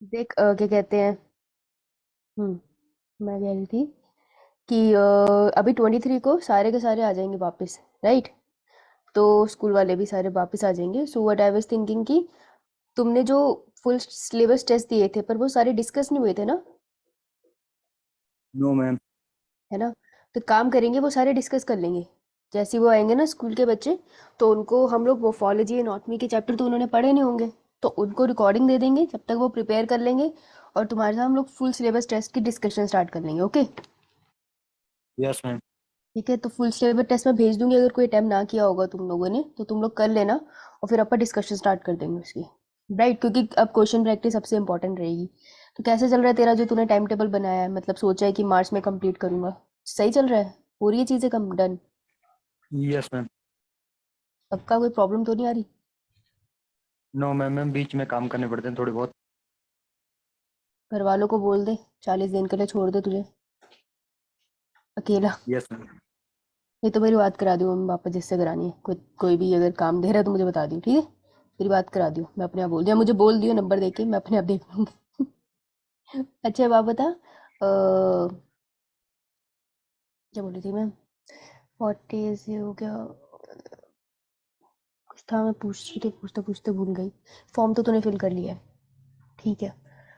देख क्या कहते हैं। मैं कह रही थी कि अभी 23 को सारे के सारे आ जाएंगे वापस, राइट? तो स्कूल वाले भी सारे वापस आ जाएंगे। So what I was thinking कि तुमने जो फुल सिलेबस टेस्ट दिए थे पर वो सारे डिस्कस नहीं हुए थे ना, नो मैम। है ना? तो काम करेंगे, वो सारे डिस्कस कर लेंगे। जैसे ही वो आएंगे ना स्कूल के बच्चे, तो उनको हम लोग मोफोलॉजी एनाटॉमी के चैप्टर तो उन्होंने पढ़े नहीं होंगे, तो उनको रिकॉर्डिंग दे देंगे, जब तक वो प्रिपेयर कर लेंगे। और तुम्हारे साथ हम लोग फुल सिलेबस टेस्ट की डिस्कशन स्टार्ट कर लेंगे, ओके? Yes ma'am. ठीक है, तो फुल सिलेबस टेस्ट में भेज दूंगी। अगर कोई अटेम्प्ट ना किया होगा तुम लोगों ने तो तुम लोग कर लेना, और फिर अपन डिस्कशन स्टार्ट कर देंगे उसकी। राइट, क्योंकि अब क्वेश्चन प्रैक्टिस सबसे इंपॉर्टेंट रहेगी। तो कैसे चल रहा है तेरा जो तूने टाइम टेबल बनाया है, मतलब सोचा है कि मार्च में कंप्लीट करूंगा? सही चल रहा है? हो रही है चीज़ें कम डन? Yes ma'am. सबका कोई प्रॉब्लम तो नहीं आ रही? नो मैम, मैम बीच में काम करने पड़ते हैं थोड़े बहुत। घर वालों को बोल दे 40 दिन के लिए छोड़ दे तुझे अकेला। Yes ma'am. ये तो मेरी बात करा दियो मम्मी पापा जिससे करानी है। कोई भी अगर काम दे रहा है तो मुझे बता दियो, ठीक है? मेरी बात करा दियो, मैं अपने आप बोल दिया, मुझे बोल दियो नंबर देके, मैं अपने आप देख लूंगी। अच्छा बात बता, क्या बोली थी मैं? व्हाट इज ये हो गया। कुछ था मैं पूछ रही थी, पूछते पूछते भूल गई। फॉर्म तो तूने फिल कर लिया है, ठीक है?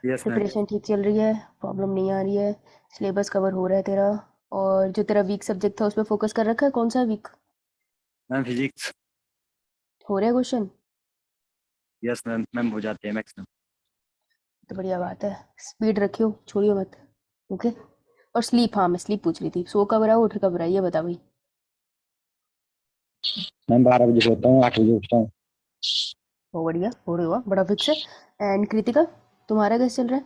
Yes ma'am. प्रिपरेशन ठीक चल रही है, प्रॉब्लम नहीं आ रही है, सिलेबस कवर हो रहा है तेरा। और जो तेरा वीक सब्जेक्ट था उस पर फोकस कर रखा है, कौन सा वीक? Ma'am physics. हो रहा है क्वेश्चन? यस मैम, मैम हो जाते हैं मैक्सिमम। तो बढ़िया बात है। स्पीड रखियो, छोड़ियो मत, ओके? और स्लीप, हाँ मैं स्लीप पूछ रही थी, सो कब रहा उठ कब रहा, ये बता भाई। मैम 12 बजे सोता हूँ, 8 बजे उठता हूँ। वो बढ़िया, हो रही हुआ बड़ा फिक्स है। एंड कृतिका, तुम्हारा कैसे चल रहा है?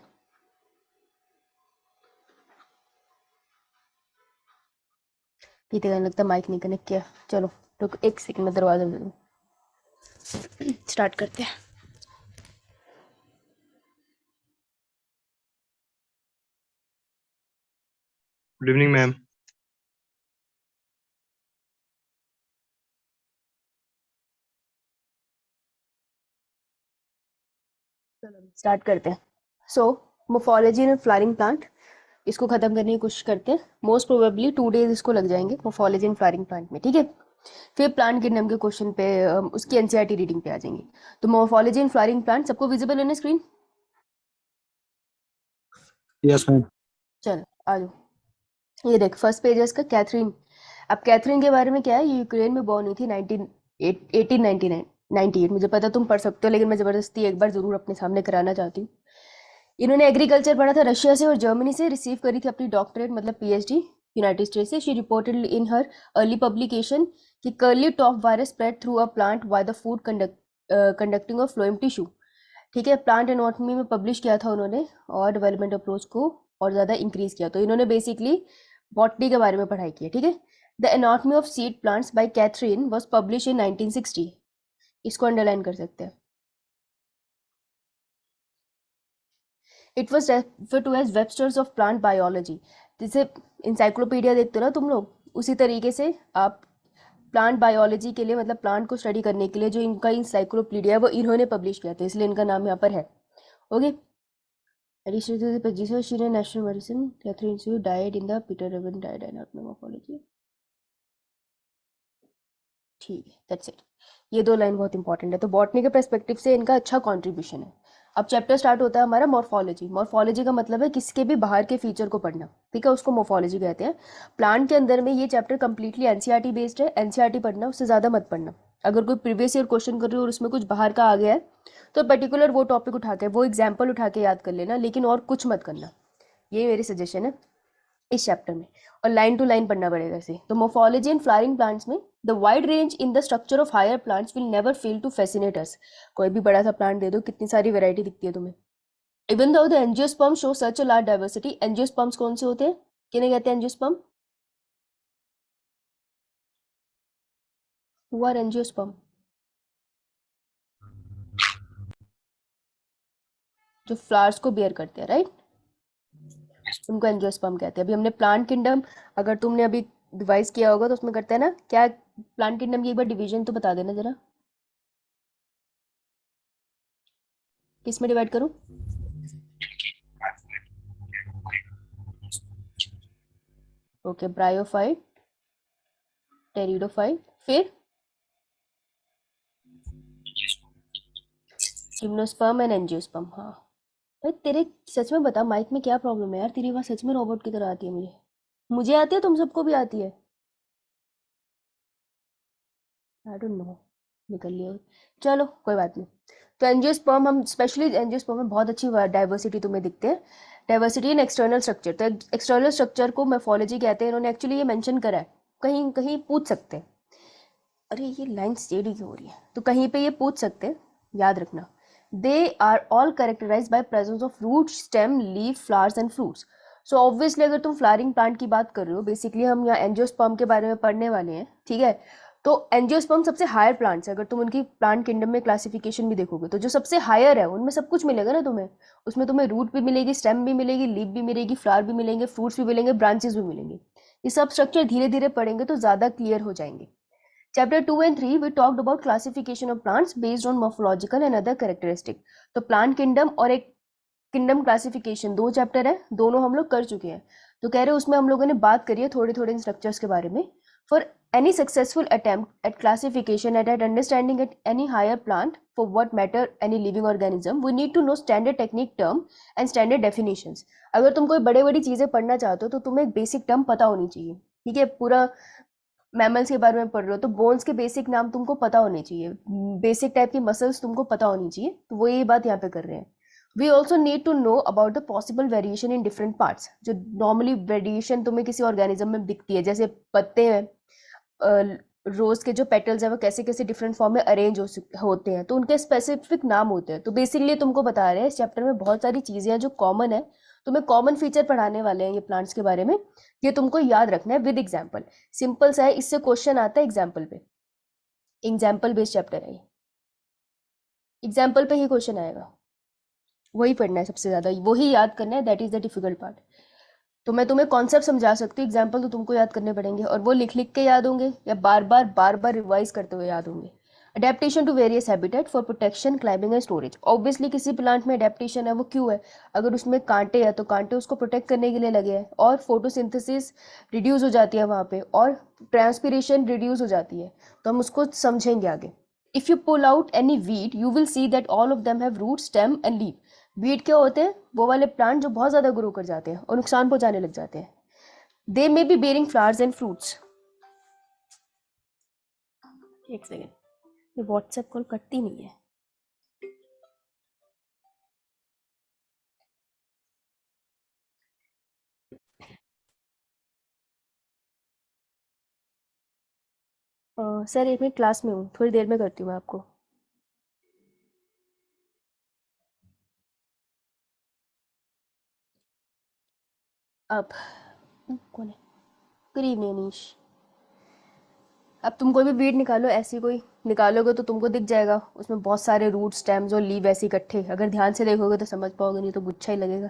कृतिका ने लगता माइक नहीं कनेक्ट किया। चलो रुक एक सेकंड में दरवाजा दे दूँ, स्टार्ट करते हैं। Good evening ma'am. चलो स्टार्ट करते हैं। सो मोफोलॉजी एंड फ्लावरिंग प्लांट, इसको खत्म करने की कोशिश करते हैं। मोस्ट प्रोबेबली 2 डेज इसको लग जाएंगे मोफोलॉजी एंड फ्लावरिंग प्लांट में, ठीक है? फिर प्लांट किंगडम के क्वेश्चन पे उसकी एनसीईआरटी रीडिंग पे आ जाएंगे। तो मोफोलॉजी एंड फ्लावरिंग प्लांट सबको विजिबल है ना स्क्रीन? Yes ma'am. चल आ जाओ। ये देख फर्स्ट पेज है इसका, कैथरीन। अब कैथरीन के बारे में क्या है, ये यूक्रेन में बॉर्न हुई थी 1899 98। मुझे पता तुम पढ़ सकते हो, लेकिन मैं जबरदस्ती एक बार जरूर अपने सामने कराना चाहती हूँ। इन्होंने एग्रीकल्चर पढ़ा था रशिया से और जर्मनी से, रिसीव करी थी अपनी डॉक्टरेट मतलब पीएचडी यूनाइटेड स्टेट से। She reported in her early publication कि curly top virus spread through a plant by the food conducting of phloem tissue. ठीक है, प्लांट एनाटॉमी में पब्लिश किया था उन्होंने, और डेवलपमेंट अप्रोच को और ज़्यादा इंक्रीज किया। तो इन्होंने बेसिकली बॉटनी के बारे में पढ़ाई की है, ठीक है? The anatomy of seed plants by Katherine was publish in 1960। इसको अंडरलाइन कर सकते हैं। It was refer to as Webster's of plant biology. जैसे इंसाइक्लोपीडिया देखते हो ना तुम लोग, उसी तरीके से आप प्लांट बायोलॉजी के लिए, मतलब प्लांट को स्टडी करने के लिए जो इनका इंसाइक्लोपीडिया है वो इन्होंने पब्लिश किया था, इसलिए इनका नाम यहाँ पर है, okay? Additionally to the producer, she and National Medicine, Catherine Sue died in the Peter Evan died in morphology. ठीक है, दैट्स इट। ये 2 लाइन बहुत इंपॉर्टेंट है। तो बॉटनी के पर्सपेक्टिव से इनका अच्छा कंट्रीब्यूशन है। अब चैप्टर स्टार्ट होता है हमारा मॉर्फोलॉजी। मॉर्फोलॉजी का मतलब है किसके भी बाहर के फीचर को पढ़ना, ठीक है? उसको मॉर्फोलॉजी कहते हैं। प्लांट के अंदर में ये चैप्टर कंप्लीटली एनसीईआरटी बेस्ड है। एनसीईआरटी पढ़ना, उससे ज़्यादा मत पढ़ना। अगर कोई प्रीवियस ईयर क्वेश्चन कर रहे हो और उसमें कुछ बाहर का आ गया है, तो पर्टिकुलर वो टॉपिक उठा के, वो एग्जाम्पल उठा के याद कर लेना, लेकिन और कुछ मत करना। ये मेरी सजेशन है इस चैप्टर में। और लाइन टू लाइन पढ़ना पड़ेगा इसे। तो मोफोलॉजी एंड फ्लावरिंग प्लांट्स में the wide range in the structure of higher plants will never fail to fascinate us. कोई भी बड़ा सा प्लांट दे दो, कितनी सारी वैरायटी दिखती है तुम्हें। Even though the angiosperm show such a large diversity. Angiosperms कौन से होते हैं, किन्हें कहते हैं एंजियोस्पर्म? Who are angiosperm? जो फ्लावर्स को बियर करते हैं, राइट? उनको एंजियोस्पर्म कहते हैं। अभी हमने प्लांट किंगडम, अगर तुमने अभी रिवाइज किया होगा तो उसमें करते हैं ना क्या, प्लांट किंगडम की एक बार डिवीजन तो बता देना जरा, किस में डिवाइड करूं? ओके, ब्रायोफाइट, टेरिडोफाइट, फिर जिम्नोस्पर्म एंड एंजियोस्पर्म। हाँ भाई, तेरे सच में बता, माइक में क्या प्रॉब्लम है यार? तेरी आवाज सच में रोबोट की तरह आती है मुझे। मुझे आती है, तुम सबको भी आती है? आई डोंट नो, निकल लिया। चलो कोई बात नहीं। तो एंजियोस्पर्म, हम स्पेशली एंजियोस्पर्म में बहुत अच्छी डाइवर्सिटी तुम्हें दिखते हैं। डाइवर्सिटी इन एक्सटर्नल स्ट्रक्चर, तो एक्सटर्नल स्ट्रक्चर को मोर्फोलॉजी कहते हैं। इन्होंने एक्चुअली ये मेंशन करा है, कहीं कहीं पूछ सकते हैं। अरे ये लाइन स्टेडी क्यों हो रही है? तो कहीं पे ये पूछ सकते हैं, याद रखना। They are all characterize by presence of root, stem, leaf, flowers and fruits. So obviously अगर तुम फ्लावरिंग प्लांट की बात कर रहे हो, बेसिकली हम यहाँ एंजियोस्पर्म के बारे में पढ़ने वाले हैं, ठीक है? तो एंजियोस्पर्म सबसे हायर प्लांट्स है। अगर तुम उनकी प्लांट किंगडम में क्लासिफिकेशन भी देखोगे तो जो सबसे हायर है उनमें सब कुछ मिलेगा ना तुम्हें। उसमें तुम्हें रूट भी मिलेगी, स्टेम भी मिलेगी, लीफ भी मिलेगी, फ्लावर भी मिलेंगे, फ्रूट्स भी मिलेंगे, ब्रांचेस भी मिलेंगे। ये सब स्ट्रक्चर धीरे धीरे पढ़ेंगे तो ज़्यादा क्लियर हो जाएंगे। Chapter 2 and 3 we talked about classification of plants based on morphological and other characteristic। तो प्लांट किंगडम और एक किंगडम क्लासिफिकेशन, दो चैप्टर है, दोनों हम लोग कर चुके हैं। तो कह रहे हैं उसमें हम लोगों ने बात करी है थोड़े थोड़े स्ट्रक्चर्स के बारे में। For any successful attempt at classification and at understanding at any higher plant for what matter any living organism, we need to know standard technique term and standard definitions। अगर तुम कोई बड़े बड़ी चीजें पढ़ना चाहते हो तो तुम्हें एक बेसिक टर्म पता होनी चाहिए, ठीक है? पूरा मैमल्स के बारे में पढ़ रहे हो तो बोन्स के बेसिक नाम तुमको पता होने चाहिए, बेसिक टाइप की मसल्स तुमको पता होनी चाहिए। तो वो ये बात यहाँ पे कर रहे हैं। We also need to know about the possible variation in different parts. जो नॉर्मली वेरिएशन तुम्हें किसी ऑर्गेनिज्म में दिखती है, जैसे पत्ते हैं, रोज के जो पेटल्स है वो कैसे कैसे डिफरेंट फॉर्म में अरेंज होते हैं, तो उनके स्पेसिफिक नाम होते हैं। तो बेसिकली तुमको बता रहे हैं इस चैप्टर में बहुत सारी चीजें हैं जो कॉमन है। तुम्हें कॉमन फीचर पढ़ाने वाले हैं ये प्लांट्स के बारे में, ये तुमको याद रखना है विद एग्जाम्पल। सिंपल सा है, इससे क्वेश्चन आता है एग्जाम्पल पे। एग्जाम्पल बेस्ड चैप्टर है ये, एग्जाम्पल पे ही क्वेश्चन आएगा। वही पढ़ना है सबसे ज्यादा, वही याद करना है, that is the difficult part. तो मैं तुम्हें कॉन्सेप्ट समझा सकती हूँ, एग्जाम्पल तो तुमको याद करने पड़ेंगे, और वो लिख लिख के याद होंगे या बार बार रिवाइज करते हुए याद होंगे। Adaptation to various habitat for protection, climbing and storage. Obviously किसी प्लांट में अडेप्टेशन है, वो क्यों है? अगर उसमें कांटे हैं तो कांटे उसको प्रोटेक्ट करने के लिए लगे हैं, और फोटोसिंथेसिस रिड्यूस हो जाती है वहाँ पे, और ट्रांसपीरेशन रिड्यूस हो जाती है। तो हम उसको समझेंगे आगे। If you pull out any weed you will see that all of them have root, stem and leaf. Weed क्या होते हैं? वो वाले प्लांट जो बहुत ज्यादा ग्रो कर जाते हैं और नुकसान पहुंचाने लग जाते हैं। They may be bearing flowers and fruits. एक सेकेंड, ये व्हाट्सएप कॉल कटती नहीं है। सर एक मिनट, क्लास में हूँ, थोड़ी देर में करती हूँ मैं आपको। अब कौन है? Good evening Anish. अब तुम कोई भी वीड निकालो, ऐसी कोई निकालोगे तो तुमको दिख जाएगा, उसमें बहुत सारे रूट, स्टेम्स और लीव ऐसे इकट्ठे। अगर ध्यान से देखोगे तो समझ पाओगे, नहीं तो गुच्छा ही लगेगा।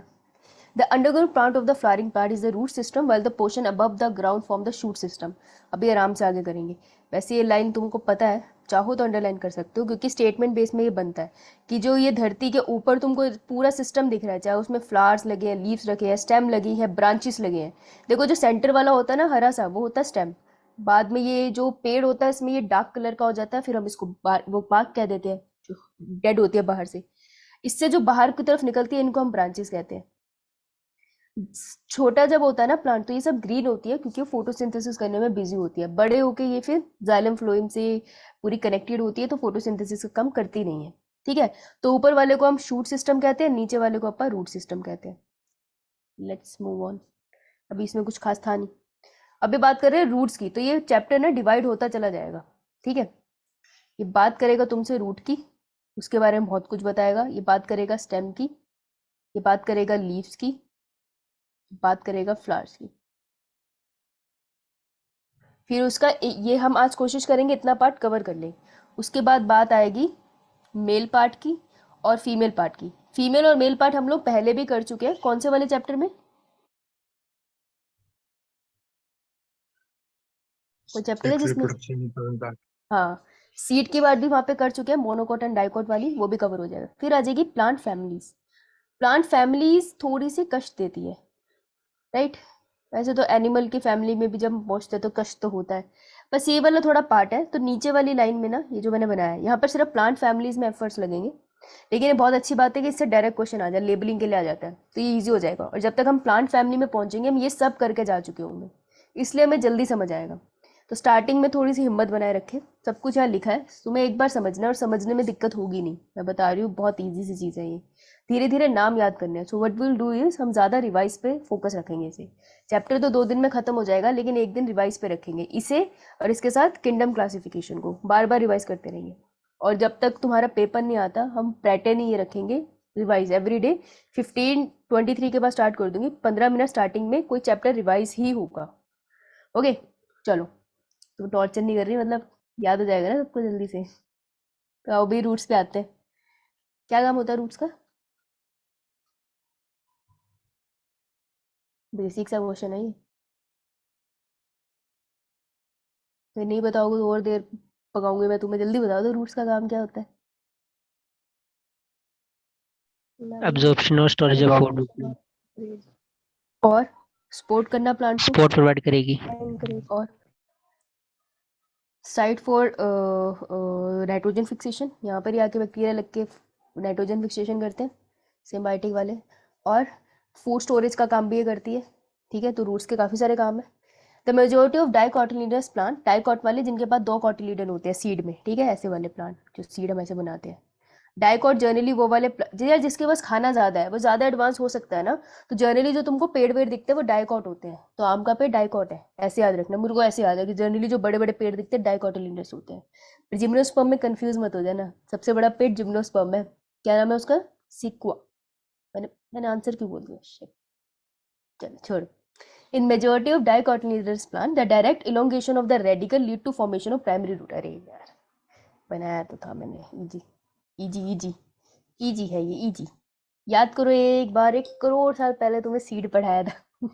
The underground part of the flowering part is the root system, while the portion above the ground form the shoot system। अभी आराम से आगे करेंगे। वैसे ये लाइन तुमको पता है, चाहो तो अंडरलाइन कर सकते हो, क्योंकि स्टेटमेंट बेस में ये बनता है कि जो ये धरती के ऊपर तुमको पूरा सिस्टम दिख रहा है, चाहे उसमें फ्लावर्स लगे हैं, लीव्स रखे हैं, स्टेम लगी है, ब्रांचेस लगे हैं। देखो जो सेंटर वाला होता है ना, हरा सा, वो होता है स्टेम। बाद में ये जो पेड़ होता है इसमें ये डार्क कलर का हो जाता है, फिर हम इसको वो बाग कह देते हैं, जो डेड होती है बाहर से। इससे जो बाहर की तरफ निकलती है इनको हम ब्रांचेस कहते हैं। छोटा जब होता है ना प्लांट तो ये सब ग्रीन होती है, क्योंकि फोटोसिंथेसिस करने में बिजी होती है। बड़े होके ये फिर जाइलम फ्लोएम से पूरी कनेक्टेड होती है, तो फोटोसिंथेसिस कम करती नहीं है, ठीक है? तो ऊपर वाले को हम शूट सिस्टम कहते हैं, नीचे वाले को अपन रूट सिस्टम कहते हैं। लेट्स मूव ऑन, अभी इसमें कुछ खास था नहीं। अभी बात कर रहे हैं रूट्स की, तो ये चैप्टर ना डिवाइड होता चला जाएगा, ठीक है? ये बात करेगा तुमसे रूट की, उसके बारे में बहुत कुछ बताएगा। ये बात करेगा स्टेम की, ये बात करेगा लीव्स की, बात करेगा फ्लावर्स की। फिर उसका ये हम आज कोशिश करेंगे इतना पार्ट कवर कर लें। उसके बाद बात आएगी मेल पार्ट की और फीमेल पार्ट की। फीमेल और मेल पार्ट हम लोग पहले भी कर चुके हैं, कौन से वाले चैप्टर में? वो चैप्टर है Sex जिसमें, reproduction impact। हाँ, सीड की बात भी वहाँ पे कर चुके हैं, मोनोकोट एंड डाइकोट वाली, वो भी कवर हो जाएगा। फिर आ जाएगी प्लांट फैमिलीज। प्लांट फैमिलीज थोड़ी सी कष्ट देती है, राइट? वैसे तो एनिमल की फैमिली में भी जब हम पहुंचते हैं तो कष्ट तो होता है। बस ये वाला थोड़ा पार्ट है, तो नीचे वाली लाइन में ना ये जो मैंने बनाया है यहाँ पर सिर्फ प्लांट फैमिलीज में एफर्ट्स लगेंगे। लेकिन ये बहुत अच्छी बात है कि इससे डायरेक्ट क्वेश्चन आ जाए, लेबलिंग के लिए आ जाता है, तो ये ईजी हो जाएगा। और जब तक हम प्लांट फैमिली में पहुंचेंगे हम ये सब करके जा चुके होंगे, इसलिए हमें जल्दी समझ आएगा। तो स्टार्टिंग में थोड़ी सी हिम्मत बनाए रखें, सब कुछ यहाँ लिखा है, तुम्हें एक बार समझना है और समझने में दिक्कत होगी नहीं, मैं बता रही हूँ, बहुत ईजी सी चीज़ है ये। धीरे धीरे नाम याद करने हैं। So what will do is हम ज़्यादा रिवाइज पे फोकस रखेंगे इसे। चैप्टर तो 2 दिन में खत्म हो जाएगा, लेकिन एक दिन रिवाइज पे रखेंगे इसे, और इसके साथ किंगडम क्लासिफिकेशन को बार बार रिवाइज करते रहेंगे। और जब तक तुम्हारा पेपर नहीं आता हम पैटर्न ही ये रखेंगे, रिवाइज एवरी डे। 15:23 के बाद स्टार्ट कर दूंगी, 15 मिनट स्टार्टिंग में कोई चैप्टर रिवाइज ही होगा। ओके चलो, तो टॉर्चर नहीं कर रही, मतलब याद हो जाएगा ना सबको जल्दी से। तो अब भी रूट्स पे आते हैं। क्या काम होता है रूट्स का? बेसिक सा क्वेश्चन है ये, तो नहीं बताओगे तो और देर पकाऊंगी मैं तुम्हें। जल्दी बताओ तो रूट्स का काम क्या होता है? एब्जॉर्प्शन और स्टोरेज ऑफ फूड, और सपोर्ट करना प्लांट को, सपोर्ट प्रोवाइड करेगी। और साइट फॉर नाइट्रोजन फिक्सेशन, यहाँ पर ही आके बैक्टीरिया लग के नाइट्रोजन फिक्सेशन करते हैं, सिम्बायोटिक वाले। और फूड स्टोरेज का काम भी ये करती है। ठीक है, तो रूट्स के काफ़ी सारे काम है। The majority of dicotyledonous plant, dicot वाले जिनके पास 2 कॉटिलीडन होते हैं सीड में, ठीक है, ऐसे वाले प्लांट जो सीड हम ऐसे बनाते हैं। डाइकॉट जनरली वो वाले यार जिसके पास खाना ज़्यादा है, वो ज़्यादा एडवांस हो सकता है ना, तो जनरली जो तुमको पेड़ वेड़ दिखते हैं वो डाइकॉट होते हैं। तो आम का पेड़ डाइकॉट है, ऐसे याद रखना। मुझे को ऐसे याद है कि जनरली जो बड़े बड़े पेड़ दिखते हैं डाइकोटिलीडनस होते हैं। पर जिम्नोस्पर्म में कंफ्यूज मत हो जाना, सबसे बड़ा पेड़ जिम्नोस्पर्म है। क्या नाम है उसका? सिक्वा। मैंने आंसर क्यों बोल दिया, शिट। चलो छोड़। In majority of dicotyledonous plant, the direct elongation of the radical lead to formation of primary root। अरे यार बनाया तो था मैंने, इजी इजी इजी इजी है ये, इजी। याद करो, एक बार 1 करोड़ साल पहले तुम्हें सीड पढ़ाया था।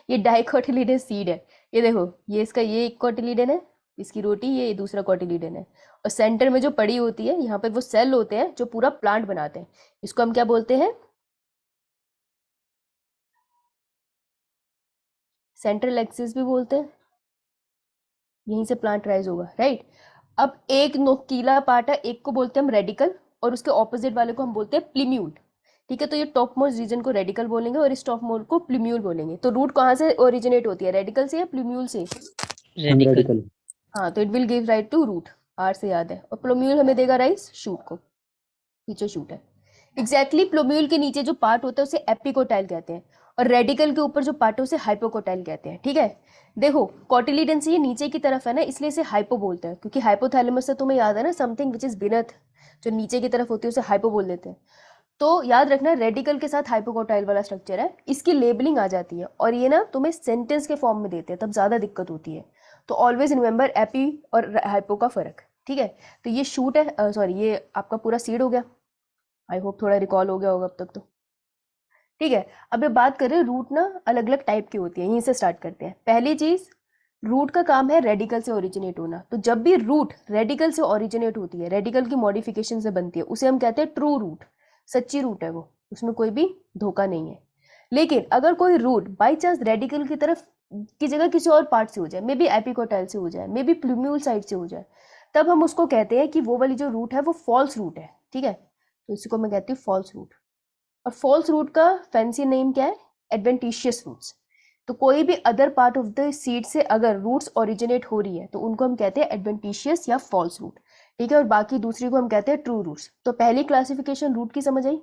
ये डाइकोटिलीडन सीड है। ये देखो, ये इसका ये एक कोटिलीडन है, इसकी रोटी, ये दूसरा कोटिलीडन है। और सेंटर में जो पड़ी होती है यहाँ पे वो सेल होते हैं जो पूरा प्लांट बनाते हैं। इसको हम क्या बोलते हैं? सेंट्रल एक्सिस भी बोलते हैं। यहीं से प्लांट राइज होगा, राइट। अब एक नोकीला पार्ट है, एक को बोलते हैं हम रेडिकल, और उसके ऑपोजिट वाले को हम बोलते हैं प्लीम्यूल। ठीक है, तो ये टॉप मोस्ट रीजन को रेडिकल बोलेंगे और इस टॉप मोस्ट को प्लीम्यूल बोलेंगे। तो रूट कहाँ से ओरिजिनेट होती है, रेडिकल से या प्लीम्यूल से? रेडिकल। हाँ, तो it will give right to root, R से याद है। और प्लोम्यूल हमें देगा राइस शूट को, नीचे शूट है। एग्जैक्टली प्लोम्यूल के नीचे जो पार्ट होता है उसे एपिकोटाइल कहते हैं, और रेडिकल के ऊपर जो पार्ट है उसे हाइपोकोटाइल कहते हैं। ठीक है, देखो कोटिलीडन से ये नीचे की तरफ है ना, इसलिए इसे हाइपो बोलते हैं, क्योंकि हाइपोथैलेमस से तुम्हें याद है ना, समथिंग विच इज बिनथ, जो नीचे की तरफ होती है उसे हाइपो बोल देते हैं। तो याद रखना, रेडिकल के साथ हाइपोकोटाइल वाला स्ट्रक्चर है, इसकी लेबलिंग आ जाती है, और ये ना तुम्हें सेंटेंस के फॉर्म में देते हैं, तब ज़्यादा दिक्कत होती है। तो ऑलवेज रिमेंबर एपी और हाइपो का फर्क। ठीक है, तो ये शूट है, सॉरी ये आपका पूरा सीड हो गया। आई होप थोड़ा रिकॉल हो गया होगा अब तक तो। ठीक है, अब ये बात करें रूट ना अलग अलग टाइप की होती है, यहीं से स्टार्ट करते हैं। पहली चीज, रूट का काम है रेडिकल से ओरिजिनेट होना। तो जब भी रूट रेडिकल से ओरिजिनेट होती है, रेडिकल की मॉडिफिकेशन से बनती है, उसे हम कहते हैं ट्रू रूट, सच्ची रूट है वो, उसमें कोई भी धोखा नहीं है। लेकिन अगर कोई रूट बाई चांस रेडिकल की तरफ की जगह किसी और पार्ट से हो जाए, मे बी एपिकोटाइल से हो जाए, मे बी प्लूम्यूल साइड से हो जाए, तब हम उसको कहते हैं कि वो वाली जो रूट है वो फॉल्स रूट है। ठीक है, तो इसी को मैं कहती हूँ फॉल्स रूट। और फॉल्स रूट का फैंसी नेम क्या है? Adventitious roots. तो कोई भी other part of the seed से अगर रूट्स ओरिजिनेट हो रही है तो उनको हम कहते हैं एडवेंटिशियस या फॉल्स रूट। ठीक है, और बाकी दूसरी को हम कहते हैं ट्रू रूट्स। तो पहली क्लासिफिकेशन रूट की समझ आई?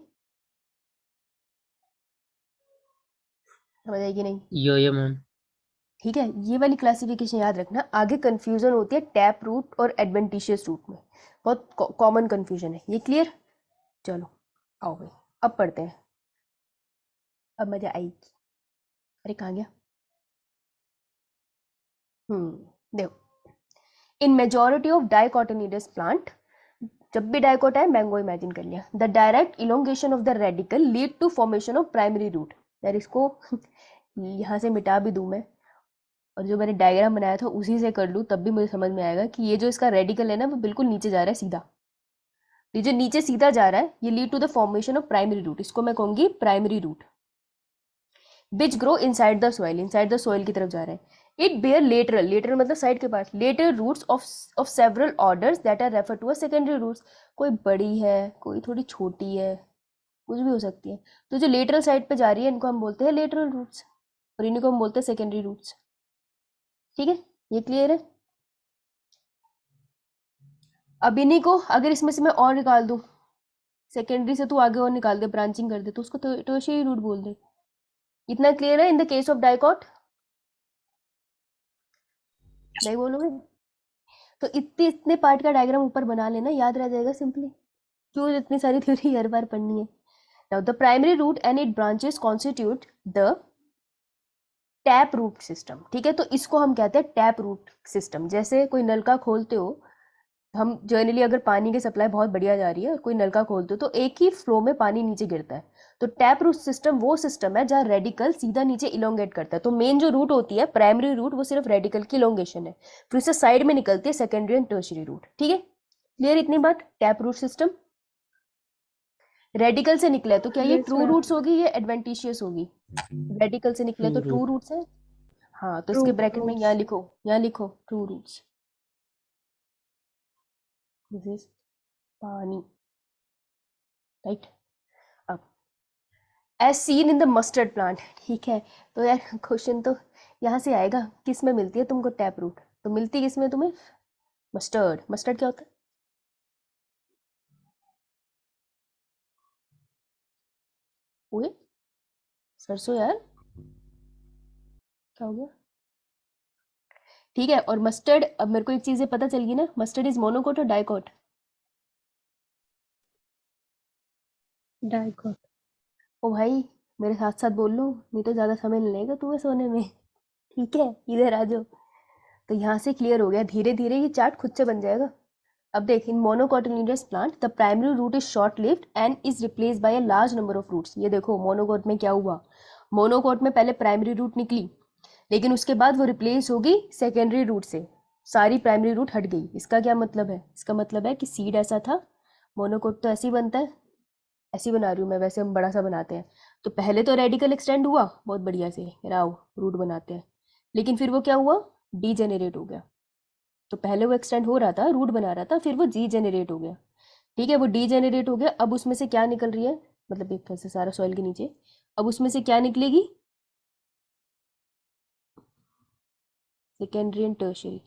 समझ आई कि नहीं? यो मैम। ठीक है, ये वाली क्लासिफिकेशन याद रखना, आगे कंफ्यूजन होती है टैप रूट और एडवेंटिशियस रूट में, बहुत कॉमन कंफ्यूजन है ये। क्लियर? चलो आओ भाई, अब पढ़ते हैं, अब मजा आएगी। अरे कहाँ गया? देखो, in majority of dicotyledonous plant, जब भी डाइकोट है मैंगो इमेजिन कर लिया, the direct elongation of the radicle lead to formation of primary root. यार इसको यहाँ से मिटा भी दूं मैं, और जो मैंने डायग्राम बनाया था उसी से कर लूँ, तब भी मुझे समझ में आएगा कि ये जो इसका रेडिकल है ना वो बिल्कुल नीचे जा रहा है सीधा। ये जो नीचे सीधा जा रहा है ये lead to the formation of primary root, इसको मैं कहूँगी primary root. Which grow inside the soil की तरफ जा रहा है। इट बेयर लेटरल मतलब साइड के पास, lateral roots of several orders that are refer to a secondary roots. कोई बड़ी है, कोई थोड़ी छोटी है, कुछ भी हो सकती है। तो जो लेटरल साइड पे जा रही है इनको हम बोलते हैं लेटरल रूट्स, और इन्हीं को हम बोलते हैं सेकेंडरी रूट्स। ठीक है, ये क्लियर है। अब इन्हीं को अगर इसमें से मैं और निकाल दूं, सेकेंडरी से तू आगे और निकाल दे, ब्रांचिंग कर दे, तो उसको टर्शियरी रूट बोल दे। इतना क्लियर है in the case of dicot? नहीं बोलोगे तो इतने पार्ट का डायग्राम ऊपर बना लेना, याद रह जाएगा सिंपली। क्यों इतनी सारी थ्योरी हर बार पढ़नी है। Now the primary root and it branches constitute the tap root system. ठीक है, तो इसको हम कहते हैं टैप रूट सिस्टम। जैसे कोई नलका खोलते हो, हम जनरली अगर पानी की सप्लाई बहुत बढ़िया जा रही है और कोई नलका खोलते हो तो एक ही फ्लो में पानी नीचे गिरता है। तो टैप रूट सिस्टम वो सिस्टम है जहाँ रेडिकल सीधा नीचे इलोंगेट करता है। तो मेन जो रूट होती है प्राइमरी रूट, वो सिर्फ रेडिकल की इलोंगेशन है, फिर उससे साइड में निकलती है सेकेंडरी एंड टर्शियरी रूट। ठीक है, क्लियर इतनी बात। टैप रूट सिस्टम रेडिकल से निकला है तो क्या ये Yes, ट्रू ma'am. रूट्स होगी या एडवेंटिशियस होगी? रेडिकल से निकले तो ट्रू रूट्स है। हाँ, तो इसके True ब्रैकेट में roots. यहाँ लिखो true roots. This is pani, right. अब as seen in the mustard plant. ठीक है, तो यार क्वेश्चन तो यहाँ से आएगा, किस में मिलती है तुमको टैप रूट? तो मिलती किस में तुम्हें? मस्टर्ड। मस्टर्ड क्या होता है? ओए सरसों यार, क्या हो गया? ठीक है, और मस्टर्ड, अब मेरे को एक चीज़ पता चल गई ना, मस्टर्ड इज मोनोकोट और डाइकोट? Dicot. ओ भाई, मेरे साथ साथ बोल लो, नहीं तो ज़्यादा समय नहीं लगेगा तुम्हें सोने में। ठीक है, इधर आ जाओ। तो यहाँ से क्लियर हो गया, धीरे धीरे ये चार्ट खुद से बन जाएगा। अब देख, in monocotyledonous plant the primary root is short lived and is replace by a large number of roots. ये देखो मोनोकोट में क्या हुआ, मोनोकोट में पहले प्राइमरी रूट निकली, लेकिन उसके बाद वो रिप्लेस होगी सेकेंडरी रूट से, सारी प्राइमरी रूट हट गई। इसका क्या मतलब है? इसका मतलब है कि सीड ऐसा था, मोनोकोट तो ऐसे ही बनता है, ऐसी बना रही हूँ मैं, वैसे हम बड़ा सा बनाते हैं। तो पहले तो रेडिकल एक्सटेंड हुआ बहुत बढ़िया से, राव रूट बनाते हैं, लेकिन फिर वो क्या हुआ, डीजेनरेट हो गया। तो पहले वो एक्सटेंड हो रहा था, रूट बना रहा था, फिर वो डीजेनरेट हो गया। ठीक है, वो डीजेनरेट हो गया। अब उसमें से क्या निकल रही है, मतलब एक ऐसे सारा सॉइल के नीचे, अब उसमें से क्या निकलेगी? Secondary and tertiary.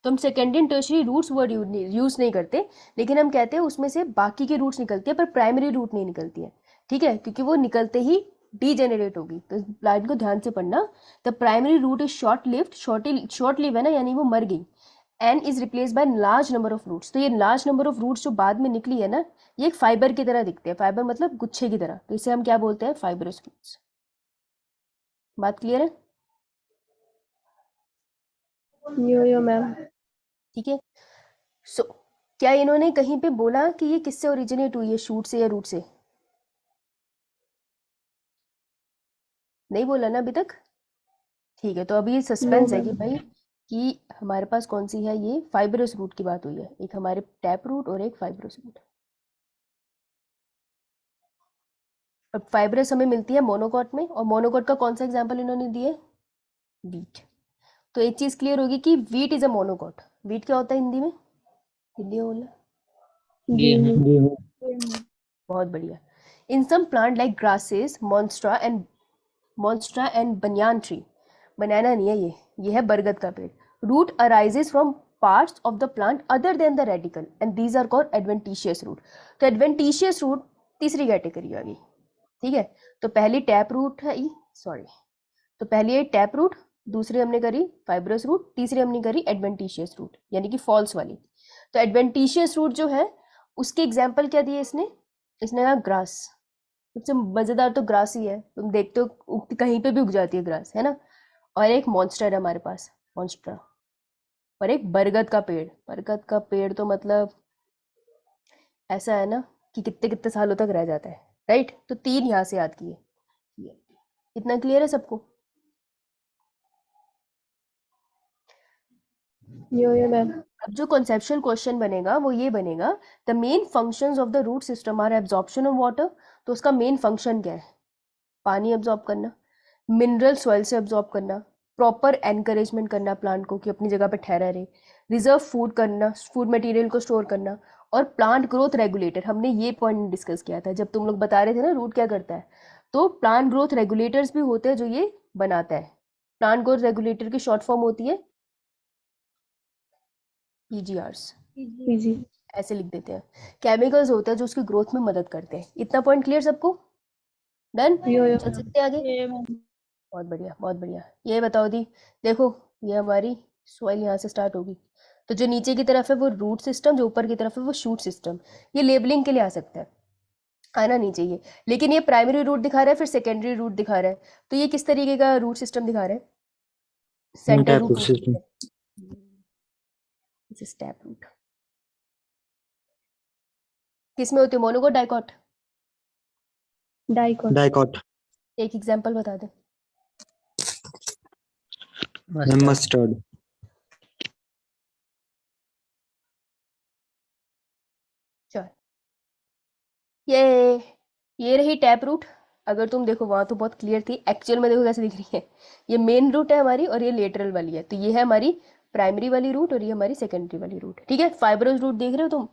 तो हम secondary and tertiary roots word use नहीं करते, लेकिन हम कहते हैं उसमें से बाकी के रूट्स निकलती है, पर प्राइमरी रूट नहीं निकलती है। ठीक है, क्योंकि वो निकलते ही डीजेनरेट होगी। तो इस लाइन को ध्यान से पढ़ना। The primary root is short lived, short live है ना, यानी वो मर गई, and is replace by large number of roots. तो ये लार्ज नंबर ऑफ रूट्स जो बाद में निकली है ना, ये एक फाइबर की तरह दिखते हैं, फाइबर मतलब गुच्छे की तरह, तो इसे हम क्या बोलते हैं? Fibrous roots. बात क्लियर है? Yo, ma'am. ठीक है, सो क्या इन्होंने कहीं पे बोला कि ये किससे ओरिजिनेट हुई है, शूट से या रूट से? नहीं बोला ना अभी तक। ठीक है, तो अभी ये सस्पेंस है कि भाई कि हमारे पास कौन सी है, ये फाइबरस रूट की बात हुई है, एक हमारे टैप रूट और एक फाइबरस रूट। अब फाइबरस हमें मिलती है मोनोकॉट में, और मोनोकॉट का कौन सा एग्जांपल इन्होंने दिए? वीट। तो एक चीज क्लियर होगी कि wheat is a monocot. Wheat क्या होता है हिंदी में? हिंदी में बोलना। गेहूं। बहुत बढ़िया। In some plant like grasses, monstera and banyan tree, banana नहीं है ये है बरगद का पेड़। Root arises from parts of the plant other than the radical and these are called adventitious root. तो एडवेंटिशियस रूट तीसरी कैटेगरी आ गई। ठीक है, तो पहली टैप रूट है, सॉरी, तो पहली है टैप रूट, दूसरी हमने करी फाइब्रस रूट, तीसरी हमने करी एडवेंटिशियस रूट, यानी कि फॉल्स वाली। तो एडवेंटिशियस रूट जो है उसके एग्जाम्पल क्या दिए इसने कहा ग्रास। सबसे मजेदार तो ग्रास ही है, तुम देखते हो कहीं पे भी उग जाती है ग्रास, है ना। और एक मॉन्स्टर है हमारे पास, मॉन्स्टर, और एक बरगद का पेड़। बरगद का पेड़ तो मतलब ऐसा है ना कि कितने कितने सालों तक रह जाता है, राइट। तो तीन यहाँ से याद किए। इतना क्लियर है सबको? Yo, ma'am. अब जो कॉन्सेप्चुअल क्वेश्चन बनेगा वो ये बनेगा, the main functions of the root system are absorption of water. तो उसका मेन फंक्शन क्या है? पानी एब्जॉर्ब करना, मिनरल सॉइल से एब्जॉर्ब करना, प्रॉपर एनकरेजमेंट करना प्लांट को कि अपनी जगह पे ठहरा रहे, रिजर्व फूड करना, फूड मटेरियल को स्टोर करना, और प्लांट ग्रोथ रेगुलेटर। हमने ये पॉइंट डिस्कस किया था जब तुम लोग बता रहे थे ना रूट क्या करता है। तो प्लांट ग्रोथ रेगुलेटर्स भी होते हैं जो ये बनाता है। प्लांट ग्रोथ रेगुलेटर की शॉर्ट फॉर्म होती है पीजीआरस, PG. ऐसे लिख देते हैं। केमिकल्स होते हैं जो उसकी ग्रोथ में मदद करते हैं। इतना पॉइंट क्लियर सबको? डन? यो चल सकते हैं आगे? बहुत बढ़िया, बहुत बढ़िया। ये बताओ दी, देखो ये हमारी सॉइल यहाँ से स्टार्ट होगी, तो जो नीचे की तरफ है वो रूट सिस्टम, जो ऊपर की तरफ है वो शूट सिस्टम। ये लेबलिंग के लिए आ सकता है, आना नहीं चाहिए, लेकिन ये प्राइमरी रूट दिखा रहा है, फिर सेकेंडरी रूट दिखा रहा है। तो ये किस तरीके का रूट सिस्टम दिखा रहा है? Center root system. Step root. किस में होती है, मोनोकोट डाइकोट? Dicot. डाइकॉट। एक एग्जांपल बता दे। मस्टर्ड। चल, ये रही टैप रूट। अगर तुम देखो वहां तो बहुत क्लियर थी, एक्चुअल में देखो कैसे दिख रही है। ये मेन रूट है हमारी और ये लेटरल वाली है। तो ये है हमारी प्राइमरी वाली रूट और ये हमारी सेकेंडरी वाली रूट। ठीक है, फाइब्रस रूट देख रहे हो तुम?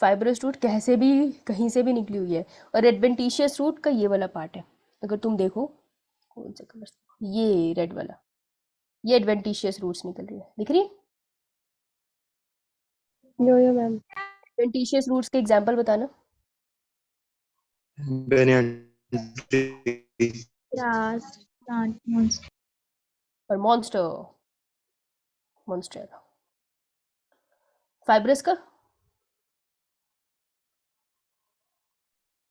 फाइब्रस रूट कैसे भी कहीं से भी निकली हुई है। और एडवेंटिशियस रूट का ये वाला पार्ट है, अगर तुम देखो कौन सा कलर, ये रेड वाला, ये एडवेंटिशियस रूट्स निकल रही है, दिख रही है? Yo, ma'am. एडवेंटिशियस रूट्स के एग्जाम्पल बताना। banyan tree, Grass, plant, monster. और मॉन्स्टर, मॉन्स्टर फाइब्रस का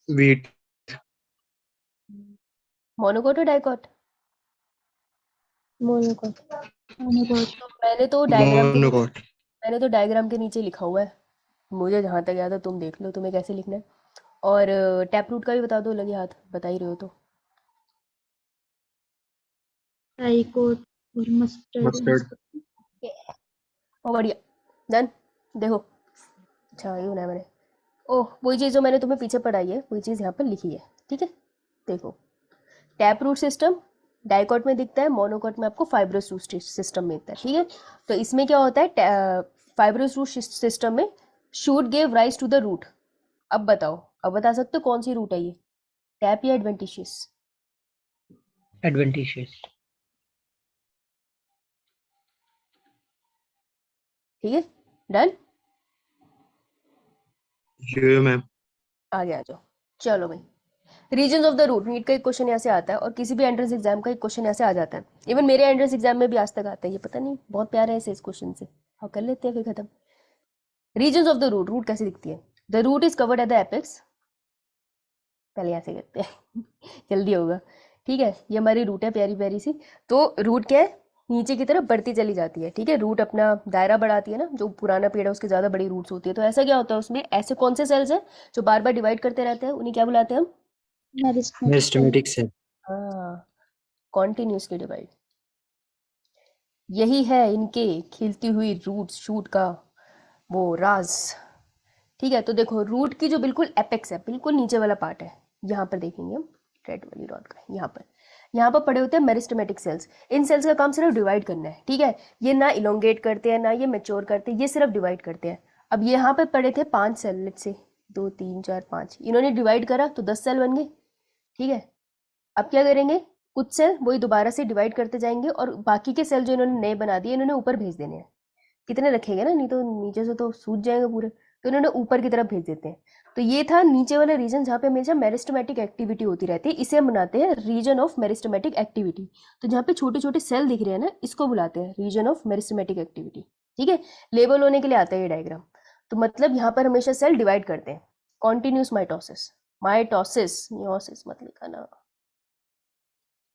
wheat, मोनोकोट और डाइकोट? Monocot. Monocot. तो monocot, मैंने तो डायग्राम के नीचे लिखा हुआ है, मुझे जहाँ तक याद है। तुम देख लो तुम्हें कैसे लिखना है। और टैप रूट का भी बता दो, लगे हाथ, बता ही रहे हो तो। Tricot और mustard. mustard, और बढ़िया, डन। देखो, अच्छा ये बनाया मैंने। ओह, वही चीज़ जो मैंने तुम्हें पीछे पढ़ाई है वही चीज़ यहाँ पर लिखी है। ठीक है, देखो टैप रूट सिस्टम डाइकोट में दिखता है, मोनोकोट में आपको फाइब्रस रूट सिस्टम मिलता है। ठीक है, तो इसमें क्या होता है, फाइब्रस रूट सिस्टम में shoot gave rise to the root. अब बताओ, अब बता सकते हो कौन सी रूट है ये, टैप या एडवेंटिशियस? एडवेंटिशियस। ठीक है, डन। yo ma'am, आगे आ जाओ। चलो भाई, region of the root, NEET का एक क्वेश्चन यहाँ से आता है और किसी भी एंट्रेंस एग्जाम का एक क्वेश्चन यहाँ से आ जाता है। इवन मेरे एंट्रेंस एग्जाम में भी आज तक आता है, ये पता नहीं, बहुत प्यारा है इस क्वेश्चन से। हाँ, कर लेते हैं फिर खत्म। Region of the root, root कैसे दिखती है? The root is covered at the apex, पहले यहाँ से करते हैं जल्दी होगा। ठीक है, ये हमारी रूट है प्यारी प्यारी सी। तो रूट क्या है, नीचे की तरफ बढ़ती चली जाती है। ठीक है, रूट अपना दायरा बढ़ाती है ना, जो पुराना पेड़ है उसके ज़्यादा बड़ी रूट्स होती है। तो ऐसा क्या होता है उसमें, ऐसे कौन से सेल्स हैं जो बार बार डिवाइड करते रहते हैं, उन्हें क्या बुलाते हैं हम? Meristematic cell. हाँ, कॉन्टिन्यूसली डिवाइड। यही है इनके खिलती हुई रूट शूट का वो राज। ठीक है, तो देखो रूट की जो बिल्कुल एपेक्स है, बिल्कुल नीचे वाला पार्ट है, यहाँ पर देखेंगे हम, रेड वाली रॉड का, यहाँ पर पड़े होते हैं मेरिस्टेमेटिक सेल्स। इन सेल्स का काम सिर्फ डिवाइड करना है। ठीक है, ये ना इलोंगेट करते हैं ना ये मेच्योर करते हैं, ये सिर्फ डिवाइड करते हैं। अब यहाँ पे पड़े थे 5 सेल, लेट्स से 2 3 4 5, इन्होंने डिवाइड करा तो 10 सेल बन गए। ठीक है, अब क्या करेंगे, कुछ सेल वही दोबारा से डिवाइड करते जाएंगे और बाकी के सेल जो इन्होंने नए बना दिए इन्होंने ऊपर भेज देने हैं। कितने रखेंगे ना, नहीं तो नीचे से तो सूज जाएंगे पूरे, तो इन्होंने ऊपर की तरफ भेज देते हैं। तो ये था नीचे वाला रीजन जहाँ पे हमेशा मेरिस्टेमेटिक एक्टिविटी होती रहती है, इसे हम बुलाते हैं रीजन ऑफ मेरिस्टेमेटिक एक्टिविटी। तो जहाँ पे छोटे छोटे सेल दिख रहे हैं ना, इसको बुलाते हैं रीजन ऑफ मेरिस्टेमेटिक एक्टिविटी। ठीक है, लेबल होने के लिए आता है ये डायग्राम। तो मतलब यहाँ पर हमेशा सेल डिवाइड करते हैं। कॉन्टिन्यूस माइटोसिस, माइटोसिस मियोसिस मत लिखा।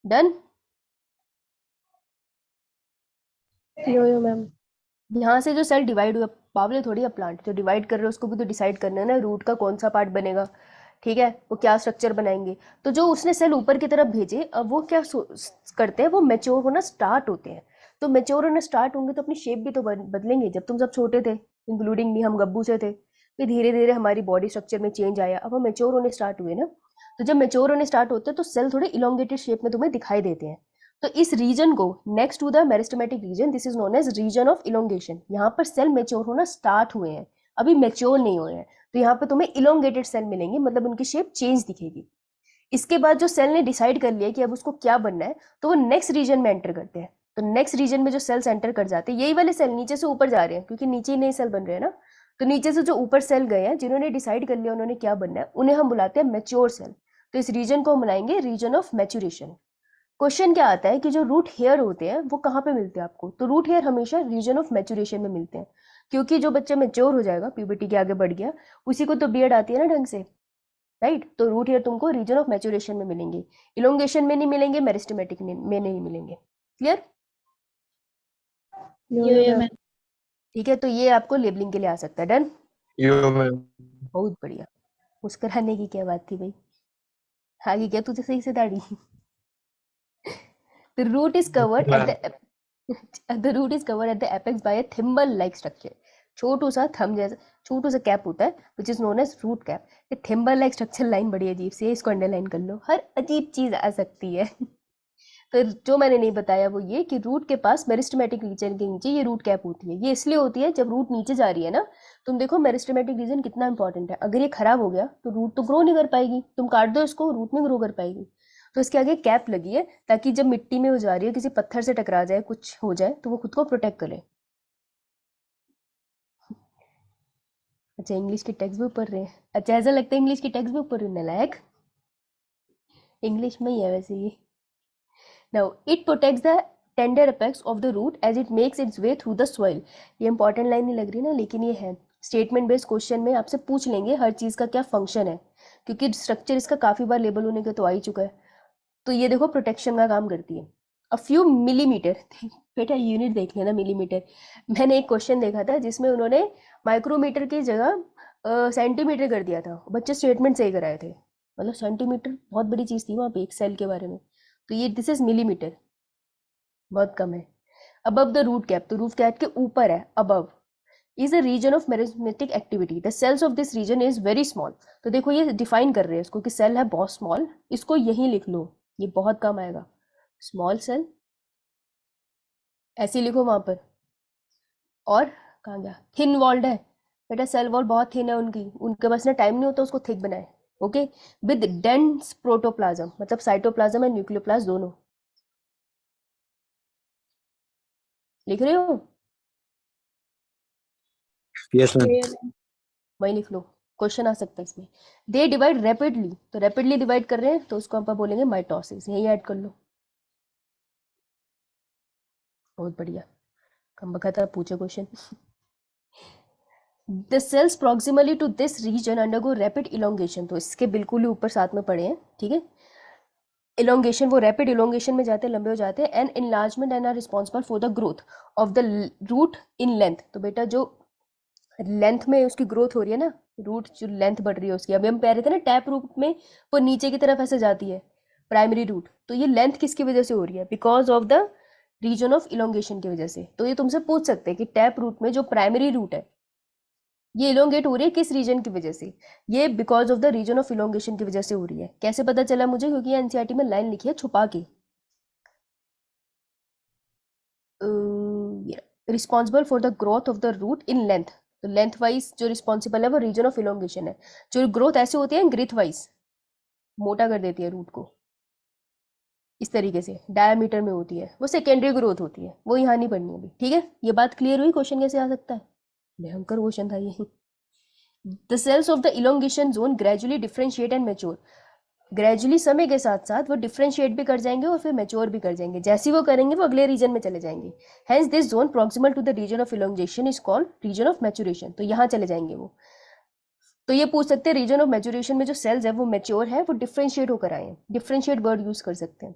डन। Yo, ma'am. यहाँ से जो सेल डिवाइड हुआ, बावले थोड़ी है प्लांट, जो डिवाइड कर रहे हो उसको भी तो डिसाइड करना है ना, रूट का कौन सा पार्ट बनेगा। ठीक है, वो क्या स्ट्रक्चर बनाएंगे। तो जो उसने सेल ऊपर की तरफ भेजे, अब वो क्या करते हैं, वो मेच्योर होना स्टार्ट होते हैं। तो मेच्योर होना स्टार्ट होंगे तो अपनी शेप भी तो बदलेंगे। जब तुम सब छोटे थे, इंक्लूडिंग भी, हम गब्बू से थे, फिर धीरे धीरे हमारी बॉडी स्ट्रक्चर में चेंज आया, अब हम मेच्योर होने स्टार्ट हुए ना, तो जब मेच्योर होने स्टार्ट होते हैं तो सेल थोड़े इलोंगेटेड शेप में तुम्हें दिखाई देते हैं। तो इस रीजन को next to the meristematic region, this is known as region of elongation. यहाँ पर सेल मेच्योर होना स्टार्ट हुए हैं, अभी मेच्योर नहीं हुए हैं, तो यहाँ पर तुम्हें इलोंगेटेड सेल मिलेंगे, मतलब उनकी शेप चेंज दिखेगी। इसके बाद जो सेल ने डिसाइड कर लिया कि अब उसको क्या बनना है, तो वो नेक्स्ट रीजन में एंटर करते हैं। तो नेक्स्ट रीजन में जो सेल्स एंटर कर जाते हैं, यही वाले सेल नीचे से ऊपर जा रहे हैं, क्योंकि नीचे ही नए सेल बन रहे हैं ना, तो नीचे से जो ऊपर सेल गए हैं, जिन्होंने डिसाइड कर लिया उन्होंने क्या बनना है, उन्हें हम बुलाते हैं मेच्योर सेल। तो इस रीजन को हम बुलाएंगे रीजन ऑफ मैच्योरेशन। क्वेश्चन क्या आता है कि जो रूट हेयर होते हैं वो कहाँ पे मिलते हैं आपको, तो रूट हेयर हमेशा रीजन ऑफ मैच्योरेशन में मिलते हैं, क्योंकि जो बच्चा मेच्योर हो जाएगा, प्यूबर्टी के आगे बढ़ गया, उसी को तो बियर्ड आती है ना ढंग से, राइट। तो रूट हेयर तुमको रीजन ऑफ मैच्योरेशन में मिलेंगे, इलोंगेशन में नहीं मिलेंगे, मेरिस्टेमेटिक में नहीं मिलेंगे। क्लियर? यो मैम। ठीक है, तो ये आपको लेबलिंग के लिए आ सकता है। डन? यो मैम। बहुत बढ़िया। मुस्कुराने की क्या बात थी भाई, आगे क्या तुझे सही से दाढ़ी? The root is covered at the root is covered at the apex by a thimble-like structure. छोटू सा थम जैसा छोटू सा कैप होता है, which is known as root cap. ये thimble-like structure लाइन बड़ी अजीब सी है, इसको अंडरलाइन कर लो, हर अजीब चीज आ सकती है। तो जो मैंने नहीं बताया वो ये कि रूट के पास मेरिस्टेमेटिक रीजन के नीचे ये रूट कैप होती है। ये इसलिए होती है जब रूट नीचे जा रही है ना, तुम देखो मेरिस्टेमेटिक रीजन कितना इंपॉर्टेंट है। अगर ये खराब हो गया तो रूट तो ग्रो नहीं कर पाएगी, तुम काट दो इसको, रूट नहीं ग्रो कर पाएगी। तो इसके आगे कैप लगी है, ताकि जब मिट्टी में हो जा रही है, किसी पत्थर से टकरा जाए, कुछ हो जाए, तो वो खुद को प्रोटेक्ट करे। अच्छा, इंग्लिश की टेक्स्ट बुक पढ़ रहे हैं? अच्छा, ऐसा लगता है इंग्लिश की टेक्स्ट बुक पढ़ रहे हैं, नालायक। इंग्लिश में ही है वैसे ये। Now, it protects the tender apex of the root as it makes its way through the soil. ये इंपॉर्टेंट लाइन नहीं लग रही ना, लेकिन ये है। स्टेटमेंट बेस्ड क्वेश्चन में आपसे पूछ लेंगे हर चीज़ का क्या फंक्शन है, क्योंकि स्ट्रक्चर इसका काफ़ी बार लेबल होने के तो आ ही चुका है। तो ये देखो प्रोटेक्शन का काम करती है। अ फ्यू मिलीमीटर, बेटा यूनिट देख लेना, मिलीमीटर। मैंने एक क्वेश्चन देखा था जिसमें उन्होंने माइक्रोमीटर की जगह सेंटीमीटर कर दिया था, बच्चे स्टेटमेंट सही कराए थे। मतलब सेंटीमीटर बहुत बड़ी चीज़ थी वहाँ पे एक सेल के बारे में। तो ये दिस इज मिलीमीटर, बहुत कम है। अबव द रूट कैप, तो रूट कैप के ऊपर है, above is a region of meristematic activity. The cells of this region is very small. तो देखो ये डिफाइन कर रहे हैं इसको कि सेल है बहुत स्मॉल, इसको यहीं लिख लो, ये बहुत कम आएगा। स्मॉल सेल ऐसे लिखो वहां पर। और कहाँ गया, थिन वॉल्ड है बेटा, सेल वॉल बहुत थिन है उनकी, उनके पास ना टाइम नहीं होता उसको थिक बनाए। ओके, विद डेंस प्रोटोप्लाज्म, मतलब साइटोप्लाज्म एंड न्यूक्लियोप्लाज्म दोनों। लिख रहे हो? Yes ma'am. वही लिख लो, क्वेश्चन आ सकता है इसमें। दे डिवाइड रैपिडली, तो रैपिडली डिवाइड कर रहे हैं तो उसको हम बोलेंगे माइटोसिस, यही ऐड कर लो। बहुत बढ़िया, कम बखत था पूछे question. The cells proximally to this region undergo rapid elongation, तो इसके बिल्कुल ही ऊपर साथ में पड़े हैं, ठीक है। इलोंगेशन, वो रैपिड इलोंगेशन में जाते हैं, लंबे हो जाते हैं। And enlargement and are responsible for the growth of the root in length. तो बेटा जो लेंथ में उसकी ग्रोथ हो रही है ना, रूट जो लेंथ बढ़ रही है उसकी, अभी हम कह रहे थे ना टैप रूट में वो नीचे की तरफ ऐसे जाती है, प्राइमरी रूट। तो ये लेंथ किसकी वजह से हो रही है? Because of the region of elongation की वजह से। तो ये तुमसे पूछ सकते हैं कि टैप रूट में जो प्राइमरी रूट है ये इलोंगेट हो रही है किस रीजन की वजह से? ये because of the region of elongation की वजह से हो रही है। कैसे पता चला मुझे? क्योंकि ये एनसीईआरटी में लाइन लिखी है छुपा के, responsible for the growth of the root in length. तो लेंथ वाइज जो रिस्पॉन्सिबल है वो रीजन ऑफ इलोंगेशन है। जो ग्रोथ ऐसे होती है ग्रिथ वाइज, मोटा कर देती है रूट को, इस तरीके से डायमीटर में होती है, वो सेकेंडरी ग्रोथ होती है, वो यहाँ नहीं पढ़नी अभी, ठीक है। ये बात क्लियर हुई? क्वेश्चन कैसे आ सकता है? भयंकर क्वेश्चन था ये। The cells of the elongation zone gradually differentiate and mature. Gradually समय के साथ साथ वो डिफरेंशिएट भी कर जाएंगे और फिर मैच्योर भी कर जाएंगे। जैसे वो करेंगे वो अगले रीजन में चले जाएंगे। Hence this zone proximal to the region of elongation is called region of maturation. तो यहाँ चले जाएंगे वो। तो ये पूछ सकते हैं रीजन ऑफ मैच्योरेशन में जो सेल्स है वो मैच्योर है, वो डिफरेंशिएट होकर आए हैं। डिफरेंशिएट वर्ड यूज कर सकते हैं।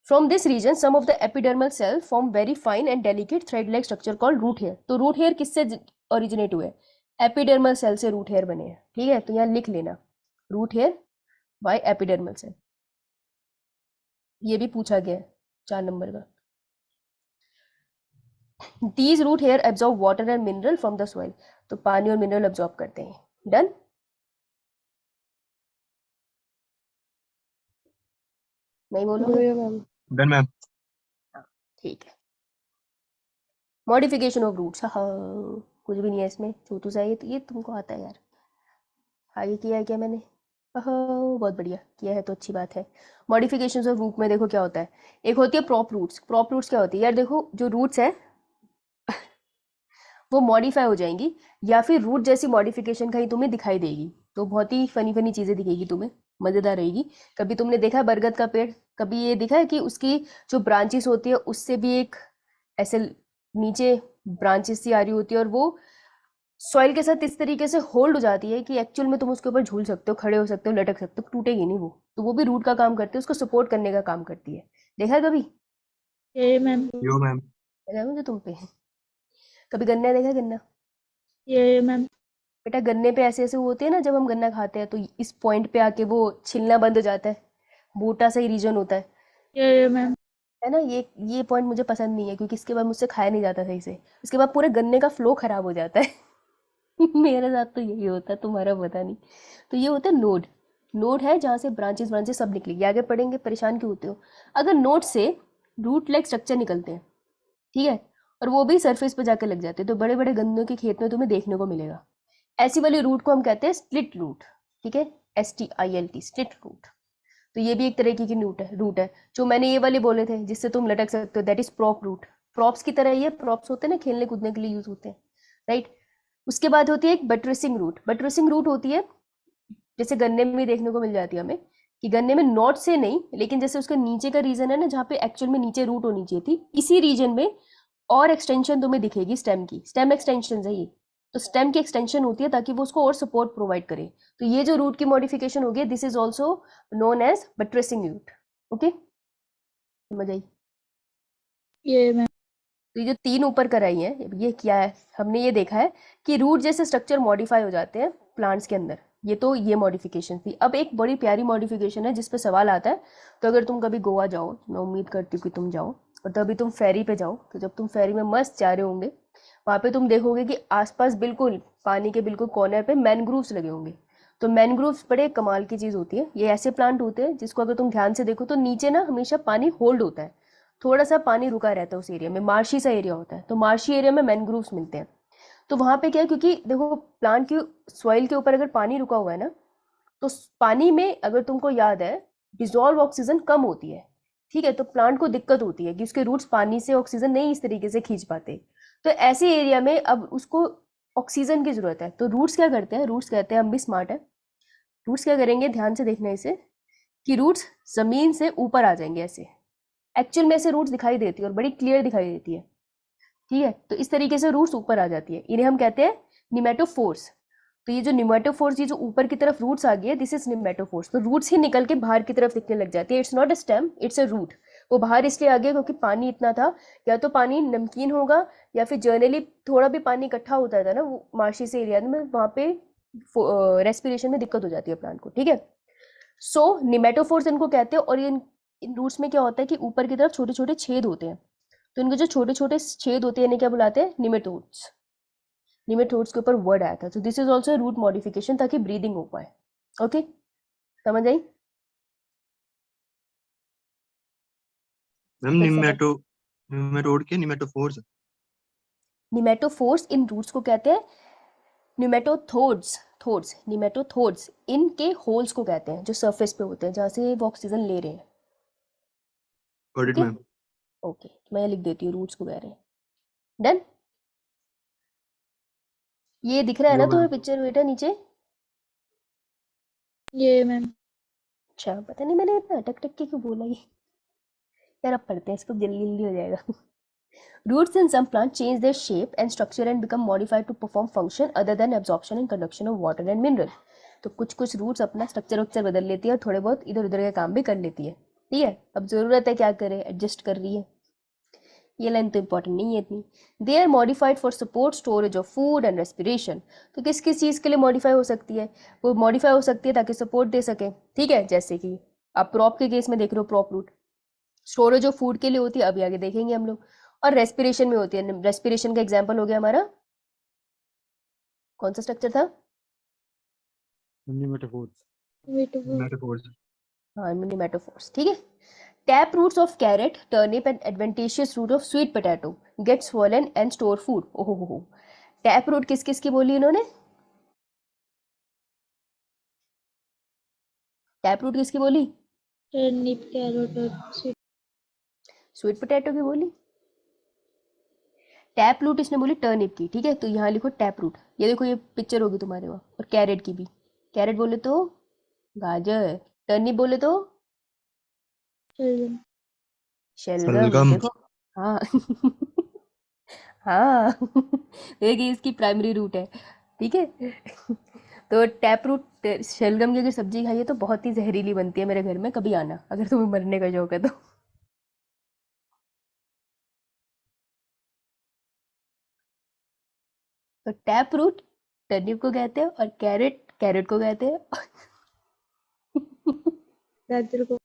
From this region, some of the epidermal cells form very fine and delicate thread-like structure called root hair. तो root hair किससे originate हुए? एपिडर्मल सेल से रूट हेयर बने हैं, ठीक है। तो यहाँ लिख लेना root hair by epidermal cell, ये भी पूछा गया है 4 नंबर का। These root hair absorb water and mineral from the soil, तो पानी और मिनरल absorb करते हैं। डन? नहीं बोलोगे? यो यो मैम डन मैम। ठीक है। मॉडिफिकेशन ऑफ रूट्स, हाँ कुछ भी नहीं है इसमें, छोटू सा ये तुमको आता है यार। आगे किया है क्या मैंने? हाँ बहुत बढ़िया किया है, तो अच्छी बात है। मॉडिफिकेशंस ऑफ रूट में देखो क्या होता है, एक होती है प्रॉप रूट्स। प्रॉप रूट्स क्या होती है यार? देखो जो रूट्स है वो मॉडिफाई हो जाएंगी, या फिर रूट जैसी मॉडिफिकेशन कहीं तुम्हें दिखाई देगी, तो बहुत ही फनी फनी चीज़ें दिखेगी तुम्हें, मज़ेदार रहेगी। कभी तुमने देखा है बरगद का पेड़? कभी ये दिखा है कि उसकी जो ब्रांचेस होती है उससे भी एक ऐसे नीचे ब्रांचेस सी आ रही होती है, और वो सॉइल के साथ इस तरीके से होल्ड हो जाती है कि एक्चुअल में तुम उसके ऊपर झूल सकते हो, खड़े हो सकते हो, लटक सकते हो, टूटेगी नहीं वो। तो वो भी रूट का काम करती है, उसको सपोर्ट करने का काम करती है। देखा है कभी? ये मैम यो मैम। लगा है मुझे तुम पे। कभी गन्ना देखा है? गन्ना ये मैम बेटा, गन्ने पे ऐसे ऐसे होते हैं ना, जब हम गन्ना खाते हैं तो इस पॉइंट पे आके वो छिलना बंद हो जाता है, बूटा सा ही रीजन होता ये मैम है ना। ये पॉइंट मुझे पसंद नहीं है, क्योंकि इसके बाद मुझसे खाया नहीं जाता सही से, उसके बाद पूरे गन्ने का फ्लो खराब हो जाता है। मेरे साथ तो यही होता है, तुम्हारा पता नहीं। तो ये होता है नोड। नोड है जहाँ से ब्रांचेस ब्रांचेस सब निकलेगी, आगे पढ़ेंगे, परेशान क्यों होते हो? अगर नोड से रूट लाइक स्ट्रक्चर निकलते हैं, ठीक है, और वो भी सरफेस पे जाकर लग जाते हैं, तो बड़े बड़े गन्नों के खेत में तुम्हें देखने को मिलेगा। ऐसी वाली रूट को हम कहते हैं स्प्लिट रूट, ठीक है, STILT, स्प्लिट रूट। तो ये भी एक तरीके की रूट है। जो मैंने ये वाले बोले थे जिससे तुम लटक सकते हो, that is prop root. Props की तरह ये प्रॉप्स होते हैं ना, खेलने कूदने के लिए यूज होते हैं, राइट। उसके बाद होती है एक बटरेसिंग रूट। बटरेसिंग रूट होती है जैसे गन्ने में भी देखने को मिल जाती है हमें, कि गन्ने में नॉट से नहीं, लेकिन जैसे उसके नीचे का रीजन है ना, जहाँ पे एक्चुअल में नीचे रूट होनी चाहिए थी, इसी रीजन में और एक्सटेंशन तुम्हें दिखेगी स्टेम की। स्टेम एक्सटेंशन है ये। तो स्टेम की एक्सटेंशन होती है ताकि वो उसको और सपोर्ट प्रोवाइड करे। तो ये जो रूट की मॉडिफिकेशन होगी, this is also known as buttressing root. Okay, समझ आई? ये मैम तो ये जो तीन ऊपर कराई है, ये क्या है? हमने ये देखा है कि रूट जैसे स्ट्रक्चर मॉडिफाई हो जाते हैं प्लांट्स के अंदर। ये तो ये मॉडिफिकेशन थी। अब एक बड़ी प्यारी मॉडिफिकेशन है जिस पे सवाल आता है। तो अगर तुम कभी गोवा जाओ, मैं उम्मीद करती हूँ कि तुम जाओ, और तभी तुम फेरी पे जाओ, तो जब तुम फेरी में मस्त जा रहे होंगे, वहाँ पे तुम देखोगे कि आसपास बिल्कुल पानी के बिल्कुल कॉर्नर पे मैनग्रूव्स लगे होंगे। तो मैनग्रूव्स बड़े कमाल की चीज़ होती है। ये ऐसे प्लांट होते हैं जिसको अगर तुम ध्यान से देखो तो नीचे ना हमेशा पानी होल्ड होता है, थोड़ा सा पानी रुका रहता है उस एरिया में, मार्शी सा एरिया होता है, तो मार्शी एरिया में मैनग्रूव्स मिलते हैं। तो वहाँ पे क्या है, क्योंकि देखो प्लांट की सॉइल के ऊपर अगर पानी रुका हुआ है ना, तो पानी में अगर तुमको याद है डिजॉल्व ऑक्सीजन कम होती है, ठीक है, तो प्लांट को दिक्कत होती है कि उसके रूट्स पानी से ऑक्सीजन नहीं इस तरीके से खींच पाते। तो ऐसे एरिया में अब उसको ऑक्सीजन की जरूरत है, तो रूट्स क्या करते हैं? रूट्स कहते हैं, हम भी स्मार्ट है, रूट्स क्या करेंगे, ध्यान से देखना इसे, कि रूट्स जमीन से ऊपर आ जाएंगे ऐसे। एक्चुअल में ऐसे रूट्स दिखाई देती है और बड़ी क्लियर दिखाई देती है, ठीक है। तो इस तरीके से रूट्स ऊपर आ जाती है, इन्हें हम कहते हैं निमेटोफोर्स। तो ये जो निमेटोफोर्स, ये जो ऊपर की तरफ रूट्स आ गई है, दिस इज निमेटोफोर्स। तो रूट्स ही निकल के बाहर की तरफ दिखने लग जाती है। It's not a stem, it's a root. वो बाहर इसलिए आ गया क्योंकि पानी इतना था, या तो पानी नमकीन होगा, या फिर जर्नली थोड़ा भी पानी इकट्ठा होता था ना वो मार्शी से एरिया में, वहाँ पे रेस्पिरेशन में दिक्कत हो जाती है प्लांट को, ठीक है। सो निमेटोफोर्स इनको कहते हैं। और इन रूट्स में क्या होता है कि ऊपर की तरफ छोटे छोटे छेद होते हैं, तो इनके जो छोटे छोटे छेद होते हैं इन्हें क्या बुलाते हैं? निमेटोड्स। निमेटोड्स के ऊपर वर्ड आया था। तो this is also root modification, ताकि ब्रीदिंग हो पाए। ओके, समझ आई? मैम निमेटोड के निमेटोफोर्स। निमेटोफोर्स इन रूट्स को कहते हैं निमेटोथोड्स। थोड्स, निमेटोथोड्स इनके होल्स को कहते हैं, जो सरफेस पे होते हैं जहाँ से वो ऑक्सीजन ले रहे हैं। Got it okay ma'am. Okay, मैं लिख देती हूँ रूट्स को कह रहे हैं। डन। ये दिख रहा है ना यो तुम्हें मैम। पिक्चर बेटा नीचे? ये मैम अच्छा, पता नहीं मैंने इतना अटक टक के क्यों बोला ये। यार अब पढ़ते हैं इसको, जल्दी जल्दी हो जाएगा। Roots in some plants change their shape and structure and become modified to perform function other than absorption and conduction of water and mineral. तो कुछ कुछ रूट्स अपना स्ट्रक्चर वक्चर बदल लेती है और थोड़े बहुत इधर उधर के काम भी कर लेती है, ठीक है। अब जरूरत है क्या करे, एडजस्ट कर रही है। ये लाइन तो इंपॉर्टेंट नहीं है इतनी। They are modified for support storage of food and respiration. तो किस किस चीज़ के लिए मॉडिफाई हो सकती है? वो मॉडिफाई हो सकती है ताकि सपोर्ट दे सके, ठीक है। जैसे कि आप प्रॉप के केस में देख रहे हो, prop root storage of food के लिए होती है, अभी आगे देखेंगे हम लोग। और रेस्पिरेशन में होती है। रेस्पिरेशन का एग्जांपल हो गया हमारा, कौन सा स्ट्रक्चर था? निमेटोफोर्स। beautiful pneumatophores. हाँ निमेटोफोर्स, ठीक है। Tap roots of carrot, turnip and adventitious root of sweet potato get swollen and store food. ओहो हो। टैप रूट किस किस की बोली इन्होंने? टैप रूट किसकी बोली? टर्निप, कैरेट और स्वीट। स्वीट पोटैटो की बोली। टैप रूट इसने बोली टर्निप की, ठीक है। तो यहाँ लिखो टैप रूट। ये देखो ये पिक्चर होगी तुम्हारे वहाँ। और कैरेट की भी, कैरेट बोले तो गाजर, टर्निप बोले तो शलजम। शलगम, शलगम। देखो। हाँ हाँ देखिए इसकी प्राइमरी रूट है, ठीक है। तो टैप रूट शलगम की अगर सब्जी खाइए तो बहुत ही जहरीली बनती है। मेरे घर में कभी आना अगर तुम्हें मरने का शौक है तो। तो टैप रूट टर्निप को कहते हैं और कैरेट कैरेट को कहते हैं। गाजर को।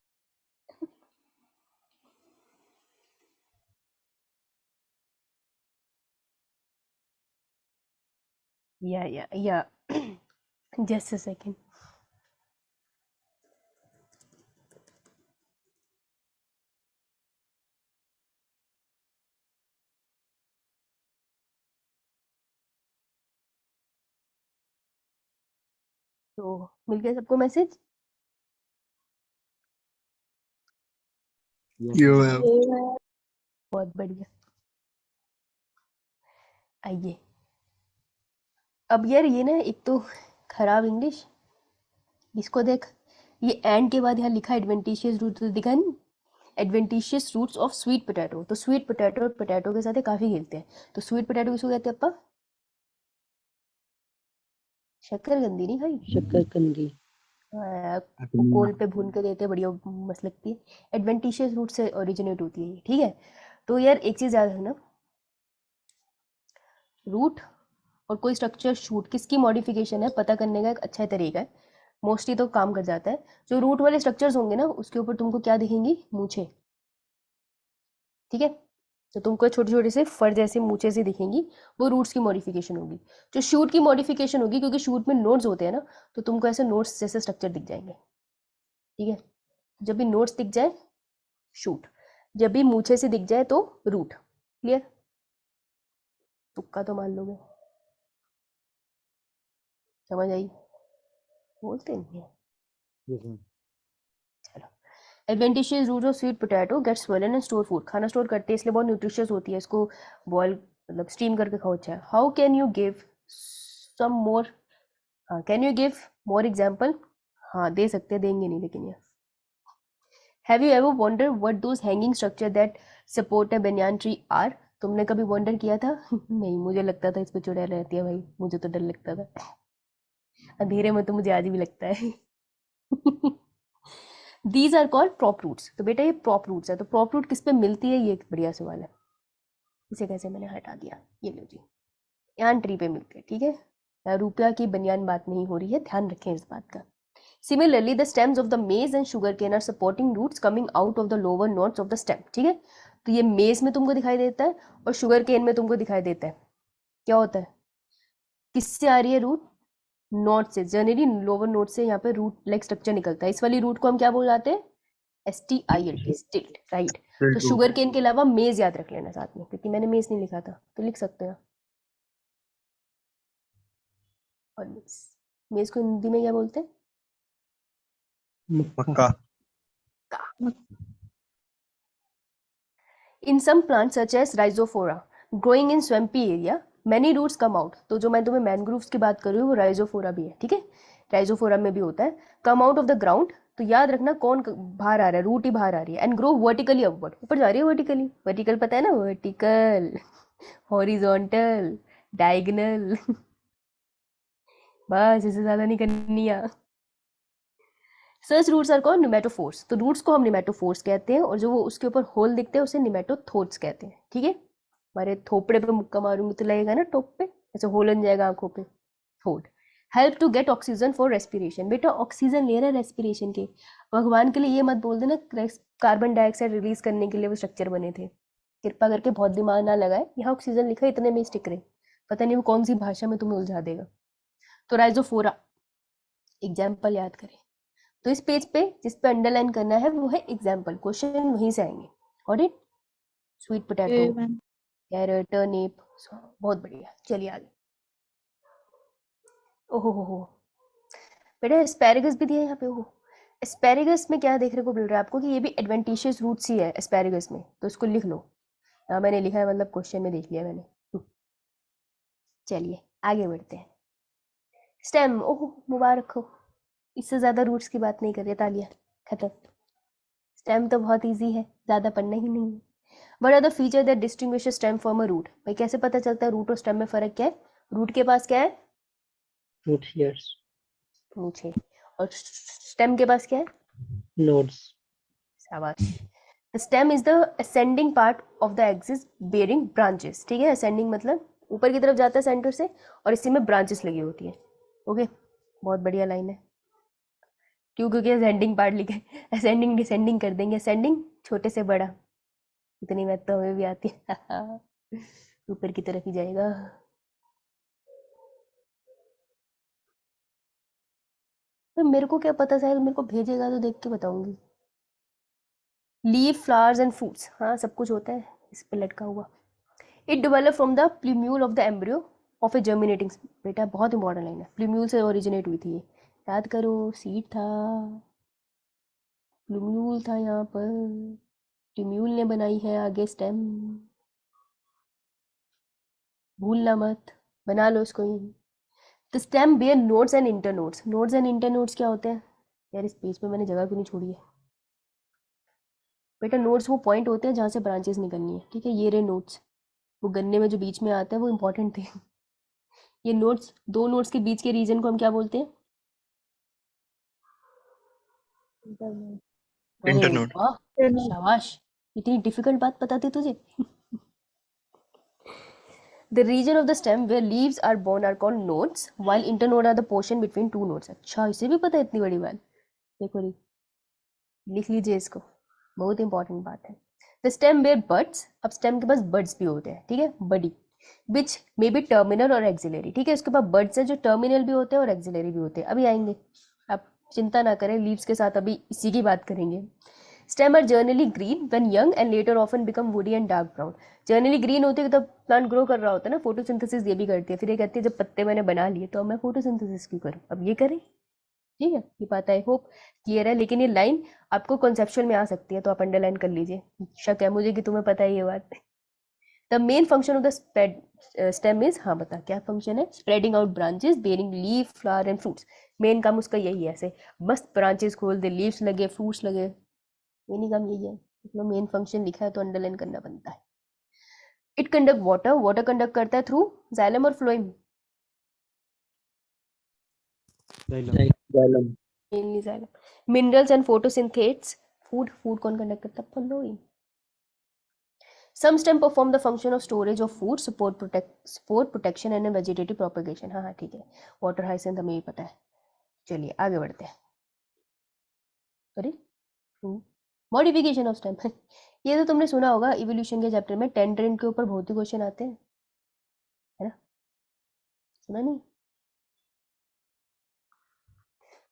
या जस्ट अ सेकंड। तो मिल गया सबको मैसेज? यो मैम। बहुत बढ़िया। आइए अब यार ये ना एक तो खराब इंग्लिश, इसको देख। ये एंड के बाद यहाँ लिखा एडवेंटिशियस रूट, तो दिखा नहीं? Adventitious roots of sweet potato. तो स्वीट पोटैटो और पोटैटो के साथ ये काफी खेलते हैं। तो स्वीट पोटैटो किसको कहते हैं अपा? शक्करकंदी नहीं खाई? शक्करकंदी। हाँ, वो कोल पे भून के देते हैं, बढ़िया मस्त लगती है। एडवेंटिशियस रूट से ओरिजिनेट होती है ये, ठीक है। तो यार एक चीज याद रखना, रूट और कोई स्ट्रक्चर शूट किसकी मॉडिफिकेशन है पता करने का एक अच्छा तरीका है, मोस्टली तो काम कर जाता है। जो रूट वाले स्ट्रक्चर्स होंगे ना उसके ऊपर तुमको क्या दिखेंगी? मूछें, ठीक है। तो तुमको छोटे छोटे से फर जैसे मूछें से दिखेंगी, वो रूट्स की मॉडिफिकेशन होगी। जो शूट की मॉडिफिकेशन होगी, क्योंकि शूट में नोड्स होते हैं ना, तो तुमको ऐसे नोड्स जैसे स्ट्रक्चर दिख जाएंगे, ठीक है। जब भी नोड्स दिख जाए शूट, जब भी मूछे से दिख जाए तो रूट। क्लियर? तुक्का तो मान लोगे, समझ आई? बोलते नहीं है। चलो, adventitious root of sweet potato get swollen and store food. खाना स्टोर करते हैं इसलिए बहुत न्यूट्रिशियस होती है, इसको बॉयल मतलब स्टीम करके खाओ, अच्छा है। How can you give some more? हाँ, can you give more example? हाँ दे सकते हैं, देंगे नहीं लेकिन ये। Have you ever wonder what those hanging structure that support a banyan tree are? तुमने कभी वंडर किया था? नहीं, मुझे लगता था इस पे चुड़ैल रहती है भाई, मुझे तो डर लगता था अंधेरे में, तो मुझे आज भी लगता है। These are called prop roots. तो बेटा ये प्रॉप रूट्स है। तो प्रॉप रूट किस पे मिलती है, ये एक बढ़िया सवाल है। इसे कैसे मैंने हटा दिया, ये लो जी, यहाँ ट्री पे मिलते हैं, ठीक है। यहाँ रुपया की बनियान बात नहीं हो रही है, ध्यान रखें इस बात का। Similarly the stems of the maize and sugar cane are supporting roots coming out of the lower nodes of the stem, ठीक है। तो ये मेज में तुमको दिखाई देता है और शुगर केन में तुमको दिखाई देता है। क्या होता है? किससे आ रही है रूट? नोट से, जनरली लोअर नोट से यहाँ पे रूट लाइक स्ट्रक्चर निकलता है। इस वाली रूट को हम क्या बोल जाते हैं? STILT, स्टिल्ट, राइट। तो शुगर केन के अलावा मेज याद रख लेना साथ में, क्योंकि मैंने मेज नहीं लिखा था तो लिख सकते हैं। और मेज, मेज को हिंदी में क्या बोलते हैं? मक्का। In some plants such as Rhizophora growing in swampy area many roots come out। तो जो मैं तुम्हें मैनग्रोव्स की बात कर रही हूँ वो राइजोफोरा भी है, ठीक है। राइजोफोरा में भी होता है। Come out of the ground, तो याद रखना कौन बाहर आ रहा है? रूट ही बाहर आ रही है। एंड ग्रो वर्टिकली अपवर्ड, ऊपर जा रही है वर्टिकली। वर्टिकल पता है ना, वर्टिकल, हॉरिजॉन्टल, डायगोनल। बस इससे ज्यादा नहीं करनी है। सच रूट्स आर कॉल्ड निमेटोफोर्स। तो रूट्स को हम निमेटोफोर्स कहते हैं, और जो वो उसके ऊपर होल दिखते हैं उसे निमेटोथोड्स कहते हैं, ठीक है। हमारे थोपड़े पे मुक्का मारूंगी तो लगेगा ना टॉप पे, ऐसे होल बन जाएगा आंखों पे। Those help to get oxygen for respiration. बेटा ऑक्सीजन ले रहा है रेस्पिरेशन के, भगवान के लिए ये मत बोल देना कार्बन डाइऑक्साइड रिलीज करने के लिए वो स्ट्रक्चर बने थे। कृपा करके बहुत दिमाग ना लगाए, यहाँ ऑक्सीजन लिखा है इतने में स्टिक रहे, पता नहीं वो कौन सी भाषा में तुम्हें उलझा देगा। तो राइजोफोरा एग्जाम्पल याद करें। तो इस पेज पे जिस पे अंडरलाइन करना है वो है एग्जाम्पल, क्वेश्चन वहीं से आएंगे। और it sweet Yeah, potato, ma'am. Carrot, turnip, बहुत बढ़िया। चलिए आगे। ओहो हो, बेटा एस्पैरेगस भी दिया है यहाँ पे। ओहो, एस्पैरेगस में क्या देखने को मिल रहा है आपको कि ये भी एडवेंटिशियस रूट्स ही है एस्पैरेगस में, तो इसको लिख लो। हाँ मैंने लिखा है, मतलब क्वेश्चन में देख लिया मैंने। चलिए आगे बढ़ते हैं। स्टेम, ओहो मुबारक हो, इससे ज़्यादा रूट्स की बात नहीं कर रहे, तालियां, खत्म। स्टेम तो बहुत इजी है, ज़्यादा पढ़ना ही नहीं है। What are the feature that distinguishes stem from a root? भाई कैसे पता चलता है रूट और स्टेम में फर्क क्या है? रूट के पास क्या है? root hairs, मूछें। और स्टेम के पास क्या है? nodes, शाबाश। The stem is the ascending part of the axis bearing branches। ठीक है, ascending मतलब ऊपर की तरफ जाता है सेंटर से, और इसी में ब्रांचेस लगी होती है। ओके, बहुत बढ़िया लाइन है। क्यों? क्योंकि ascending पार्ट लिखे, ascending डिसेंडिंग कर देंगे, ascending छोटे से बड़ा, इतनी मैथ तो हमें भी आती है। ऊपर की तरफ ही जाएगा। तो मेरे को क्या पता, शायद मेरे को भेजेगा तो देख के बताऊंगी। लीफ, फ्लावर्स एंड फ्रूट्स, हाँ सब कुछ होता है इस पे लटका हुआ। It develop from the plumule of the embryo of A germinating, बेटा बहुत इंपॉर्टेंट लाइन है, प्लूम्यूल से ओरिजिनेट हुई थी ये, याद करो, सीड था, प्लूम्यूल था यहाँ पर, प्लूम्यूल ने बनाई है आगे स्टेम, भूलना मत, बना लो इसको ही। The stem bear nodes and internodes. Nodes and internodes क्या होते हैं यार? इस पेज पे मैंने जगह क्यों नहीं छोड़ी है बेटा? नोड्स वो पॉइंट होते हैं जहाँ से ब्रांचेस निकलनी है, ठीक है, ये रहे नोड्स, वो गन्ने में जो बीच में आता है वो इंपॉर्टेंट थे। ये नोड्स, दो नोड्स के बीच के रीजन को हम क्या बोलते हैं? अरे इंटरनोड। वाह, Internode. शाबाश, इतनी डिफिकल्ट बात पता थी तुझे। The region of the stem where leaves are born are called nodes, while internode are the portion between two nodes। अच्छा, इसे भी पता है, इतनी बड़ी बात। देखो री, लिख लीजिए इसको, बहुत इंपॉर्टेंट बात है। द स्टेम बेयर बड्स, अब स्टेम के पास बड्स भी होते हैं, ठीक है, बडी, विच मे बी टर्मिनल और एक्सिलरी। ठीक है, उसके पास बड्स है जो टर्मिनल भी होते हैं और एक्सिलरी भी होते हैं, अभी आएंगे, आप चिंता ना करें, लीव्स के साथ अभी इसी की बात करेंगे। Stem are generally green when young and later often become woody and dark brown. Generally green होती है तब प्लांट ग्रो कर रहा होता है ना, फोटोसिंथेसिस ये भी करती है, फिर ये कहती है जब पत्ते मैंने बना लिए तो अब मैं फोटोसिंथेसिस क्यों करूँ, अब ये करें। ठीक है, ये बात आई होप क्लियर है, लेकिन ये लाइन आपको कॉन्सेप्चुअल में आ सकती है तो आप अंडरलाइन कर लीजिए, शक है मुझे कि तुम्हें पता है ये बात। The main function of the stem is, हाँ बता क्या फंक्शन है? Spreading out branches bearing leaf, flower and fruits. Main काम उसका यही है, ऐसे मस्त ब्रांचेस खोल दे, लीव्स लगे, फ्रूट्स लगे, मेन काम यही है। इसमें मेन फंक्शन लिखा है तो अंडरलाइन करना बनता है। It conduct water, water conduct करता है थ्रू जाइलम और phloem, xylem, mainly xylem. Minerals and photosynthates, food, food कौन कंडक्ट करता है? Phloem. Some stem perform the function of storage of food, support protection and vegetative propagation। हाँ हाँ ठीक है, वाटर हाइसेंथ हमें भी पता है। चलिए आगे बढ़ते हैं। अरे मॉडिफिकेशन ऑफ स्टेम, ये तो तुमने सुना होगा इवोल्यूशन के चैप्टर में, टेंड्रेंट के ऊपर बहुत ही क्वेश्चन आते हैं, है ना? सुना नहीं?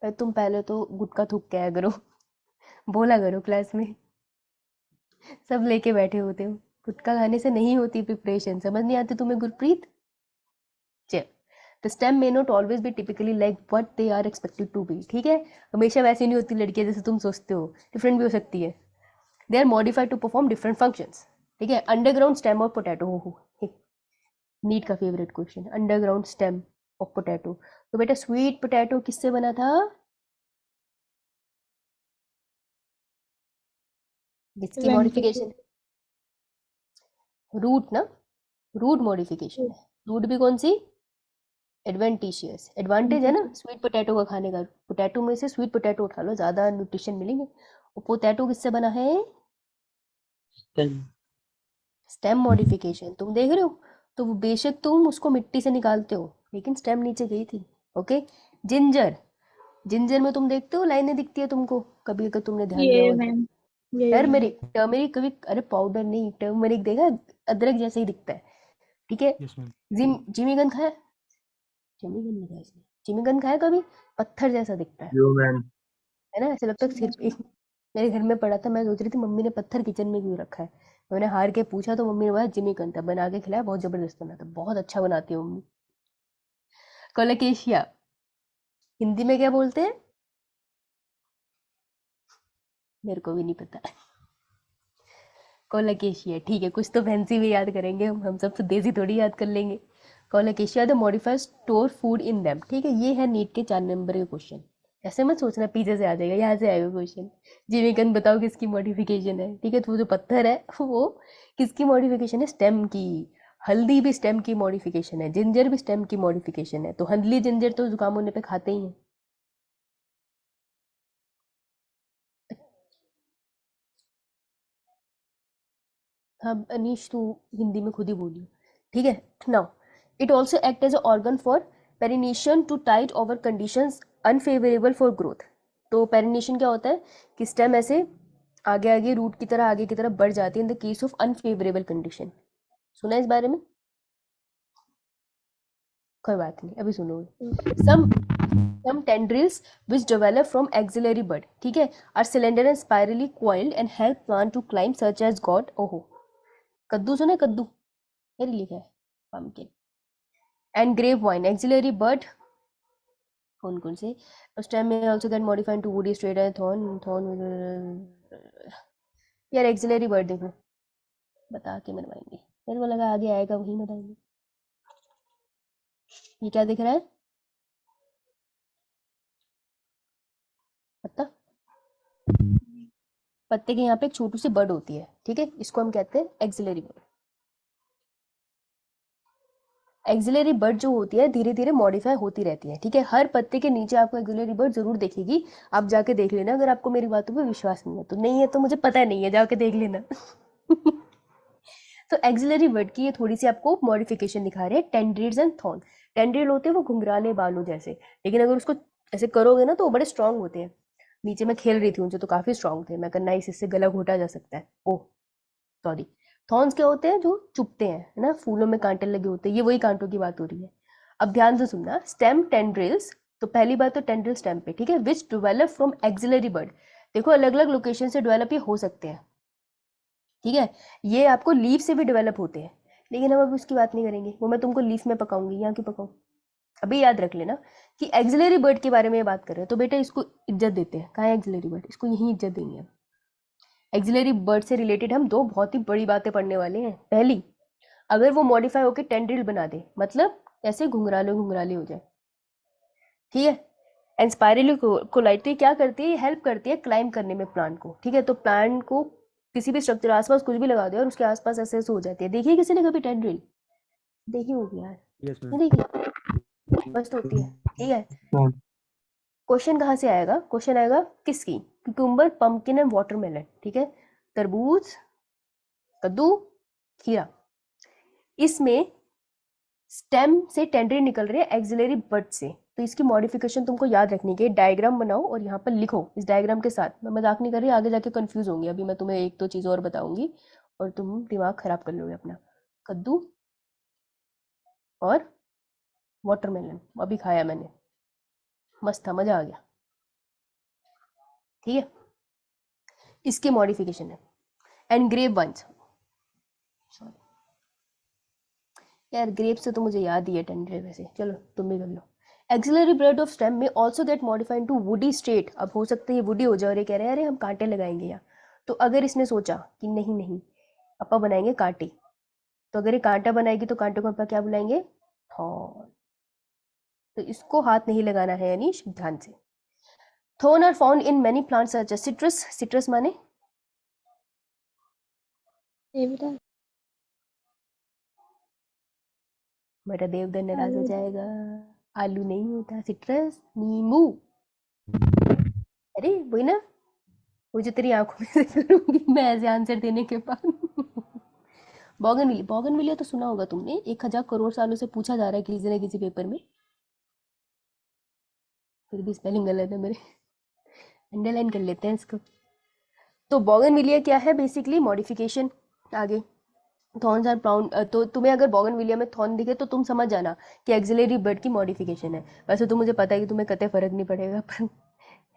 अरे तुम पहले तो गुटखा थूक के आया करो, बोला करो क्लास में, सब लेके बैठे होते हो, गुटखा खाने से नहीं होती प्रिपरेशन, समझ नहीं आती तुम्हें गुरप्रीत? चल, the stem may not always be typically like what they are expected to be. ठीक है, हमेशा वैसी नहीं होती लड़कियां जैसे तुम सोचते हो, डिफरेंट भी हो सकती है। They are modified to perform different functions. ठीक है, अंडरग्राउंड स्टेम ऑफ पोटैटो, हो नीट का favourite question, underground stem of potato. तो बेटा स्वीट पोटैटो किससे बना था? जिसकी मॉडिफिकेशन, रूट ना, रूट मॉडिफिकेशन है, रूट भी कौन सी? एडवेंटिशियस, एडवांटेज है ना स्वीट पोटैटो का खाने का, पोटैटो में से स्वीट पोटैटो उठा लो, ज़्यादा न्यूट्रिशन मिलेंगे। और पोटैटो किससे बना है? stem, स्टेम मॉडिफिकेशन, तुम देख रहे हो, तो वो बेशक तुम उसको मिट्टी से निकालते हो लेकिन स्टेम नीचे गई थी। ओके, जिंजर, जिंजर में तुम देखते हो लाइनें दिखती है तुमको कभी, अगर तुमने ध्यान दिया Yeah, हो। ma'am. Yeah, ma'am. Turmeric, turmeric कभी, अरे पाउडर नहीं, टर्मरिक देखा, अदरक जैसे ही दिखता है। ठीक है, यस मैम। जिमीगन खाया? जिमीगन नहीं खाया इसने, जिमीगन खाया कभी? पत्थर जैसा दिखता है, यो मैन। है ना, ऐसे लगता है सिर पे। मेरे घर में पड़ा था, मैं सोच रही थी मम्मी ने पत्थर किचन में क्यों रखा है। मैंने हार के पूछा तो मम्मी ने बोला जिमीकंद बना के खिलाया, बहुत जबरदस्त बना था, बहुत अच्छा बनाती है मम्मी। कोलोकेशिया हिंदी में क्या बोलते हैं, मेरे को भी नहीं पता। कोलोकेशिया, ठीक है, कुछ तो फैंसी भी याद करेंगे हम सब तो देसी थोड़ी याद कर लेंगे। Colocasia the modified store food in them, ठीक है, ये है नीट के 4 नंबर के क्वेश्चन। ऐसे मत सोचना पीछे से आ जाएगा, यहाँ से आएगा क्वेश्चन। जीविकन बताओ किसकी मॉडिफिकेशन है, ठीक है, तो वो जो पत्थर है वो किसकी मॉडिफिकेशन है, स्टेम की। हल्दी भी स्टेम की मॉडिफिकेशन है, जिंजर भी स्टेम की मॉडिफिकेशन है, तो हल्दी जिंजर तो जुकाम होने पे खाते ही हैं। हाँ अनीश, तू हिंदी में खुद ही बोलियो, ठीक है। Now it also act as a organ for perennation to tide over conditions unfavourable for growth. तो पेरिनेशन क्या होता है कि स्टेम ऐसे आगे आगे रूट की तरह आगे की तरफ बढ़ जाती है in the case of unfavourable condition. सुना है इस बारे में, कोई बात नहीं अभी सुनोगे। Some tendrils which develop from axillary bud, ठीक है, are cylinder and spirally coiled and help plant to climb such as gourd. ओहो, कद्दू सुना है, कद्दू मेरे लिखा है, pumpkin and grape vine axillary bud. कौन कौन से, स्टेम में also get modified to woody straight and thorn thorn. यार एक्सिलरी बर्ड देखो, बता के मनवाएंगे, मेरे को लगा आगे आएगा वही बताएंगे। ये क्या दिख रहा है, पत्ता, पत्ते के यहाँ पे एक छोटी सी बर्ड होती है, ठीक है, इसको हम कहते हैं एक्सिलरी बर्ड। एक्सिलरी बर्ड जो होती है धीरे धीरे मॉडिफाई होती रहती है, ठीक है, हर पत्ते के नीचे आपको एक्सिलरी बर्ड जरूर दिखेगी। आप जाके देख लेना, अगर आपको मेरी बातों पे विश्वास नहीं है तो, नहीं है तो मुझे पता नहीं है, जाके देख लेना। तो एक्सिलरी बर्ड की ये थोड़ी सी आपको मॉडिफिकेशन दिखा रहे हैं, टेंड्रिल्स एंड थॉर्न। टेंड्रिल होते हैं वो घुंघराले बालों जैसे, लेकिन अगर उसको ऐसे करोगे ना तो वो बड़े स्ट्रांग होते हैं। नीचे मैं खेल रही थी उनसे तो काफी स्ट्रांग थे, मैं करना इससे गला घोटा जा सकता है। Oh sorry. थॉर्न्स क्या होते हैं, जो चुभते हैं, है ना, फूलों में कांटे लगे होते हैं, ये वही कांटों की बात हो रही है। अब ध्यान से सुनना, स्टेम टेंड्रिल्स, तो पहली बात तो टेंड्रिल स्टेम पे, ठीक है, विच डेवलप फ्रॉम एक्सिलरी बर्ड। देखो अलग अलग लोकेशन से डेवलप ये हो सकते हैं, ठीक है, ये आपको लीफ से भी डेवलप होते हैं, लेकिन हम अभी उसकी बात नहीं करेंगे, वो मैं तुमको लीफ में पकाऊंगी, यहाँ क्यों पकाऊं। अभी याद रख लेना कि एक्सिलरी बर्ड के बारे में बात कर रहे हैं, तो बेटा इसको इज्जत देते हैं, कहाँ है एक्सिलरी बर्ड, इसको यही इज्जत देंगे हम। एक्सिलरी बर्ड से रिलेटेड हम दो बहुत ही बड़ी बातें पढ़ने वाले हैं। पहली, अगर वो मॉडिफाई होकर टेंड्रिल बना दे, मतलब ऐसे घुंघराले घुंघराले हो जाए, ठीक है, एंड स्पाइरली कोलाइटी क्या करती है, हेल्प करती है क्लाइंब करने में प्लांट को, ठीक है, तो प्लांट को किसी भी स्ट्रक्चर आसपास कुछ भी लगा दे और उसके आसपास ऐसे ऐसे हो जाती है। देखिए किसी ने कभी टेंड्रिल देखी होगी यार, यस मैम। नहीं देखी, मस्त होती है, ठीक है। हाँ। क्वेश्चन कहाँ से आएगा, क्वेश्चन आएगा किसकी, कुकुम्बर, पंपकिन एंड वाटरमेलन, ठीक है, तरबूज, कद्दू, खीरा, इसमें स्टेम से टेंड्रिल निकल रही है एक्सिलरी बड से, तो इसकी मॉडिफिकेशन तुमको याद रखनी है। डायग्राम बनाओ और यहाँ पर लिखो इस डायग्राम के साथ, मैं मजाक नहीं कर रही, आगे जाके कंफ्यूज होंगे, अभी मैं तुम्हें एक दो चीज़ और बताऊंगी और तुम दिमाग खराब कर लोगे अपना। कद्दू और वाटरमेलन अभी खाया मैंने, मस्त था, मजा आ गया, ठीक है, इसकी मॉडिफिकेशन है। एंड ग्रेप वाइन्स, यार ग्रेप से तो मुझे याद ही है टेंड्रिल, वैसे चलो तुम भी कर लो। एक्सिलरी ब्रेड ऑफ स्टेम में also get modified to woody state. अब हो सकता है ये वुडी हो जाए और ये कह रहे हैं अरे हम कांटे लगाएंगे यहाँ, तो अगर इसने सोचा कि नहीं नहीं अपा बनाएंगे कांटे, तो अगर ये कांटा बनाएगी तो कांटे को अपा क्या बुलाएंगे, थॉर्न। तो इसको हाथ नहीं लगाना है अनीश, ध्यान से। Thorn are found in many plants such as citrus, citrus माने देवदार, मेरा देवदन नाराज हो आलू, जाएगा, आलू नहीं होता, सिट्रस नींबू, अरे वही ना, वो जो तेरी आंखों में से करूंगी मैं ऐसे आंसर देने के बाद। बॉगनविलिया, बॉगनविलिया तो सुना होगा तुमने, 1000 करोड़ सालों से पूछा जा रहा है किसी न किसी पेपर में, फिर भी स्पेलिंग गलत है मेरे, अंडरलाइन कर लेते हैं इसको। तो बॉगनविलिया क्या है, बेसिकली मॉडिफिकेशन। आगे थॉर्न्स आर फाउंड, तो तुम्हें अगर बॉगनविलिया में थॉर्न दिखे तो तुम समझ जाना कि एक्सिलरी बर्ड की मॉडिफिकेशन है। वैसे तो मुझे पता है कि तुम्हें कतई फर्क नहीं पड़ेगा, पर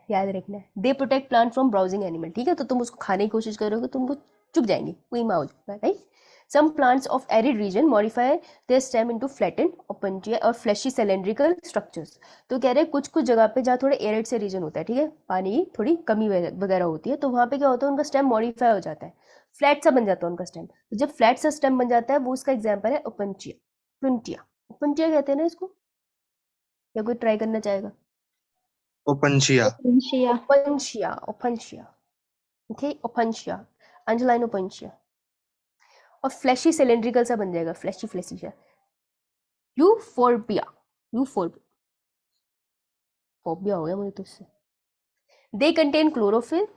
याद रखना है। They protect plant from browsing animal, ठीक है, तो तुम उसको खाने की कोशिश करोगे तुम वो चुक जाएंगे, वही माँ हो जाएगा, right. Some plants of arid region modify their stem into flattened opuntia or fleshy cylindrical structures. तो कह रहे हैं कुछ कुछ जगह पे जहाँ थोड़े एरिड से रीजन होता है, ठीक है, पानी की थोड़ी कमी वगैरह होती है, तो वहाँ पे क्या होता है उनका स्टेम मॉडिफाई हो जाता है, फ्लैट सा बन जाता है उनका स्टेम। तो जब फ्लैट सा स्टेम बन जाता है वो उसका एग्जाम्पल है ओपनचिया। ओपनचिया ओपनचिया कहते हैं ना इसको, या कोई ट्राई करना चाहेगा? Opuntia. Opuntia. Opuntia, Opuntia, okay, Opuntia, अंजलाइन Opuntia. और फ्लैशी सिलेंड्रिकल सा बन जाएगा, फ्लैशी फ्लैशी सा। यूफोर्बिया, यूफोर्बिया, फोबिया हो गया मुझे तो इससे। They contain chlorophyll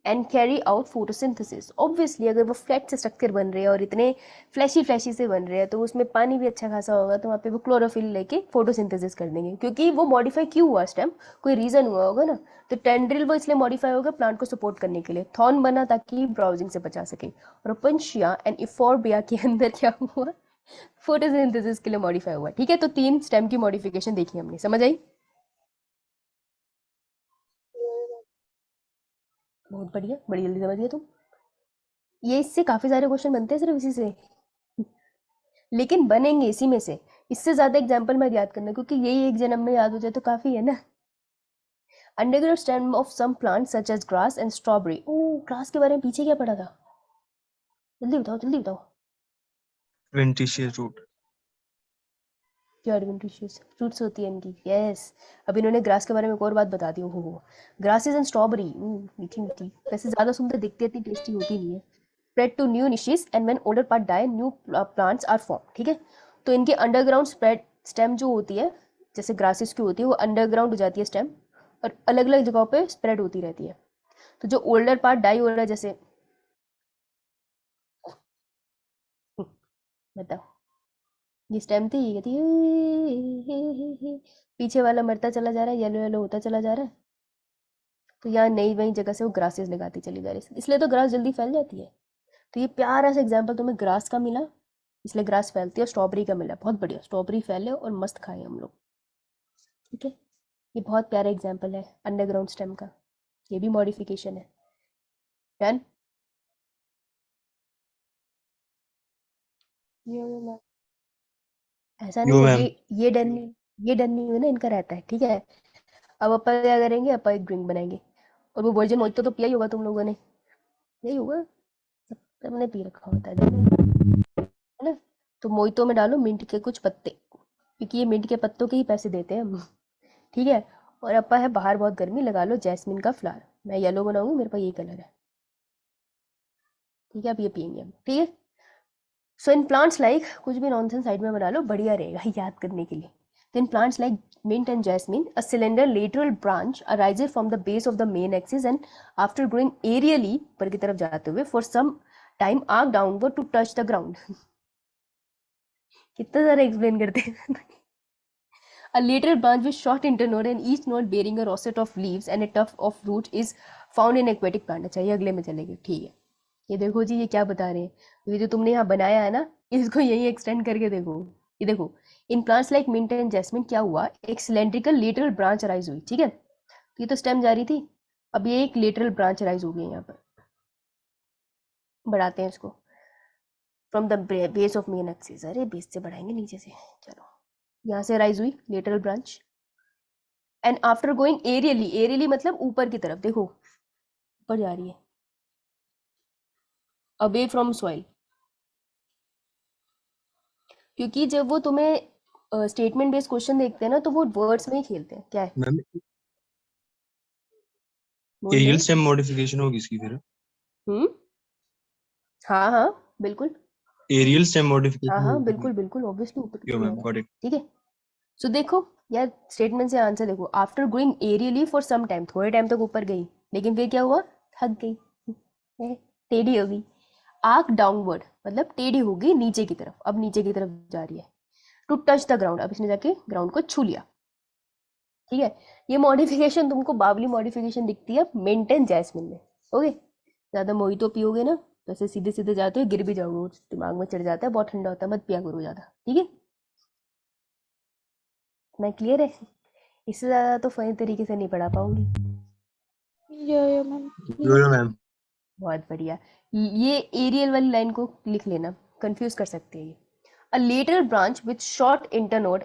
and carry out photosynthesis. Obviously अगर वो फ्लैट से स्ट्रक्चर बन रहे हैं और इतने फ्लैशी फ्लैशी से बन रहे हैं तो उसमें पानी भी अच्छा खासा होगा, तो वहाँ पे वो क्लोरोफिल लेके फोटोसिंथेसिस कर देंगे, क्योंकि वो मॉडिफाई क्यों हुआ स्टेम, कोई रीजन हुआ होगा ना। तो टेंड्रिल वो इसलिए मॉडिफाई होगा प्लांट को सपोर्ट करने के लिए, थॉर्न बना ताकि ब्राउजिंग से बचा सके। और ओपनशिया एंड इफोर्बिया के अंदर क्या हुआ, फोटोसिंथेसिस के लिए मॉडिफाई हुआ, ठीक है। तो 3 स्टेम की मॉडिफिकेशन देखी हमने, समझ आई? बहुत बढ़िया, बड़ी जल्दी समझ गए तुम। ये इससे काफी सारे क्वेश्चन बनते हैं सिर्फ इसी से, लेकिन बनेंगे इसी में से। इससे ज्यादा एग्जाम्पल मत याद करना, क्योंकि यही एक जन्म में याद हो जाए तो काफी है ना। Underground stem of some plant such as grass and strawberry. ओ, ग्रास के बारे में पीछे क्या पढ़ा था, जल्दी बताओ जल्दी बताओ। Adventitious root. क्या एडवेंटिशियस फ्रूट्स होती है इनकी, यस। अब इन्होंने ग्रास के बारे में एक और बात बता दी, हो ग्रासेस एंड स्ट्रॉबेरी, मीठी मीठी, वैसे ज्यादा सुंदर दिखती है, इतनी टेस्टी होती नहीं है। Spread to new niches and when older part die new plants are form, ठीक है। तो इनके अंडरग्राउंड स्प्रेड स्टेम जो होती है, जैसे ग्रासेस की होती है, वो अंडरग्राउंड हो जाती है स्टेम, और अलग अलग जगहों पे स्प्रेड होती रहती है। तो जो ओल्डर पार्ट डाई हो रहा है, जैसे बताओ, ये स्टेम थी, ये कहती है पीछे वाला मरता चला जा रहा है, येलो येलो होता चला जा रहा है, तो यहाँ नई नई जगह से वो ग्रासेस लगाती चली जा रही है, इसलिए तो ग्रास जल्दी फैल जाती है। तो ये प्यारा सा एग्जाम्पल तुम्हें ग्रास का मिला, इसलिए ग्रास फैलती है, और स्ट्रॉबेरी का मिला, बहुत बढ़िया, स्ट्रॉबेरी फैले और मस्त खाए हम लोग, ठीक है। ये बहुत प्यारा एग्जाम्पल है अंडरग्राउंड स्टेम का, ये भी मॉडिफिकेशन है। डन। यो यो मैम। ऐसा यो नहीं है, मैम। ये डन नहीं, ये डन नहीं हुआ ना, इनका रहता है, ठीक है। अब अपन क्या करेंगे, अपन एक ड्रिंक बनाएंगे, और वो वर्जिन मोहितो तो पिया ही होगा तुम लोगों ने, यही होगा, सबने पी रखा होता है ना। तो मोहितो में डालो मिंट के कुछ पत्ते, क्योंकि ये मिंट के पत्तों के ही पैसे देते हैं हम, ठीक है। और अपा है बाहर बहुत गर्मी, लगा लो जैस्मिन का फ्लावर, मैं येलो बनाऊंगी, मेरे पास ये कलर है, ठीक है। अब ये पियेंगे हम, ठीक है। सो इन प्लांट्स लाइक, कुछ भी नॉनसेंस साइड में बना लो, बढ़िया रहेगा याद करने के लिए। इन plants like mint and jasmine, a cylinder lateral branch arises from the base of the main axis and after growing aerially ऊपर की तरफ जाते हुए for some time arc downward to touch the ground. कितना सारा एक्सप्लेन करते हैं। A lateral branch with short internode and each node bearing a rosette of leaves and a tuft of roots is found in aquatic plant. अच्छा ये अगले में चलेगी, ठीक है। ये देखो जी, ये क्या बता रहे हैं, ये जो तुमने यहाँ बनाया है ना, इसको यही एक्सटेंड करके देखो। ये देखो, in plants like mint and jasmine क्या हुआ, एक सिलेंड्रिकल लेटरल ब्रांच अराइज हुई, ठीक है। तो ये तो स्टेम जा रही थी, अब ये एक लेटरल ब्रांच अराइज हो गई है यहाँ पर, बढ़ाते हैं इसको। From the base of main axis, अरे बेस से बढ़ाएंगे नीचे से, चलो, यहाँ से अराइज हुई lateral branch and after going aerially, aerially मतलब ऊपर की तरफ, देखो ऊपर जा रही है, अवे फ्रॉम सॉइल, क्योंकि जब वो तुम्हें स्टेटमेंट बेस्ड क्वेश्चन देखते हैं ना, तो वो वर्ड्स में ही खेलते हैं, क्या है मैम बोल रहे एरियल हैं? स्टेम मॉडिफिकेशन होगी इसकी फिर। हाँ हाँ बिल्कुल, एरियल स्टेम हाँ मॉडिफिकेशन हाँ होगी। बिल्कुल बिल्कुल, ऑब्वियसली ऊपर की यो तरफ मैम जाएगा, गॉट इट। ठीक है। सो देखो यार, स्टेटमेंट से आंसर देखो, after going aerially for some time, थोड़े टाइम तक ऊपर गई, लेकिन फिर क्या हुआ, थक गई, टेढ़ी हो गई। आर्क डाउनवर्ड मतलब टेढ़ी हो गई नीचे की तरफ, अब नीचे की तरफ जा रही है। टू टच द ग्राउंड, अब इसने जाके ग्राउंड को छू लिया, ठीक है। ये मॉडिफिकेशन तुमको बावली मॉडिफिकेशन दिखती है मेंटेन जैस्मिन में, ओके। ज्यादा मोहितो पियोगे ना तो ऐसे सीधे सीधे जाते हो, गिर भी जाओगे, वो दिमाग में चढ़ जाता है, बहुत ठंडा होता है, मत पिया करो ज्यादा, ठीक है। मैं क्लियर है, इससे ज्यादा तो फनी तरीके से नहीं पढ़ा पाऊंगी। Yo, मैम यो मैम बहुत बढ़िया। ये एरियल वाली लाइन को लिख लेना, कंफ्यूज कर सकते हैं ये। अ lateral branch with short internode,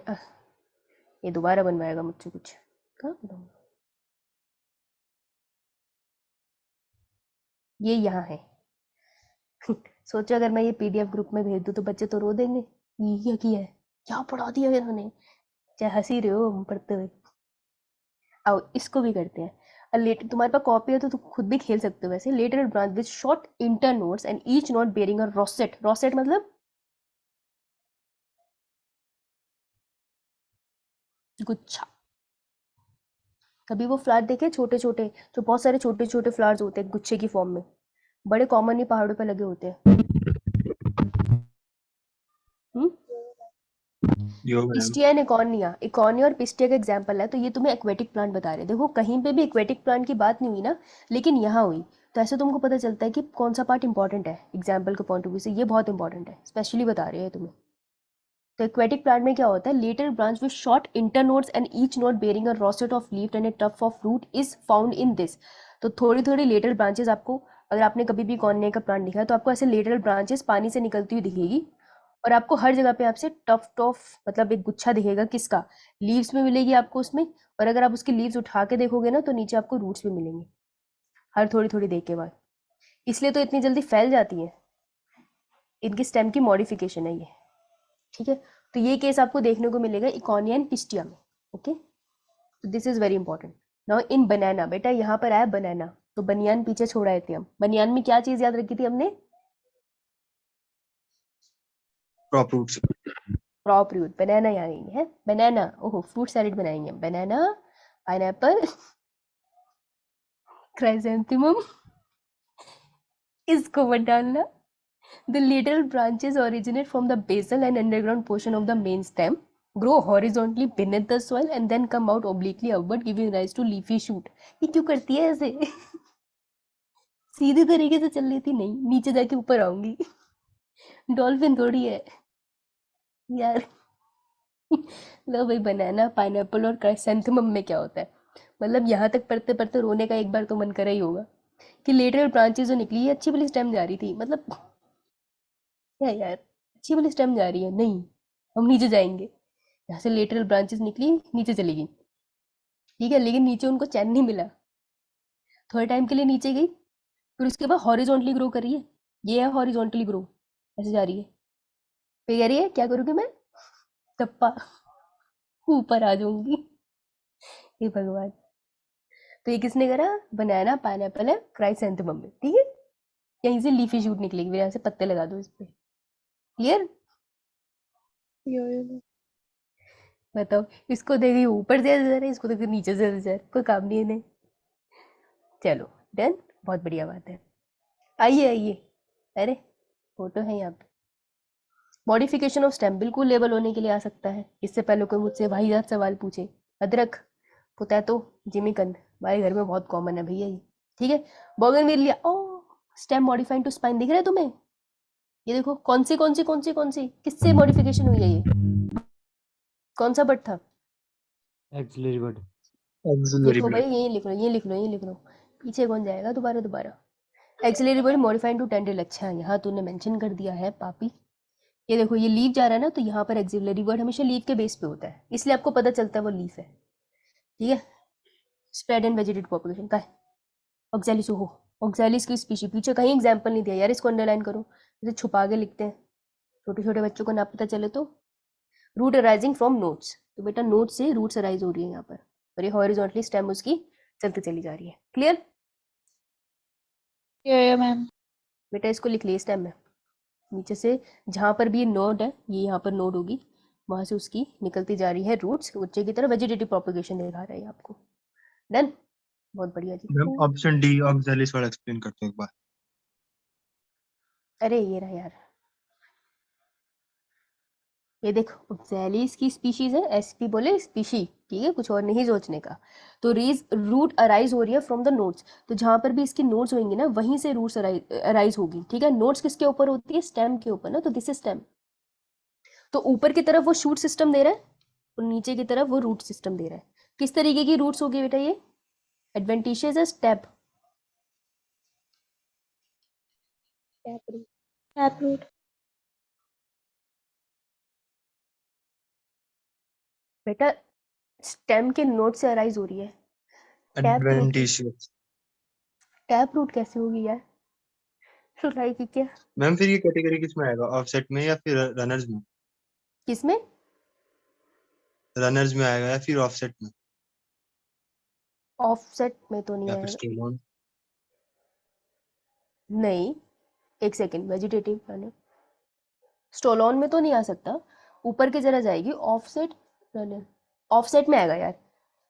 ये दोबारा बनवाएगा मुझसे कुछ, कहाँ बनाऊं? ये यहाँ है। सोचो अगर मैं ये पीडीएफ ग्रुप में भेज दूं तो बच्चे तो रो देंगे, ये क्या किया है, क्या पढ़ा दिया है इन्होंने, चाहे हंसी रहे हो हम पढ़ते हुए। आओ इसको भी करते हैं। लेटर, तुम्हारे पास कॉपी है तो तुम खुद भी खेल सकते हो वैसे। Lateral branch with short internodes and each node bearing a rosette. Rosette मतलब गुच्छा। कभी वो फ्लावर देखे छोटे छोटे, जो बहुत सारे छोटे छोटे फ्लावर्स होते हैं गुच्छे की फॉर्म में, बड़े कॉमन ही पहाड़ों पे लगे होते हैं। यो मैम पिस्टिया एंड इकोनिया, इकोनिया और पिस्टिया का एग्जांपल है। तो ये तुम्हें एक्वेटिक प्लांट बता रहे हैं। देखो कहीं पे भी एक्वेटिक प्लांट की बात नहीं हुई ना, लेकिन यहाँ हुई, तो ऐसे तुमको पता चलता है कि कौन सा पार्ट इंपॉर्टेंट है एग्जाम्पल के पॉइंट ऑफ व्यू से। ये बहुत इंपॉर्टेंट है, स्पेशली बता रहे हैं तुम्हें। तो एक्वेटिक प्लांट में क्या होता है, lateral branch with short internodes and each node bearing a rosette of leaf and a tuft of root is found in this. तो थोड़ी थोड़ी लेटर ब्रांचेस आपको, अगर आपने कभी भी कॉर्निया का प्लांट देखा है तो आपको ऐसे लेटरल ब्रांचेस पानी से निकलती हुई दिखेगी, और आपको हर जगह पे आपसे टफ टफ मतलब एक गुच्छा दिखेगा। किसका? लीव्स में मिलेगी आपको उसमें, और अगर आप उसकी लीव्स उठा के देखोगे ना तो नीचे आपको रूट्स भी मिलेंगे हर थोड़ी थोड़ी देर के बाद। इसलिए तो इतनी जल्दी फैल जाती है, इनकी स्टेम की मॉडिफिकेशन है ये। ठीक है, तो ये केस आपको देखने को मिलेगा इकोनिया एंड पिस्टिया में। ओके, तो this is very important. Now in banana, बेटा यहाँ पर आया बनाना, तो बनियान पीछे छोड़ाए थे हम। बनियान में क्या चीज याद रखी थी हमने? Prop roots prop root. Banana यहाँ नहीं है, बनाना, ओहो फ्रूट सैलेड बनाएंगे हम। बनाना, पाइनएप्पल, क्राइसेंथेमम, इसको मत डालना। The lateral branches originate from the basal and underground portion of the main stem, grow horizontally beneath the soil and then come out obliquely upward, giving rise to leafy shoot. ये क्यों करती है ऐसे? सीधी तरीके से चल रही थी, नहीं नीचे जाके ऊपर आऊंगी। डॉल्फिन थोड़ी है यार। लो भाई, बनाना, पाइनएप्पल और क्राइसेंथेमम में क्या होता है, मतलब यहाँ तक पढ़ते पढ़ते रोने का एक बार तो मन करा ही होगा कि लेटरल ब्रांचेस जो निकली है अच्छी वाली स्टेम जा रही थी, मतलब क्या यार, अच्छी वाली स्टेम जा रही है, नहीं हम नीचे जाएंगे। यहाँ से लेटरल ब्रांचेस निकली नीचे चली गई, ठीक है, लेकिन नीचे उनको चैन नहीं मिला, थोड़े टाइम के लिए नीचे गई, फिर उसके बाद हॉरिजॉन्टली ग्रो कर रही है। ये है हॉरिजॉन्टली ग्रो, ऐसे जा रही है। फिर कह रही है क्या करूँगी मैं, टप्पा ऊपर आ जाऊंगी। हे भगवान। तो ये किसने करा? बनाना, पाइनएप्पल है क्राइसेंथेमम में, ठीक है। यहीं से लीफी शूट निकलेगी, फिर यहाँ से पत्ते लगा दो इस पे। क्लियर? यो मैम बताओ, इसको देखे ऊपर से जा रहे, इसको देखे नीचे से जा रहे, कोई काम नहीं है इन्हें। चलो डन, बहुत बढ़िया बात है। आइए आइए, अरे फोटो है यहाँ पे। मॉडिफिकेशन ऑफ स्टेम बिल्कुल लेबल होने के लिए आ सकता है। इससे पहले कोई मुझसे वाहियात सवाल पूछे, अदरक, पोटैटो, जिमीकंद हमारे घर में बहुत कॉमन है भैया ये, ठीक है। बोगनविलिया, ओ स्टेम मॉडिफाइड टू स्पाइन, दिख रहा है तुम्हें? ये देखो कौन सी कौन सी कौन सी कौन सी किससे मॉडिफिकेशन हुई है ये, कौन सा बट था? Axillary word. एक्सिलरी लिखो भाई, ब्लड यही लिख लो, यही लिख लो, यही लिख लो, पीछे कौन जाएगा दोबारा दोबारा। Axillary bud modified to tendril, अच्छा यहाँ तूने मेंशन कर दिया है पापी। ये देखो ये लीफ जा रहा है ना, तो यहाँ पर एक्सिलरी वर्ड हमेशा लीफ के बेस पे होता है, इसलिए आपको पता चलता है वो लीफ है, ठीक है। स्प्रेड एंड वेजिटेटिव पॉपुलेशन का है ऑक्सैलिस, हो ऑक्सैलिस की स्पीशी, पीछे कहीं एग्जाम्पल नहीं दिया यार, इसको अंडरलाइन करो, जैसे छुपा के लिखते हैं, छोटे छोटे बच्चों को ना पता चले तो। रूट अराइजिंग फ्रॉम नोट्स, तो बेटा नोट से रूट्स अराइज हो रही है यहाँ पर, और ये हॉरिजॉन्टली स्टेम उसकी चलती चली जा रही है। क्लियर? यो मैम बेटा इसको लिख लिए स्टेम में, नीचे से जहाँ पर भी ये नोड है, ये यहाँ पर नोड होगी, वहां से उसकी निकलती जा रही है रूट्स नीचे की तरफ, वेजिटेटिव प्रोपगेशन दिखा रहा है आपको। डन, बहुत बढ़िया जी। मैम ऑप्शन डी ऑक्सैलिस वाला एक्सप्लेन करते हैं एक बार। अरे ये रहा यार, ये देखो ऑक्सैलिस की स्पीशीज है, एसपी बोले स्पीशी, ठीक है, कुछ और नहीं सोचने का। तो रीज रूट अराइज हो रही है फ्रॉम द नोड्स, तो जहां पर भी इसकी नोड्स होंगी ना वहीं से रूट्स अराइज होगी, ठीक है। नोड्स किसके ऊपर होती है? स्टेम के ऊपर ना, तो दिस इज स्टेम। तो ऊपर की तरफ वो शूट सिस्टम दे रहा है और नीचे की तरफ वो रूट सिस्टम दे रहा है। किस तरीके की रूट्स होगी बेटा ये? एडवेंटिशियस है स्टेप, Taproot. Taproot. बेटा स्टेम के नोड से अराइज हो रही है। Tap root adventitious. Tap root कैसे होगी यार? सुनाई की क्या? मैम फिर ये कैटेगरी किसमें आएगा, ऑफसेट में या फिर रनर्स में? किसमें? रनर्स में आएगा या फिर ऑफसेट में ऑफसेट में तो नहीं या फिर आएगा। स्टोलोन? नहीं, एक सेकेंड, वेजिटेटिव प्लांट स्टोलोन में तो नहीं आ सकता, ऊपर की जरा जाएगी। ऑफसेट रनर, ऑफसेट में आएगा यार,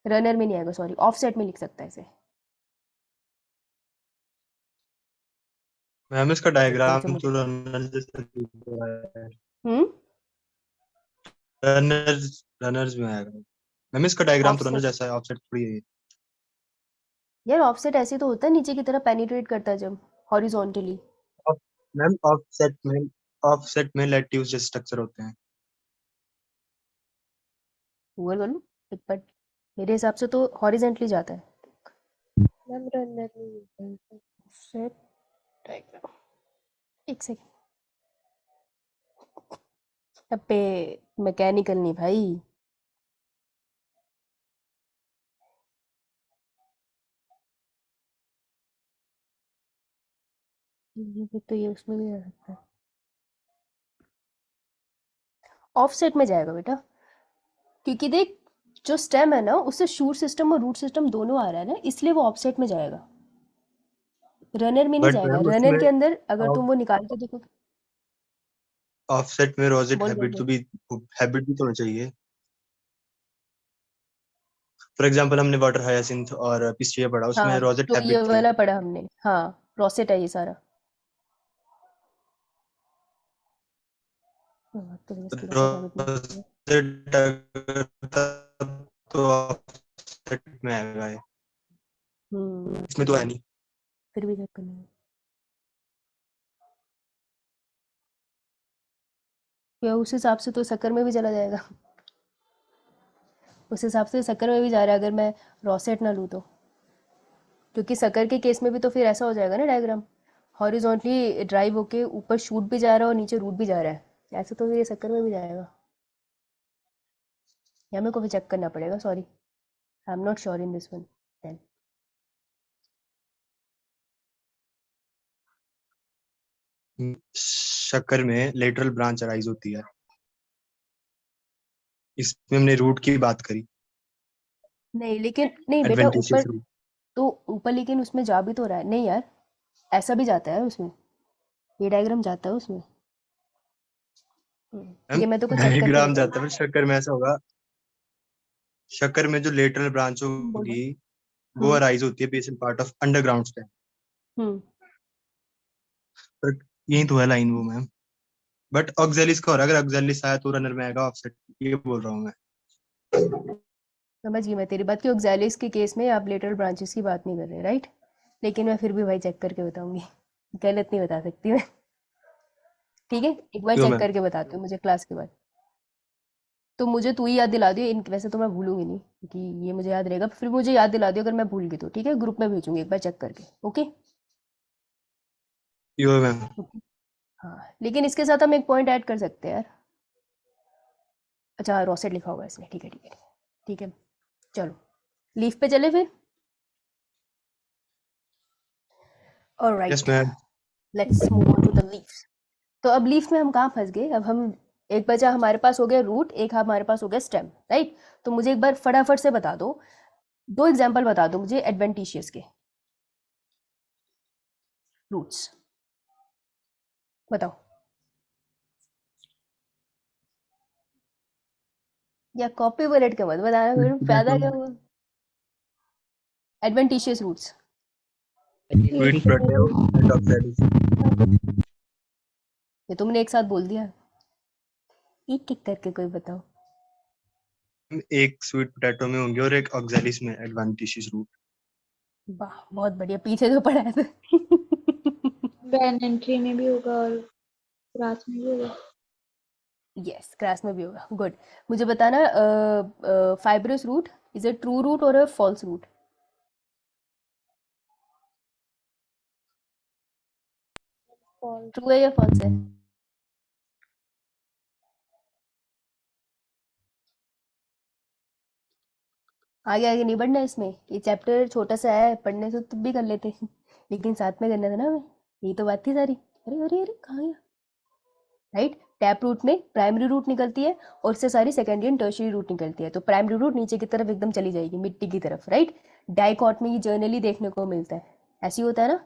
रनर में नहीं आएगा, सॉरी, ऑफसेट में लिख सकता है इसे। मैम इसका चल कौन सा डायग्राम मुझे तो रनर्स जैसा दिख रहा है। हम्म रनर्स रनर्स में आएगा। मैम इसका डायग्राम तो रनर ऑफसेट जैसा है, ऑफसेट थोड़ी है ये। यार, ऑफसेट ऐसे तो होता है नीचे की तरफ पेनिट्रेट करता है जब हॉरिजॉन्टली। ऑफ- मैम ऑफसेट में लेट्यूस जैसे स्ट्रक्चर होते हैं। गूगल कर लो एक बार, मेरे हिसाब से तो हॉरिजॉन्टली जाता है। मैम रनर नहीं होता है इसे। ऑफसेट डायग्राम, एक सेकेंड। अबे मैकेनिकल नहीं भाई, ये भी तो ये उसमें भी आ सकता है। ऑफसेट में जाएगा बेटा, क्योंकि देख जो स्टेम है ना उससे शूट सिस्टम और रूट सिस्टम दोनों आ रहा है ना, इसलिए वो ऑफसेट में जाएगा, रनर में नहीं बट जाएगा। मैम रनर उसमें के अंदर अगर तुम वो निकाल के देखो, ऑफसेट में रोजेट बोल बोल हैबिट बोल। भी तो होना चाहिए। फॉर एग्जांपल हमने वाटर हायासिंथ और पिस्टिया पढ़ा, उसमें हाँ, रोजेट तो ये हैबिट थी। वाला पढ़ा हमने, हाँ, रोसेट है ये सारा। हाँ, तो इसकी रोसेट हैबिट नहीं होती है। रोजेट अगर तब तो ऑफसेट में आएगा ये। इसमें तो है नहीं। फिर भी चेक करना है क्या, उस हिसाब से तो शक्कर में भी चला जाएगा। उस हिसाब से शक्कर में भी जा रहा है अगर मैं रोसेट ना लूँ तो, क्योंकि शक्कर के केस में भी तो फिर ऐसा हो जाएगा ना डायग्राम, हॉरिजॉन्टली ड्राइव होके ऊपर शूट भी जा रहा है और नीचे रूट भी जा रहा है, ऐसे तो ये शक्कर में भी जाएगा। या मेरे को भी चेक करना पड़ेगा, sorry, I am not sure in this one then. शक्कर में लेटरल ब्रांच अराइज होती है। इसमें हमने रूट की बात करी, नहीं लेकिन नहीं बेटा, ऊपर एडवेंटिशियस रूट। तो ऊपर, लेकिन उसमें जा भी तो रहा है नहीं यार, ऐसा भी जाता है उसमें, ये डायग्राम जाता है उसमें। ठीक है, मैं तो को चेक करके डायग्राम बताऊँ। जाता है, पर शक्कर में ऐसा होगा। शक्कर में जो लेटरल ब्रांच बोलो। होगी वो हम्म अराइज होती है basal part of underground stem. Hmm but यही तो है लाइन वो मैम। बट ऑक्जेलिस का हो रहा है, अगर ऑक्जेलिस आया तो रनर में आएगा ऑफसेट, ये बोल रहा हूँ मैं। समझ गई मैं तेरी बात कि ऑक्सैलिस के केस में आप लेटरल ब्रांचेस की बात नहीं कर रहे, राइट? लेकिन मैं फिर भी भाई चेक करके बताऊंगी, गलत नहीं बता सकती मैं। ठीक है, एक बार क्यों चेक मैम? करके बताती हूँ मुझे क्लास के बाद। तो मुझे तू ही याद दिला दियो, इन वैसे तो मैं भूलूंगी नहीं क्योंकि ये मुझे याद रहेगा, फिर मुझे याद दिला दियो अगर मैं भूल गई तो, ठीक है, ग्रुप में भेजूंगी एक बार चेक करके। ओके क्यों मैम? ओके। हाँ, लेकिन इसके साथ हम एक पॉइंट ऐड कर सकते हैं यार। अच्छा, रोसेट लिखा होगा इसमें, ठीक है ठीक है ठीक है, चलो लीफ पे चले फिर। Yes alright, ma'am. Let's move on to the leaves. तो अब लीफ में हम कहाँ फंस गए? अब हम, एक बचा हमारे पास हो गया रूट, एक हमारे पास हो गया स्टेम, राइट? तो मुझे एक बार फटाफट से बता दो, दो एग्जांपल बता दो मुझे एडवेंटिशियस के रूट्स, बताओ। या कॉपी बुलेट के मत बताना, फिर फायदा क्या हुआ? Adventitious roots. Sweet potato and oxalis. ये तुमने एक साथ बोल दिया, एक एक करके कोई बताओ। एक स्वीट पोटैटो में होंगे और एक ऑक्जेलिस में, एडवेंटिशियस रूट। वाह बहुत बढ़िया, पीछे तो पढ़ा है तो। बैन एंट्री में भी होगा और क्लास में भी होगा। यस, क्लास में भी होगा, गुड। मुझे बताना, fibrous root is a true root or a false root? false. True है या फॉल्स है? आगे आगे नहीं बढ़ना इसमें, ये चैप्टर छोटा सा है, पढ़ने से तुम भी कर लेते लेकिन साथ में करना था ना हमें, यही तो बात थी सारी। अरे अरे अरे कहाँ गया? राइट, टैप रूट में प्राइमरी रूट निकलती है और उससे सारी सेकेंडरी एंड टर्शियरी रूट निकलती है, तो प्राइमरी रूट नीचे की तरफ एकदम चली जाएगी मिट्टी की तरफ। राइट, डाइकॉट में ये जर्नली देखने को मिलता है, ऐसे ही होता है ना।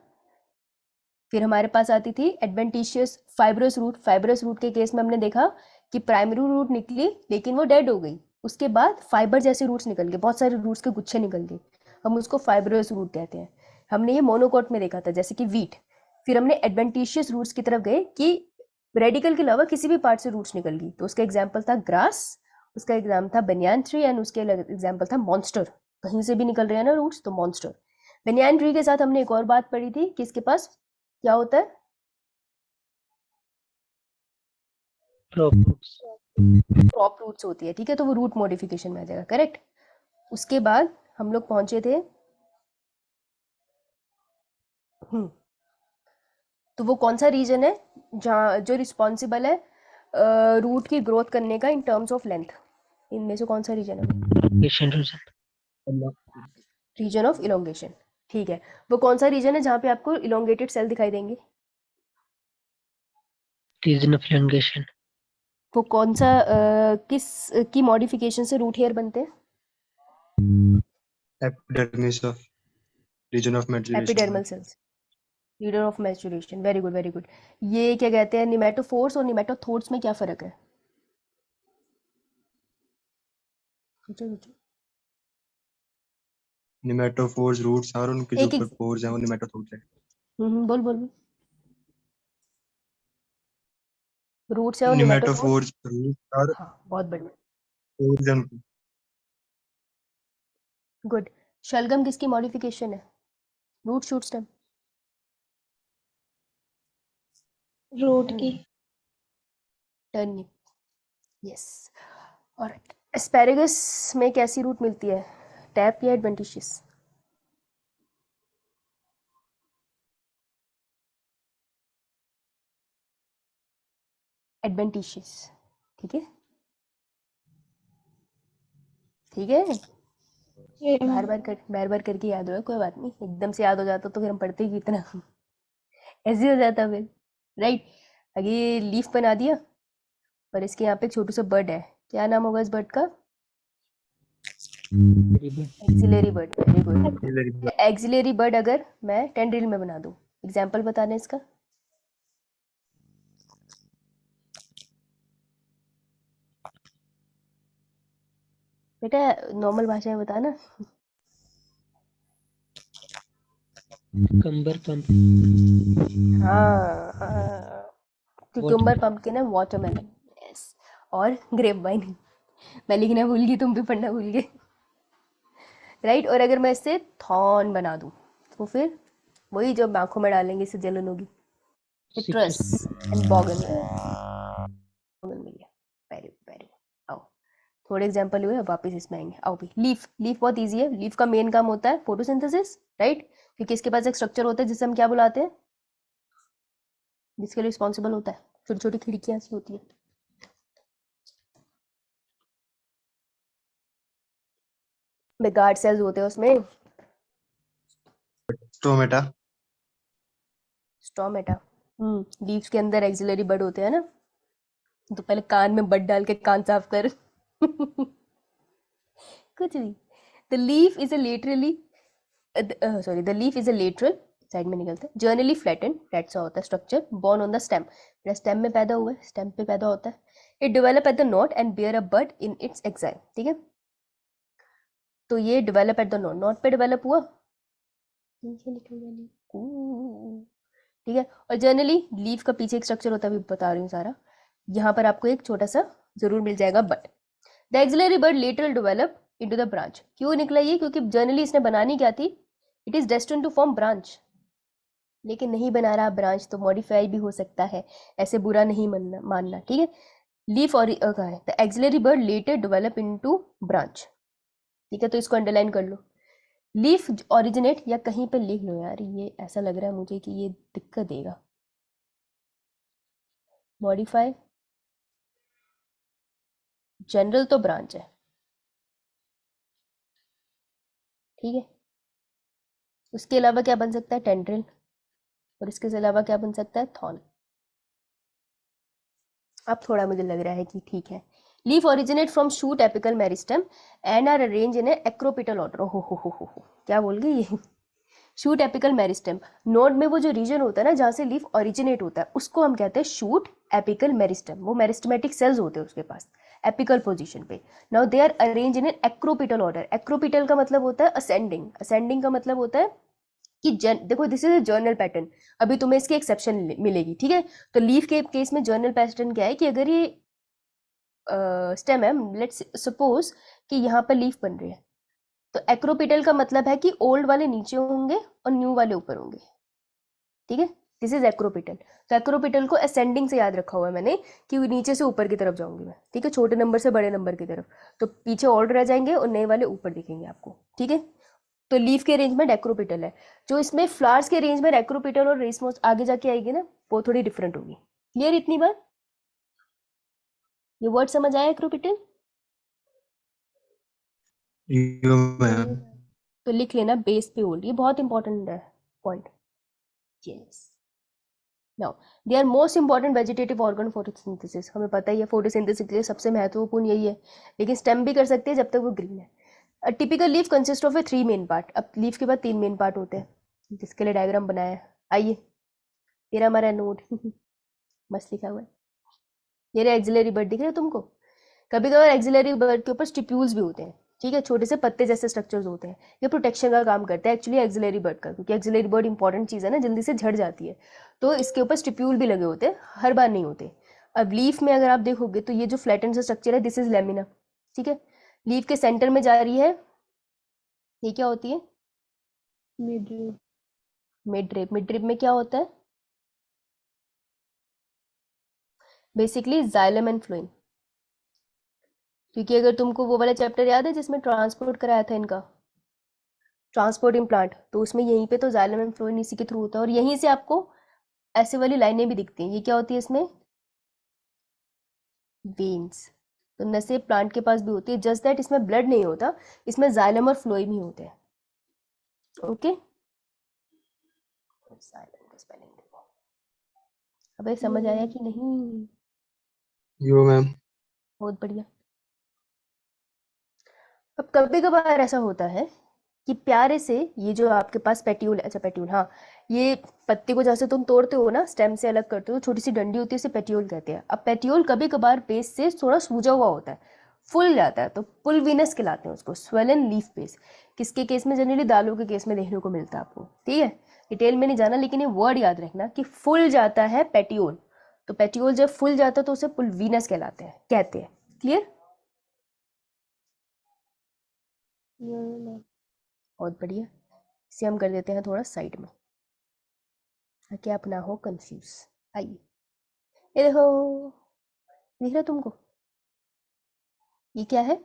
फिर हमारे पास आती थी adventitious fibrous root. Fibrous root के केस में हमने देखा कि प्राइमरी रूट निकली लेकिन वो डेड हो गई, उसके बाद फाइबर जैसे रूट्स निकल गए, बहुत सारे रूट्स के गुच्छे निकल गए, हम उसको फाइब्रस रूट कहते हैं। हमने ये मोनोकोट में देखा था जैसे कि वीट। फिर हमने एडवेंटिशियस रूट्स की तरफ गए कि रेडिकल के अलावा किसी भी पार्ट से रूट्स निकल गई, तो उसका एग्जाम्पल था ग्रास, उसका एग्जाम था बनियान ट्री एंड उसके एग्जाम्पल था मॉन्स्टर। कहीं से भी निकल रहे हैं ना रूट्स तो मॉन्स्टर। बनियान ट्री के साथ हमने एक और बात पढ़ी थी कि इसके पास क्या होता है, Crop roots. क्रॉप रूट्स होती है, ठीक है, तो वो रूट मॉडिफिकेशन में आ जाएगा। करेक्ट। उसके बाद हम लोग पहुंचे थे तो वो कौन सा रीजन है जहाँ जो रिस्पॉन्सिबल है रूट की ग्रोथ करने का इन टर्म्स ऑफ लेंथ, इनमें से कौन सा रीजन है? Elongation region. Region of elongation. ठीक है, वो कौन सा रीजन है जहाँ पे आपको इलोंगेटेड सेल दिखाई देंगे? Region of elongation. वो कौन सा किस की मॉडिफिकेशन से रूट हेयर बनते हैं? Epidermis of region of maturation. Epidermal cells, region of maturation. Very good very good. ये क्या कहते हैं, निमेटोफोर्स और निमेटोथोर्स में क्या फर्क है? सोचो सोचो। निमेटोफोर्स रूट्स और उनके जो एक ऊपर एक पोर्स हैं वो निमेटोथोर्स हैं। बोल बोल बोल। रूट्स है और निमेटोफोर्स। निमेटोफोर्स रूट्स और हाँ बहुत बढ़िया, पोर्स हैं उनके। गुड। शलगम किसकी मॉडिफिकेशन है? Root shoot stem. रूट की। Turnip, yes. और एस्पैरेगस में कैसी रूट मिलती है, टैप या एडवेंटिशियस? एडवेंटिशियस, ठीक है ठीक है। ये बार बार करके याद हो, कोई बात नहीं, एकदम से याद हो जाता तो फिर हम पढ़ते ही कितना ऐसे हो जाता फिर। राइट, आगे लीफ बना दिया और इसके यहाँ पे एक छोटू सा बर्ड है, क्या नाम होगा इस बर्ड का? Axillary bud, very good. Axillary bud अगर मैं टेंड्रिल में बना दूं, एग्जाम्पल बताना इसका। बेटा नॉर्मल भाषा में बताना। Cucumber pump. हाँ, क्यूकम्बर पम्पकिन है, वाटरमेलन, यस, और ग्रेप वाइन। मैं लिखना भूल गई, तुम भी पढ़ना भूल गए। राइट, और अगर मैं इससे थॉर्न बना दूं तो फिर वही जो आंखों में डालेंगे इससे जलन होगी, citrus and bougainvillea. Very very. आओ थोड़े एग्जांपल हुए, अब वापस इसमें आएंगे। आओ भी, लीफ। लीफ बहुत इजी है, लीफ का मेन काम होता है फोटोसिंथेसिस। राइट, क्योंकि इसके पास एक स्ट्रक्चर होता है जिसे हम क्या बुलाते हैं, जिसके लिए रिस्पॉन्सिबल होता है, छोटी छोटी खिड़कियां सी होती है, में गार्ड सेल्स होते हैं उसमें। स्टोमेटा। स्टोमेटा। लीव्स के अंदर एक्सिलरी बड होते हैं ना, तो पहले कान में बड डाल के कान साफ कर कुछ भी। The leaf is a laterally sorry the leaf is a lateral, side में निकलता है, जर्नली फ्लैटन, फ्लैट सा होता है structure, born on the stem, stem में पैदा हुआ है, स्टेम पे पैदा होता है। It develop at the node and bear a bud in its axil, ठीक है, तो ये develop at the node, node पे डेवलप हुआ, ठीक है। और जनरली लीफ का पीछे एक स्ट्रक्चर होता है, अभी बता रही हूँ सारा, यहाँ पर आपको एक छोटा सा जरूर मिल जाएगा but. The axillary bud later develop into the branch, क्यों निकला ये, क्योंकि जनरली इसने बनानी क्या थी, it is destined to form branch, लेकिन नहीं बना रहा ब्रांच तो मॉडिफाई भी हो सकता है, ऐसे बुरा नहीं मानना, ठीक है। लीफ और the axillary bud later develop into branch, ठीक है, तो इसको अंडरलाइन कर लो। लीफ ओरिजिनेट, या कहीं पे लिख लो यार, ये ऐसा लग रहा है मुझे कि ये दिक्कत देगा, मॉडिफाई, जनरल तो ब्रांच है, ठीक है। उसके अलावा क्या बन सकता है? टेंड्रिल। और इसके अलावा क्या बन सकता है? थॉर्न। अब थोड़ा मुझे लग रहा है कि ठीक है। Leaf originate from shoot apical meristem and are arrange in acropetal order. हो क्या बोल गई ये? शूट एपिकल मेरिस्टेम, नोड में वो जो रीजन होता है ना जहाँ से लीफ ओरिजिनेट होता है उसको हम कहते हैं शूट एपिकल मेरिस्टेम। वो मेरिस्टेमेटिक सेल्स होते हैं उसके पास एपिकल पोजीशन पे। Now they are arrange in an acropetal order. Acropetal का मतलब होता है असेंडिंग, असेंडिंग का मतलब होता है कि देखो this is a journal pattern. अभी तुम्हें इसकी एक्सेप्शन मिलेगी, ठीक है। तो लीफ के केस में जर्नल पैटर्न क्या है कि अगर ये स्टेम है, लेट्स सपोज कि यहाँ पर लीफ बन रही है, तो एक्रोपिटल का मतलब है कि ओल्ड वाले नीचे होंगे और न्यू वाले ऊपर होंगे, ठीक है। This is acropetal. तो एक्रोपिटल को असेंडिंग से याद रखा हुआ है मैंने कि नीचे से ऊपर की तरफ जाऊंगी मैं, ठीक है, छोटे नंबर से बड़े नंबर की तरफ। तो पीछे ओल्ड रह जाएंगे और नए वाले ऊपर दिखेंगे आपको, ठीक है। तो लीफ के अरेंजमेंट एक्रोपिटल है। जो इसमें फ्लावर्स के अरेंजमेंट एक्रोपिटल और रेसमोस आगे जाके आएगी ना, वो थोड़ी डिफरेंट होगी। क्लियर इतनी बात? ये वर्ड समझ आया एक्रोपिटल? यो मैम। तो लिख लेना बेस पे होल्ड, ये बहुत इंपॉर्टेंट है point. Yes. Now they are most important vegetative organ photosynthesis. हमें पता ही है फोटोसिंथेसिस के लिए सबसे महत्वपूर्ण यही है, लेकिन स्टेम भी कर सकते हैं जब तक वो ग्रीन है। A typical leaf consist of A 3 main part. अब लीफ के बाद 3 मेन पार्ट होते हैं, जिसके लिए डायग्राम बनाया है। आइए, ये रहा हमारा नोड मस्त लिखा हुआ है। ये रहा एक्सिलरी बर्ड, दिख रहा है तुमको? कभी कभार एक्सिलरी बर्ड के ऊपर स्टिप्यूल्स भी होते हैं, ठीक है, छोटे से पत्ते जैसे स्ट्रक्चर्स होते हैं। ये प्रोटेक्शन का काम करता है एक्चुअली एक्सिलरी बर्ड का, क्योंकि एक्सिलरी बर्ड इंपॉर्टेंट चीज़ है ना, जल्दी से झड़ जाती है। तो इसके ऊपर स्टिप्यूल भी लगे होते हैं, हर बार नहीं होते। अब लीफ में अगर आप देखोगे तो ये जो फ्लैटन सा स्ट्रक्चर है, दिस इज लेमिना, ठीक है। लीफ के सेंटर में जा रही है, ये क्या होती है? Mid mid rib. Mid rib में क्या होता है? Basically xylem and phloem. क्योंकि अगर तुमको वो वाला चैप्टर याद है जिसमें ट्रांसपोर्ट कराया था इनका, ट्रांसपोर्टिंग प्लांट, तो उसमें यहीं पे तो जाइलम एंड फ्लोएम इसी के थ्रू होता है। और यहीं से आपको ऐसे वाली लाइनें भी दिखती हैं। ये क्या होती है इसमें? वेन्स। तो नसें प्लांट के पास भी होती है, जस्ट दैट इसमें ब्लड नहीं होता, इसमें जाइलम और फ्लोएम ही होते हैं। ओके, जाइलम का स्पेलिंग देखो। अबे समझ आया कि नहीं? यो मैम। बहुत बढ़िया। अब कभी कभार ऐसा होता है कि प्यारे से ये जो आपके पास पेट्यूल, अच्छा पेट्यूल, हाँ, ये पत्ती को जैसे तुम तोड़ते हो ना, स्टेम से अलग करते हो, छोटी सी डंडी होती है, उसे पेट्यूल कहते हैं। अब पेट्यूल कभी कभार बेस से थोड़ा सूजा हुआ होता है, फुल जाता है, तो पुलविनस कहलाते हैं उसको, स्वेलन लीफ बेस। किसके केस में? जनरली दालों के केस में देखने को मिलता है आपको, ठीक है। डिटेल में नहीं जाना, लेकिन ये वर्ड याद रखना कि फुल जाता है पेट्यूल। तो पेट्यूल जब फुल जाता है तो उसे पुलविनस कहलाते हैं, कहते हैं। क्लियर? बहुत बढ़िया। इसे हम कर देते हैं थोड़ा साइड में, ताकि आप ना हो कंफ्यूज। आइए, ये देखो, दिख रहा है तुमको? ये क्या है?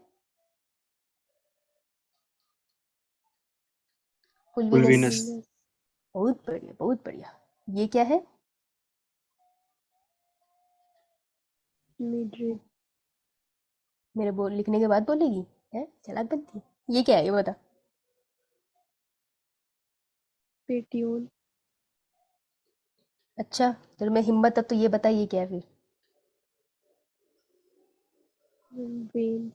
पुलविनस। पुलविनस। बहुत बढ़िया, बहुत बढ़िया। ये क्या है? मिड मेरे बोल लिखने के बाद बोलेगी है, चालाक बनती है। ये क्या है ये बता? पेट्यूल अच्छा, तेरे में हिम्मत है तो ये बता, ये क्या है फिर? When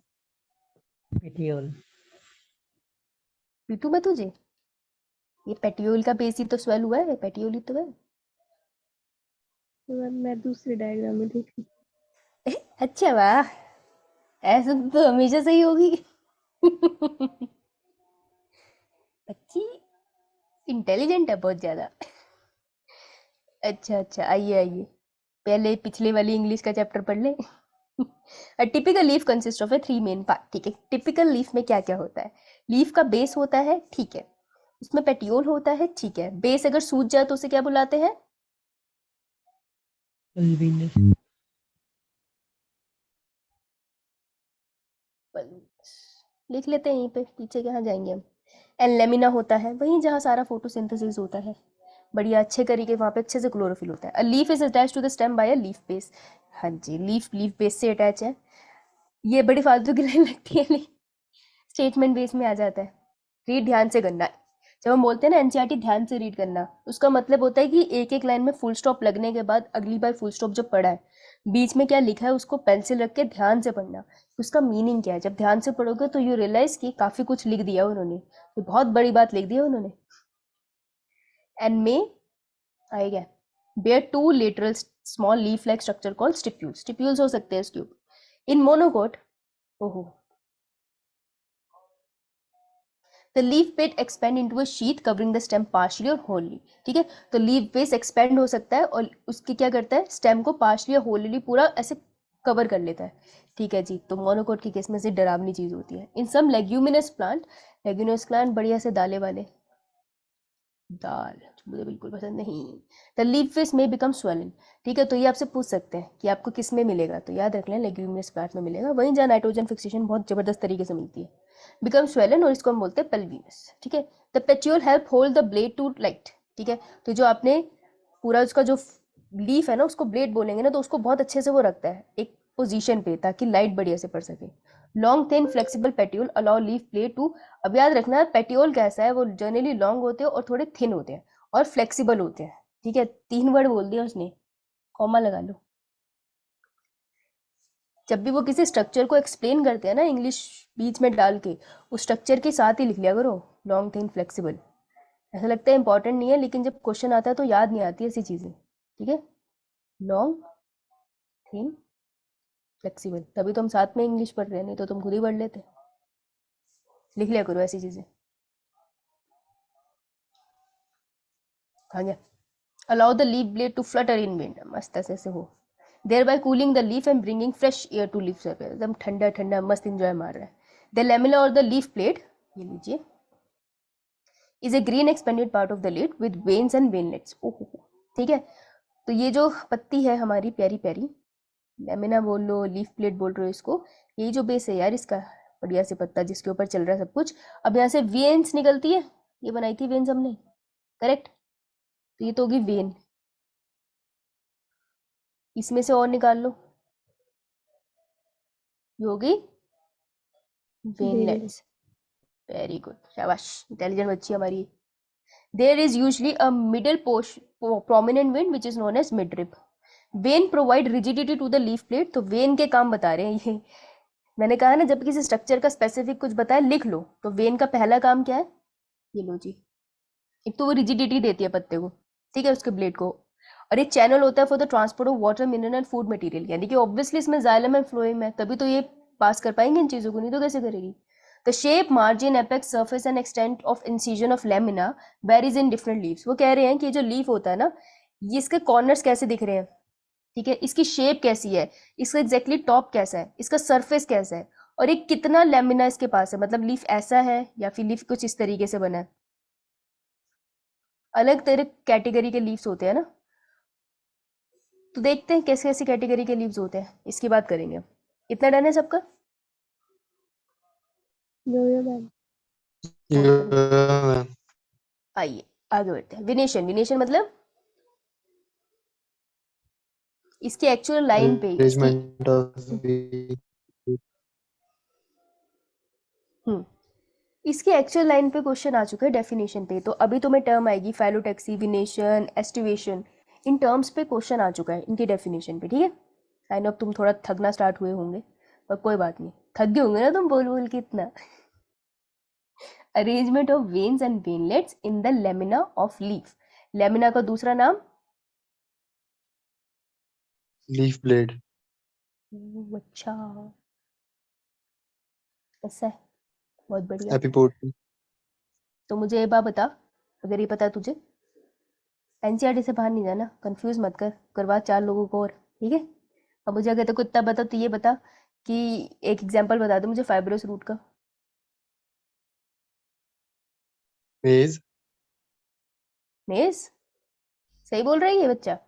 petiole. पीटू मैं तुझे? ये पेट्यूल का बेस ही तो स्वेल हुआ है, पेट्यूल ही तो है। मैं दूसरे डायग्राम में देख रही अच्छा वाह, ऐसा तो हमेशा सही होगी अच्छी इंटेलिजेंट है बहुत ज्यादा। अच्छा अच्छा, आइए आइए, पहले पिछले वाली इंग्लिश का चैप्टर पढ़ ले। A typical leaf consist of A 3 main part, ठीक है। टिपिकल लीफ में क्या क्या होता है? लीफ का बेस होता है, ठीक है, उसमें पेटियोल होता है, ठीक है। बेस अगर सूज जाए तो उसे क्या बुलाते हैं? पुलविनस। लिख लेते हैं यहीं पे, पीछे कहाँ जाएंगे हम। एंड लेमिना होता है वहीं जहाँ सारा फोटोसिंथेसिस होता है। बढ़िया अच्छे तरीके वहाँ पे अच्छे से क्लोरोफिल होता है। A leaf is attach to the stem by a leaf base. हाँ जी, लीफ बेस से अटैच है। ये बड़ी फालतू की लाइन लगती है लेकिन स्टेटमेंट बेस में आ जाता है। रीड ध्यान से करना। जब हम बोलते हैं ना एनसीईआरटी ध्यान से रीड करना, उसका मतलब होता है कि एक एक लाइन में फुल स्टॉप लगने के बाद अगली बार फुल स्टॉप जब पढ़ा है, बीच में क्या लिखा है उसको पेंसिल रख के ध्यान से पढ़ना। उसका मीनिंग क्या है, जब ध्यान से पढ़ोगे तो यू रियलाइज कि काफी कुछ लिख दिया उन्होंने, तो बहुत बड़ी बात लिख दी है उन्होंने। एंड में आएगा bear two lateral small leaf like structure called stipules. Stipules हो सकते हैं इसके ऊपर। इन मोनोकोट, ओहो, the leaf bed expand into a sheath covering the stem partially or wholly। ठीक है, तो लीफ बेस एक्सपेंड हो सकता है और उसके क्या करता है, स्टेम को पार्शली या होली पूरा ऐसे कवर कर लेता है। ठीक है जी, तो मोनोकोट की केस में से डरावनी चीज होती है। इन सम लेग्यूमिनस प्लांट, लेग्यूमिनस प्लांट बढ़िया से दाले वाले, दाल मुझे बिल्कुल पसंद नहीं। द लीफ बेस में बिकम स्वेलन। ठीक है, तो ये आपसे पूछ सकते हैं कि आपको किस में मिलेगा, तो याद रख लें लेग्यूमिनस प्लांट में मिलेगा, वहीं जहाँ नाइट्रोजन फिक्सेशन बहुत जबरदस्त तरीके से मिलती है। बिकम स्वेलन, और इसको हम बोलते हैं पेल्विनस। ठीक है, the petiole help hold the blade to light. ठीक है, तो जो आपने पूरा उसका जो लीफ है ना, उसको ब्लेड बोलेंगे ना, तो उसको बहुत अच्छे से वो रखता है एक पोजीशन पे ताकि लाइट बढ़िया से पड़ सके। Long thin flexible petiole allow leaf blade to, अब याद रखना पेट्यूल कैसा है, वो जनरली लॉन्ग होते हैं और थोड़े थिन होते हैं और फ्लेक्सिबल होते हैं। ठीक है, 3 वर्ड बोल दिया उसने, कॉमा लगा लो। जब भी वो किसी स्ट्रक्चर को एक्सप्लेन करते हैं ना इंग्लिश बीच में डाल के, उस स्ट्रक्चर के साथ ही लिख लिया करो लॉन्ग थिन फ्लेक्सिबल। ऐसा लगता है इंपॉर्टेंट नहीं है, लेकिन जब क्वेश्चन आता है तो याद नहीं आती ऐसी चीजें। ठीक है, लॉन्ग थिन फ्लेक्सिबल, तभी तो हम साथ में इंग्लिश पढ़ रहे हैं, नहीं तो तुम खुद ही पढ़ लेते। लिख लिया करो ऐसी चीजें। हाँ क्या, allow the leaf blade to flutter in wind, मस्त ऐसे से हो, thereby cooling the leaf and bringing fresh air to leaf surface. एकदम ठंडा ठंडा मस्त इंजॉय मार रहा है। द लेमिना और द लीफ ब्लेड, ये लीजिए, is a green expanded part of the leaf with veins and veinlets. ओहो, ठीक है, तो ये जो पत्ती है हमारी प्यारी प्यारी, लेमिना बोल लो, लीफ प्लेट बोल रहे हो इसको, यही जो बेस है यार इसका, बढ़िया से पत्ता जिसके ऊपर चल रहा है सब कुछ। अब यहाँ से वेन्स निकलती है, ये बनाई थी वेन्स हमने, करेक्ट, तो ये तो होगी वेन। इसमें से और निकाल लो, ये होगी वेनलेट्स। वेरी गुड, शाबाश, इंटेलिजेंट बच्ची हमारी। There is usually a middle prominent vein which is known as midrib. Vein provide rigidity to the leaf blade, तो वेन के काम बता रहे हैं ये। मैंने कहा ना जब किसी स्ट्रक्चर का स्पेसिफिक कुछ बताए लिख लो, तो वेन का पहला काम क्या है, ये लो जी, एक तो वो रिजिडिटी देती है पत्ते को, ठीक है, उसके ब्लेड को, और एक चैनल होता है for the transport of water, mineral and food material, यानी कि ऑब्वियसली इसमें जाइलम एंड फ्लोएम है, तभी तो ये पास कर पाएंगे इन चीजों को, नहीं तो कैसे करेगी। The shape, margin, apex, surface and extent of incision of lamina varies in different leaves. वो कह रहे हैं कि ये जो लीफ होता है ना, ये इसके कॉर्नर्स कैसे दिख रहे हैं, ठीक है, इसकी शेप कैसी है, इसका एग्जैक्टली टॉप कैसा है, इसका सरफेस कैसा है, और एक कितना लेमिना इसके पास है, मतलब लीफ ऐसा है या फिर लीफ कुछ इस तरीके से बना है। अलग तरह कैटेगरी के लीव्स होते हैं ना, तो देखते हैं कैसे कैसी कैटेगरी के लीव्स होते हैं, इसकी बात करेंगे। इतना डन है सबका? आइए आगे बढ़ते हैं। विनेशन, विनेशन मतलब इसकी एक्चुअल लाइन पे Arrangement of इसकी एक्चुअल लाइन पे क्वेश्चन आ चुका है डेफिनेशन पे, तो अभी तुम्हें टर्म आएगी फाइलोटैक्सी, विनेशन, एस्टिवेशन, इन टर्म्स पे क्वेश्चन आ चुका है इनकी डेफिनेशन पे, ठीक है। आई नो अब तुम थोड़ा थकना स्टार्ट हुए होंगे, पर कोई बात नहीं, थक गए होंगे ना तुम बोल बोल के इतना। Arrangement of veins and veinlets in the lamina of leaf, lamina का दूसरा नाम leaf blade. अच्छा, ऐसा है, बहुत बढ़िया। Epipote. तो मुझे ये बात बता, अगर ये पता है तुझे, एनसीईआरटी से बाहर नहीं जाना, कंफ्यूज मत कर, करवा 4 लोगों को और, ठीक है। अब मुझे अगर तेको इतना बता तो ये बता कि एक एग्जांपल बता दो मुझे फाइब्रस रूट का। Maize. मेज, सही बोल रही है बच्चा?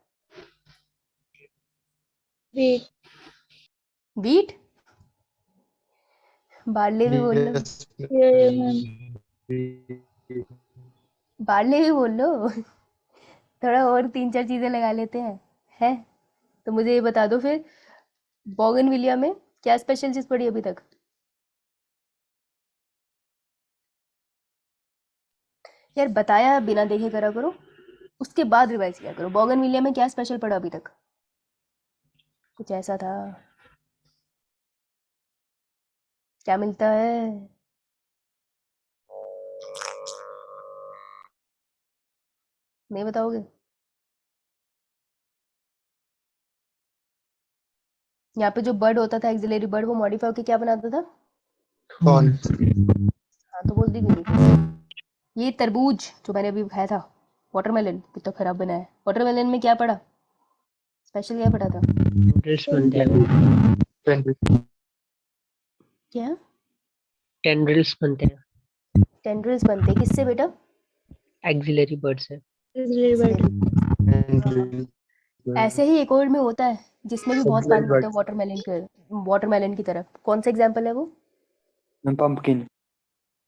वेट, बीट, बार्ले भी बोल लो, Yes. मैम, बार्ले भी बोल लो। थोड़ा और 3-4 चीजें लगा लेते हैं, है? तो मुझे ये बता दो फिर, बोगनविलिया में क्या स्पेशल चीज पड़ी अभी तक? यार बताया बिना देखे करा करो, उसके बाद रिवाइज किया करो। बोगनविलिया में क्या स्पेशल पड़ा अभी तक? कुछ ऐसा था, क्या मिलता है? नहीं बताओगे? यहाँ पे जो बर्ड होता था, एक्सिलरी बर्ड, वो मॉडिफाई होके क्या बनाता था? कौन? हाँ तो बोल दी क्यों नहीं फिर? ये तरबूज जो मैंने अभी खाया था, वाटरमेलन, कितना खराब बना है। वाटरमेलन में क्या पड़ा स्पेशल, क्या पड़ा था? टेंड्रिल्स बनते हैं। क्या? टेंड्रिल्स बनते हैं। टेंड्रिल्स बनते किससे बेटा? एक्सिलरी बर्ड से। हाँ, ऐसे ही एक और में होता है जिसमें भी बहुत पानी होता है, वाटरमेलन की तरफ। कौन सा एग्जाम्पल है वो? पंपकिन।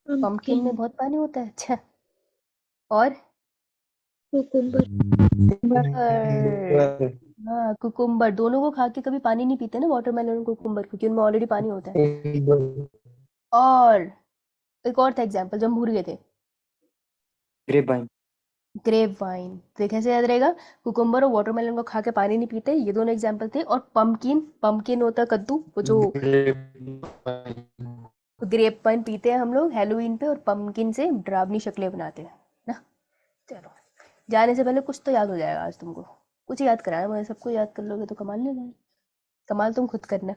पंपकिन में बहुत पानी होता है, अच्छा। और कुकुम्बर। हाँ, कुकुम्बर। दोनों को खा के कभी पानी नहीं पीते ना, वाटरमेलन और कुकुम्बर, क्योंकि उनमें ऑलरेडी पानी होता है। और एक और था एग्जाम्पल जो हम भूल गए थे, ग्रेप वाइन। Grep wine. तो कैसे याद रहेगा? कुकुम्बर और वाटरमेलन को खा के पानी नहीं पीते, ये दोनों एग्जाम्पल थे। और पंपकिन, पंपकिन होता है कद्दू, वो जो ग्रेप वाइन पीते हैं हम लोग हैलोवीन पे, और पंपकिन से डरावनी शक्लें बनाते हैं ना। चलो, जाने से पहले कुछ तो याद हो जाएगा आज तुमको। कुछ याद कराया मुझे, सबको याद कर लोगे तो कमाल नहीं जाए। कमाल तुम खुद करना।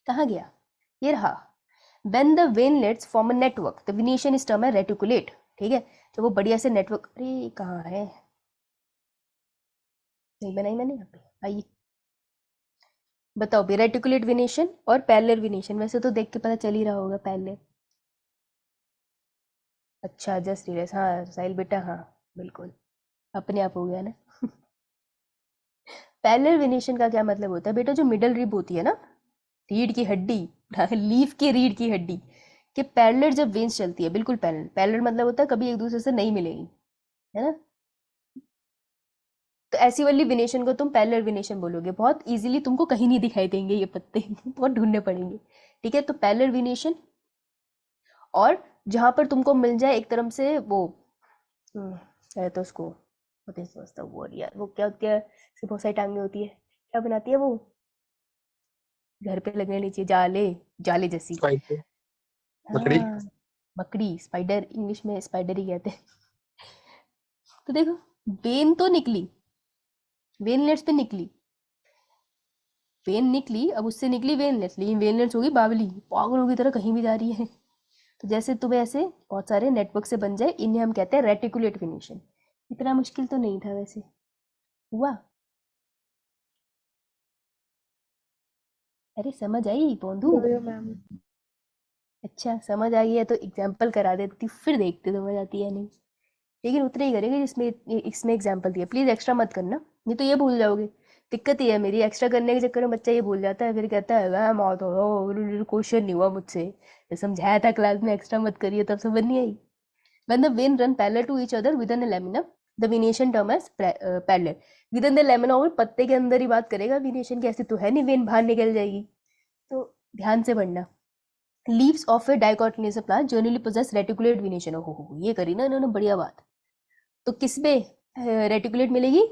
कहाँ गया? ये रहा। When the veinlets form a network, the venation is termed as reticulate। ठीक है, जब वो बढ़िया से नेटवर्क, अरे कहाँ है, नहीं बनाई मैंने यहाँ पे, आइए बताओ भी। रेटिकुलेट विनेशन और पैरेलल विनेशन, वैसे तो देख के पता चल ही रहा होगा पैरेलल। अच्छा जस्ट रिलेस, हाँ साहिल बेटा, हाँ बिल्कुल अपने आप हो गया ना। पैरेलल विनेशन का क्या मतलब होता है बेटा? जो मिडल रिब होती है ना, रीढ़ की हड्डी, लीफ की रीढ़ की हड्डी के पैरेलल जब वेन्स चलती है, बिल्कुल पैरेलल। पैरेलल मतलब होता है कभी एक दूसरे से नहीं मिलेगी, है ना। तो ऐसी वाली विनेशन को तुम पैरेलल विनेशन बोलोगे। बहुत इजीली तुमको कहीं नहीं दिखाई देंगे ये पत्ते, बहुत ढूंढने पड़ेंगे। ठीक है, तो पैरेलल विनेशन, और जहां पर तुमको मिल जाए एक तरफ से वो क्या है तो उसको पता नहीं समझता वर्ड यार, वो क्या होती है, इसकी बहुत सारी टांगे होती है, क्या बनाती है वो, घर पे लगने लीजिए, जाले, जाले जैसी। मकड़ी। हाँ, मकड़ी, स्पाइडर, इंग्लिश में स्पाइडर ही कहते हैं। तो देखो, वेन तो निकली, वेनलेट्स पे निकली, वेन निकली, अब उससे निकली वेनलेट्स, लेकिन वेनलेट्स होगी बावली, पागलों की तरह कहीं भी जा रही है। तो जैसे तुम्हें ऐसे बहुत सारे नेटवर्क से बन जाए, इन्हें हम कहते हैं रेटिकुलेट विनेशन। इतना मुश्किल तो नहीं था वैसे, हुआ? अरे समझ आई पोंदू? मैम। अच्छा समझ आई है तो एग्जाम्पल करा देती, फिर देखते समझ आती है नहीं। लेकिन उतने ही करेंगे जिसमें इसमें एग्जाम्पल दिया। प्लीज एक्स्ट्रा मत करना, नहीं तो ये भूल जाओगे। दिक्कत ये है मेरी, एक्स्ट्रा करने के चक्कर में बच्चा ये भूल जाता है, फिर कहता है मैम आओ तो क्वेश्चन नहीं हुआ मुझसे, जो समझाया था क्लास में एक्स्ट्रा मत करिए, तब समझ नहीं आई। When the vein run parallel to each other within a lamina, the venation term as parallel। Within the lamina, और पत्ते के अंदर ही बात करेगा, venation की ऐसे तो है नहीं वेन बाहर निकल जाएगी। तो ध्यान से पढ़ना। Leaves of a dicotyledonous plant generally possess reticulate venation। हो ये करी ना इन्होंने बढ़िया बात। तो किस पे रेटिकुलेट मिलेगी?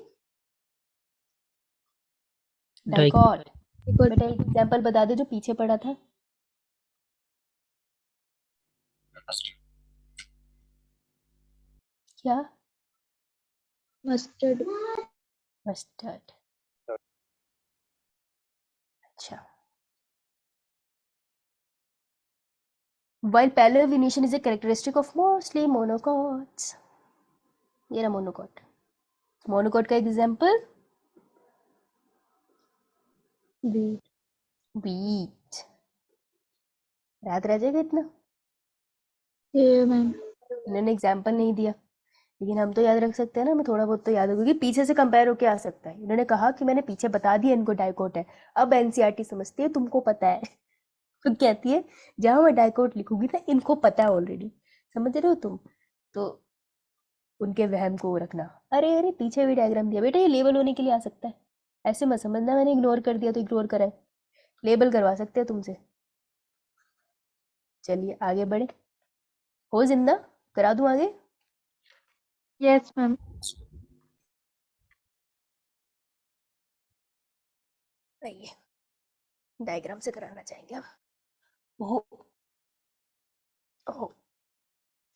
डाइकॉट। बेटा एक एग्जांपल बता दो जो पीछे पड़ा था। क्या? मस्टर्ड। मस्टर्ड। अच्छा। While parallel venation is a characteristic of mostly monocots। ये रहा मोनोकॉट। मोनोकॉट का एग्जांपल बीट। वीट। याद रह जाएगा इतना? ये मैम। इन्होंने एग्जांपल नहीं दिया, लेकिन हम तो याद रख सकते हैं ना, हमें थोड़ा बहुत तो याद होगा कि पीछे से कंपेयर होके आ सकता है। इन्होंने कहा कि मैंने पीछे बता दिया इनको डाइकोट है, अब एनसीईआरटी समझती है तुमको पता है। खुद कहती है जहां मैं डाइकोट लिखूंगी ना इनको पता है ऑलरेडी, समझ रहे हो तुम? तो उनके वहम को रखना। अरे अरे पीछे भी डायग्राम दिया बेटा, ये लेबल होने के लिए आ सकता है, ऐसे मत समझना मैंने इग्नोर कर दिया तो इग्नोर करा है, लेबल करवा सकते हैं तुमसे। चलिए आगे बढ़े, हो जिंदा, करा दूं आगे। Yes, ma'am. आइए डायग्राम से कराना चाहेंगे हम। हो हो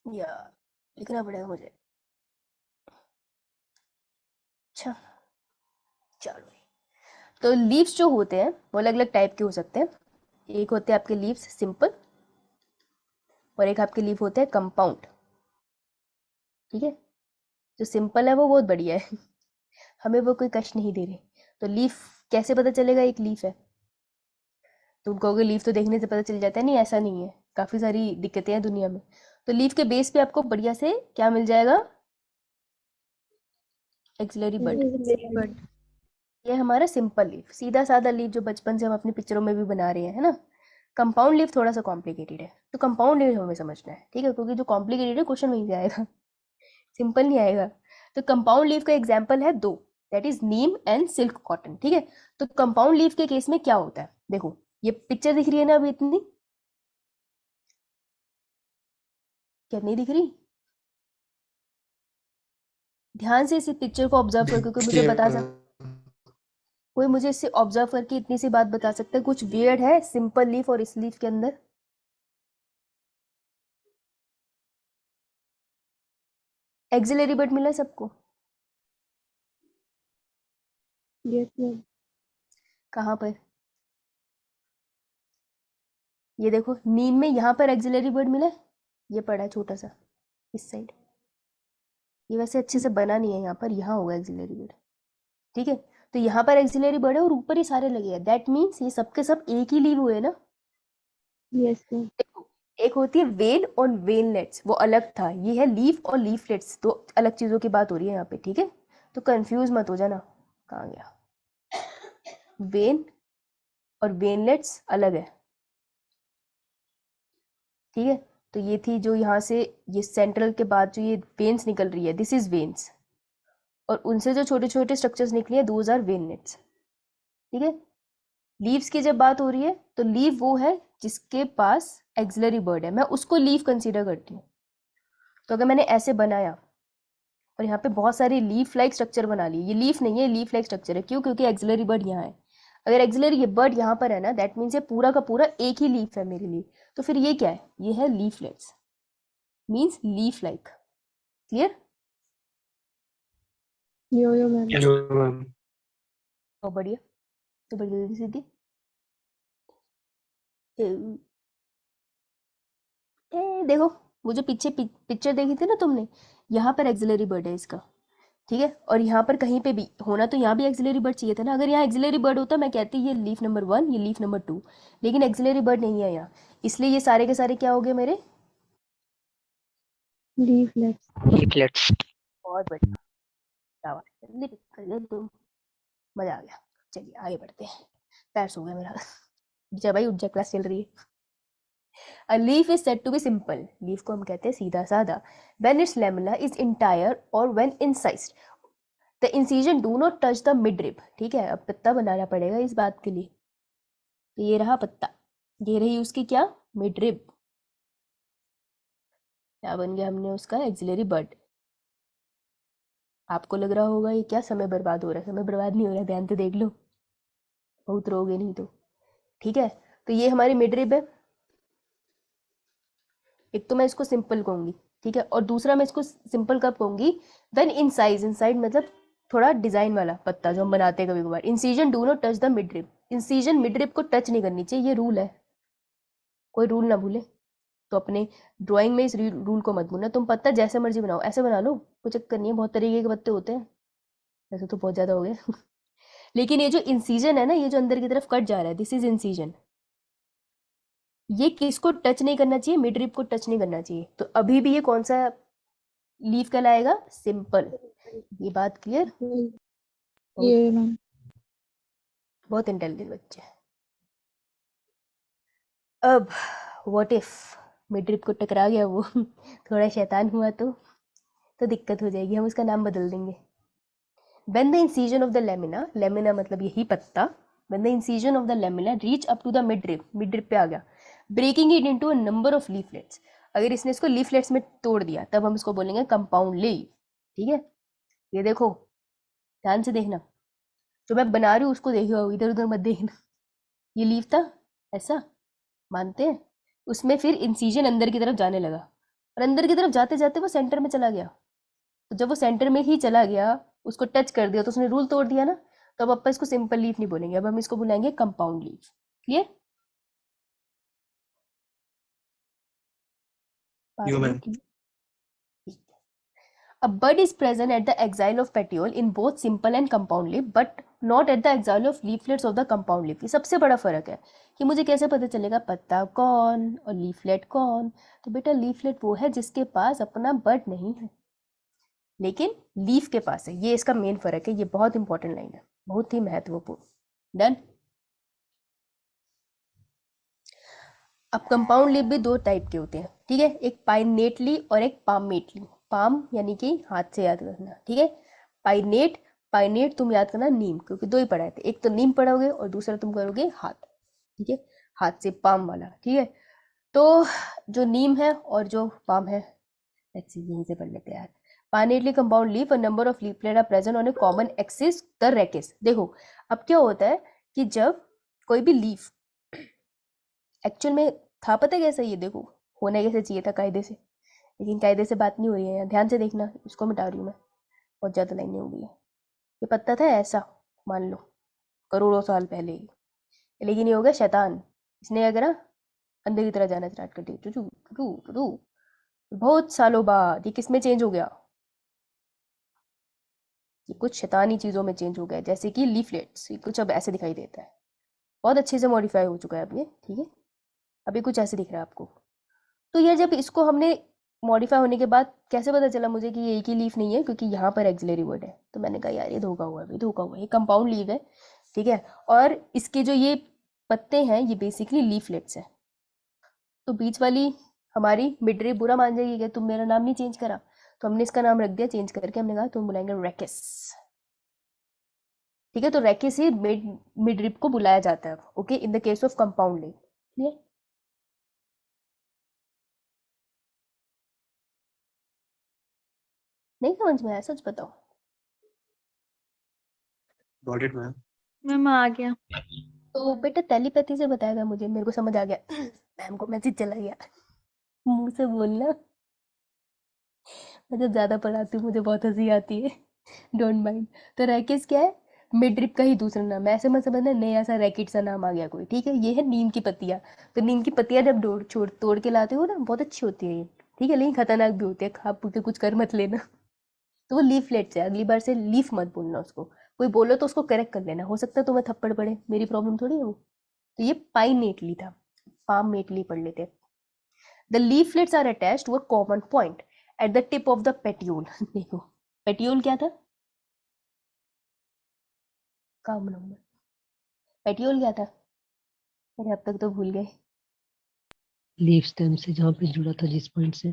या लिखना पड़ेगा मुझे। अच्छा चलो, तो लीव्स जो होते हैं वो अलग अलग टाइप के हो सकते हैं। एक होते हैं आपके लीव्स सिंपल, और एक आपके लीव होते हैं कंपाउंड। ठीक है, जो सिंपल है वो बहुत बढ़िया है हमें वो कोई कष्ट नहीं दे रहे। तो लीफ कैसे पता चलेगा एक लीफ है? तुम कहोगे लीफ तो देखने से पता चल जाता है, नहीं ऐसा नहीं है, काफी सारी दिक्कतें हैं दुनिया में। तो लीफ के बेस पे आपको बढ़िया से क्या मिल जाएगा? Axillary bud. But ये हमारा सिंपल लीफ, सीधा साधा लीफ जो बचपन से हम अपनी पिक्चरों में भी बना रहे हैं, है ना। कंपाउंड लीफ थोड़ा सा कॉम्प्लिकेटेड है, तो कंपाउंड लीफ हमें समझना है, ठीक है, क्योंकि जो कॉम्प्लिकेटेड है क्वेश्चन वहीं से आएगा सिंपल नहीं आएगा। तो कंपाउंड लीफ का एग्जाम्पल है दो, that is Neem and silk cotton. ठीक है, तो कंपाउंड लीफ के केस में क्या होता है, देखो ये पिक्चर दिख रही है ना अभी इतनी, क्या नहीं दिख रही? ध्यान से इस पिक्चर को ऑब्जर्व करके कोई मुझे इससे ऑब्जर्व करके इतनी सी बात बता सकता है कुछ वियर्ड है सिंपल लीफ और इस लीफ के अंदर? एक्सिलरी बड मिला सबको? Yes, ma'am. कहाँ पर? ये देखो नीम में यहाँ पर एक्सिलरी बर्ड मिला है, ये पड़ा है छोटा सा इस साइड, ये वैसे अच्छे से बना नहीं है, यहाँ पर यहाँ होगा एक्सिलरी बर्ड। ठीक है, तो यहाँ पर एक्सिलरी बर्ड है और ऊपर ही सारे लगे हैं, दैट मीन्स ये सबके सब एक ही लीव हुए ना। Yes, ma'am. देखो एक होती है वेन और वेनलेट्स, वो अलग था, ये है लीफ और लीफलेट्स, दो अलग चीजों की बात हो रही है यहाँ पे। ठीक है, तो कंफ्यूज मत हो जाना, कहाँ गया? वेन और वेनलेट्स अलग है। ठीक है, तो ये थी जो यहाँ से ये सेंट्रल के बाद जो ये वेन्स निकल रही है, दिस इज वेन्स, और उनसे जो छोटे छोटे स्ट्रक्चर्स निकली है दोज आर वेनलेट्स। ठीक है, लीव्स की जब बात हो रही है तो लीव वो है जिसके पास एक्सिलरी बर्ड है, मैं उसको लीव कंसीडर करती हूँ। तो अगर मैंने ऐसे बनाया और यहाँ पे बहुत सारी लीफ लाइक स्ट्रक्चर बना ली, ये लीफ नहीं है, लीफ लाइक स्ट्रक्चर है, क्यों? क्योंकि एक्सिलरी बर्ड यहाँ है। अगर एक्सिलरी ये बर्ड यहाँ पर है ना, दैट मीन्स ये पूरा का पूरा एक ही लीफ है मेरे लिए, तो फिर ये क्या है? ये है leaflets, means leaf like. Clear? Yo, ma'am. Hello, ma'am. बहुत बढ़िया, तो बड़ी जल्दी सीधी देखो वो जो पीछे पिक्चर देखी थी ना तुमने, यहाँ पर एक्सिलरी बर्ड है इसका। ठीक है, और यहाँ पर कहीं पे भी होना तो यहाँ भी एक्सिलरी बर्ड चाहिए था ना, अगर यहाँ एक्सिलरी बर्ड होता मैं कहती ये लीफ नंबर 1 ये लीफ नंबर 2, लेकिन एक्सिलरी बर्ड नहीं है यहाँ, इसलिए ये सारे के सारे क्या हो गए मेरे? Leaflets. Leaflets. बहुत बढ़िया, शाबाश, जल्दी कर ले तुम, मजा आ गया। चलिए आगे बढ़ते हैं, पैर सो गया मेरा उठ जा भाई उठ जा, क्लास चल रही है। A leaf is said to be simple. Leaf को हम कहते हैं सीधा साधा. When its lamella is entire or when incised. The incision do not touch the midrib. ठीक है, अब पत्ता बनाना पड़ेगा इस बात के लिए। तो ये रहा पत्ता, ये रही उसकी क्या? मिडरिब। क्या बन गया हमने उसका? Axillary bud. आपको लग रहा होगा ये क्या समय बर्बाद हो रहा है, समय बर्बाद नहीं हो रहा है, ध्यान से देख लो, बहुत रोगे नहीं तो। ठीक है, तो ये हमारी मिडरिब है। एक तो मैं इसको सिंपल कहूंगी, ठीक है, और दूसरा मैं इसको सिंपल कब कहूंगी? व्हेन इनसाइज, इनसाइड मतलब थोड़ा डिजाइन वाला पत्ता जो हम बनाते हैं कभी कभार। Incision do not touch the midrib, incision midrib को टच नहीं करनी चाहिए, ये रूल है, कोई रूल ना भूले। तो अपने ड्राइंग में इस रूल को मत भूलना, तुम पत्ता जैसे मर्जी बनाओ, ऐसे बना लो, कोई चक्कर नहीं है, बहुत तरीके के पत्ते होते हैं, वैसे तो बहुत ज्यादा हो गए लेकिन ये जो इंसिजन है ना, ये जो अंदर की तरफ कट जा रहा है, दिस इज इंसिजन, ये किसको टच नहीं करना चाहिए? मिड रिब को टच नहीं करना चाहिए। तो अभी भी ये कौन सा लीफ कहलाएगा? सिंपल। ये बात क्लियर? Yeah, ma'am. बहुत इंटेलिजेंट बच्चे हैं। अब व्हाट इफ मिड रिब को टकरा गया वो थोड़ा शैतान हुआ तो तो दिक्कत हो जाएगी, हम उसका नाम बदल देंगे। When the incision of the lamina, lamina मतलब यही पत्ता, when the incision of the lamina reach up to the midrib पे आ गया, breaking it into a number of leaflets, अगर इसने इसको leaflets में तोड़ दिया तब हम इसको बोलेंगे compound leaf। ठीक है, ये देखो ध्यान से देखना, जो मैं बना रही हूँ उसको देखो, इधर उधर मत देखना। ये लीफ था ऐसा, मानते हैं? उसमें फिर इंसिजन अंदर की तरफ जाने लगा, और अंदर की तरफ जाते जाते वो सेंटर में चला गया। तो जब वो सेंटर में ही चला गया, उसको टच कर दिया तो उसने रूल तोड़ दिया ना, तो अब अपन इसको सिंपल लीफ नहीं बोलेंगे, अब हम इसको बुलाएंगे compound leaf. Clear? Yo ma'am. A bud is present at the axil of petiole in both simple and compound leaf, but not at the axil of leaflets of the compound leaf। ये सबसे बड़ा फर्क है कि मुझे कैसे पता चलेगा पत्ता कौन और लीफलेट कौन। तो बेटा लीफलेट वो है जिसके पास अपना बड नहीं है, लेकिन लीफ के पास है। ये इसका मेन फर्क है, ये बहुत इंपॉर्टेंट लाइन है, बहुत ही महत्वपूर्ण। डन। अब कंपाउंड लीफ भी दो टाइप के होते हैं, ठीक है, एक पाइनेटली और एक पामेटली। पाम यानी कि हाथ से याद करना, ठीक है। पाइनेट, पाइनेट तुम याद करना नीम, क्योंकि दो ही पढ़ाए थे, एक तो नीम पढ़ोगे और दूसरा तुम करोगे हाथ, ठीक है, हाथ से पाम वाला, ठीक है। तो जो नीम है और जो पाम है, यहीं से पढ़ लेते हैं यार। Pinnately compound leaf, a number of leaflet are present on a common axis the rachis. देखो अब क्या होता है कि जब कोई भी लीफ एक्चुअल में था, पता है कैसे, ये देखो होना कैसे चाहिए था कायदे से, लेकिन कायदे से बात नहीं हो रही है यहाँ, ध्यान से देखना, इसको मिटा रही हूँ मैं, बहुत ज़्यादा लाइनें हो गई है। ये पत्ता था ऐसा, मान लो करोड़ों साल पहले ही, लेकिन ये हो गया शैतान, इसने क्या करा, अंदर की तरह जाना स्टार्ट कर दिया, टू टू टू। बहुत सालों बाद ये किस में चेंज हो गया, ये कुछ शैतानी चीज़ों में चेंज हो गया, जैसे कि लीफलेट्स, ये कुछ अब ऐसे दिखाई देता है, बहुत अच्छे से मॉडिफाई हो चुका है अब ये, ठीक है। अभी कुछ ऐसे दिख रहा है आपको। तो यार जब इसको हमने मॉडिफाई होने के बाद कैसे पता चला मुझे कि ये एक ही लीफ नहीं है, क्योंकि यहाँ पर एक्सिलरी वर्ड है, तो मैंने कहा यार ये धोखा हुआ है, धोखा हुआ है, ये कंपाउंड लीफ है, ठीक है। और इसके जो ये पत्ते हैं ये बेसिकली लीफलेट्स हैं। तो बीच वाली हमारी मिडरी बुरा मान जाएगी कि तुम मेरा नाम नहीं चेंज करा, तो हमने इसका नाम रख दिया चेंज करके, हमने कहा तुम बुलाएंगे रेकिस, ठीक है। तो रेकिस ही मिडरिप को बुलाया जाता है, okay, in the case of compound leaf. Clear? नहीं समझ में आया, सच बताओ। Got it ma'am. मैम आ गया। तो बेटा टेलीपैथी से बताएगा मुझे, मेरे को समझ आ गया, मैम को मैसेज चला गया, मुंह से बोलना। मैं जब ज़्यादा पढ़ाती हूँ मुझे बहुत हंसी आती है, डोंट माइंड। तो रैकेट्स क्या है, मिडरिप का ही दूसरा नाम है, ऐसे मत समझना नया सा रैकेट सा नाम आ गया कोई, ठीक है। ये है नीम की पत्तियाँ, तो नीम की पत्तियाँ जब तोड़ के लाते हो ना, बहुत अच्छी होती है ये, ठीक है, लेकिन खतरनाक भी होती है, खा पू के कुछ कर मत लेना। तो वो लीफलेट्स है, अगली बार से लीफ मत बोलना उसको, कोई बोलो तो उसको करेक्ट कर लेना, हो सकता है तुम्हें थप्पड़ पड़े, मेरी प्रॉब्लम थोड़ी है वो। तो ये पाइनेटली था, पामेटली पढ़ लेते। The leaflets are attached to a common point at the tip of the petiole. देखो पेट्यूल क्या था, काम नंबर, पेट्यूल क्या था, अरे अब तक तो भूल गए। लीफ स्टेम से जहाँ पे जुड़ा था जिस पॉइंट से।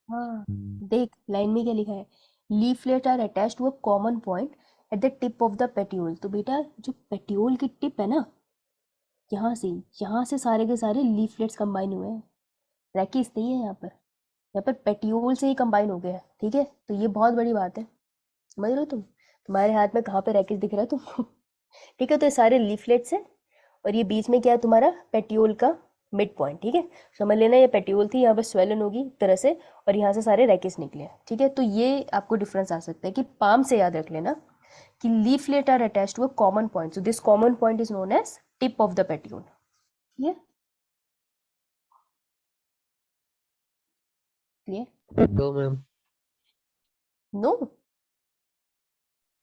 हाँ देख लाइन में क्या लिखा है, leaflet are attached to a common point at the tip of the petiole. तो बेटा जो पेट्यूल की टिप है ना, यहाँ से सारे के सारे लीफलेट्स कंबाइन हुए हैं, रैकिस नहीं है यहाँ पर पेट्यूल से ही कंबाइन हो गया है, ठीक है। तो ये बहुत बड़ी बात है, समझ रहे हो तुम, तुम्हारे हाथ में कहाँ पे रैकिस दिख रहा है तुमको, ठीक है। तो ये सारे लीफलेट्स हैं और ये बीच में क्या है तुम्हारा पेट्यूल का मिड पॉइंट, ठीक है। समझ लेना ये पेट्यूल थी, यहाँ पर स्वेलन होगी एक तरह से, और यहाँ से सारे रैकिस निकले, ठीक है। तो ये आपको डिफरेंस आ सकता है कि पाम से याद रख लेना कि leaflet are attached to a common point, so this common point is known as tip of the petiole. Clear? Clear? No ma'am. No?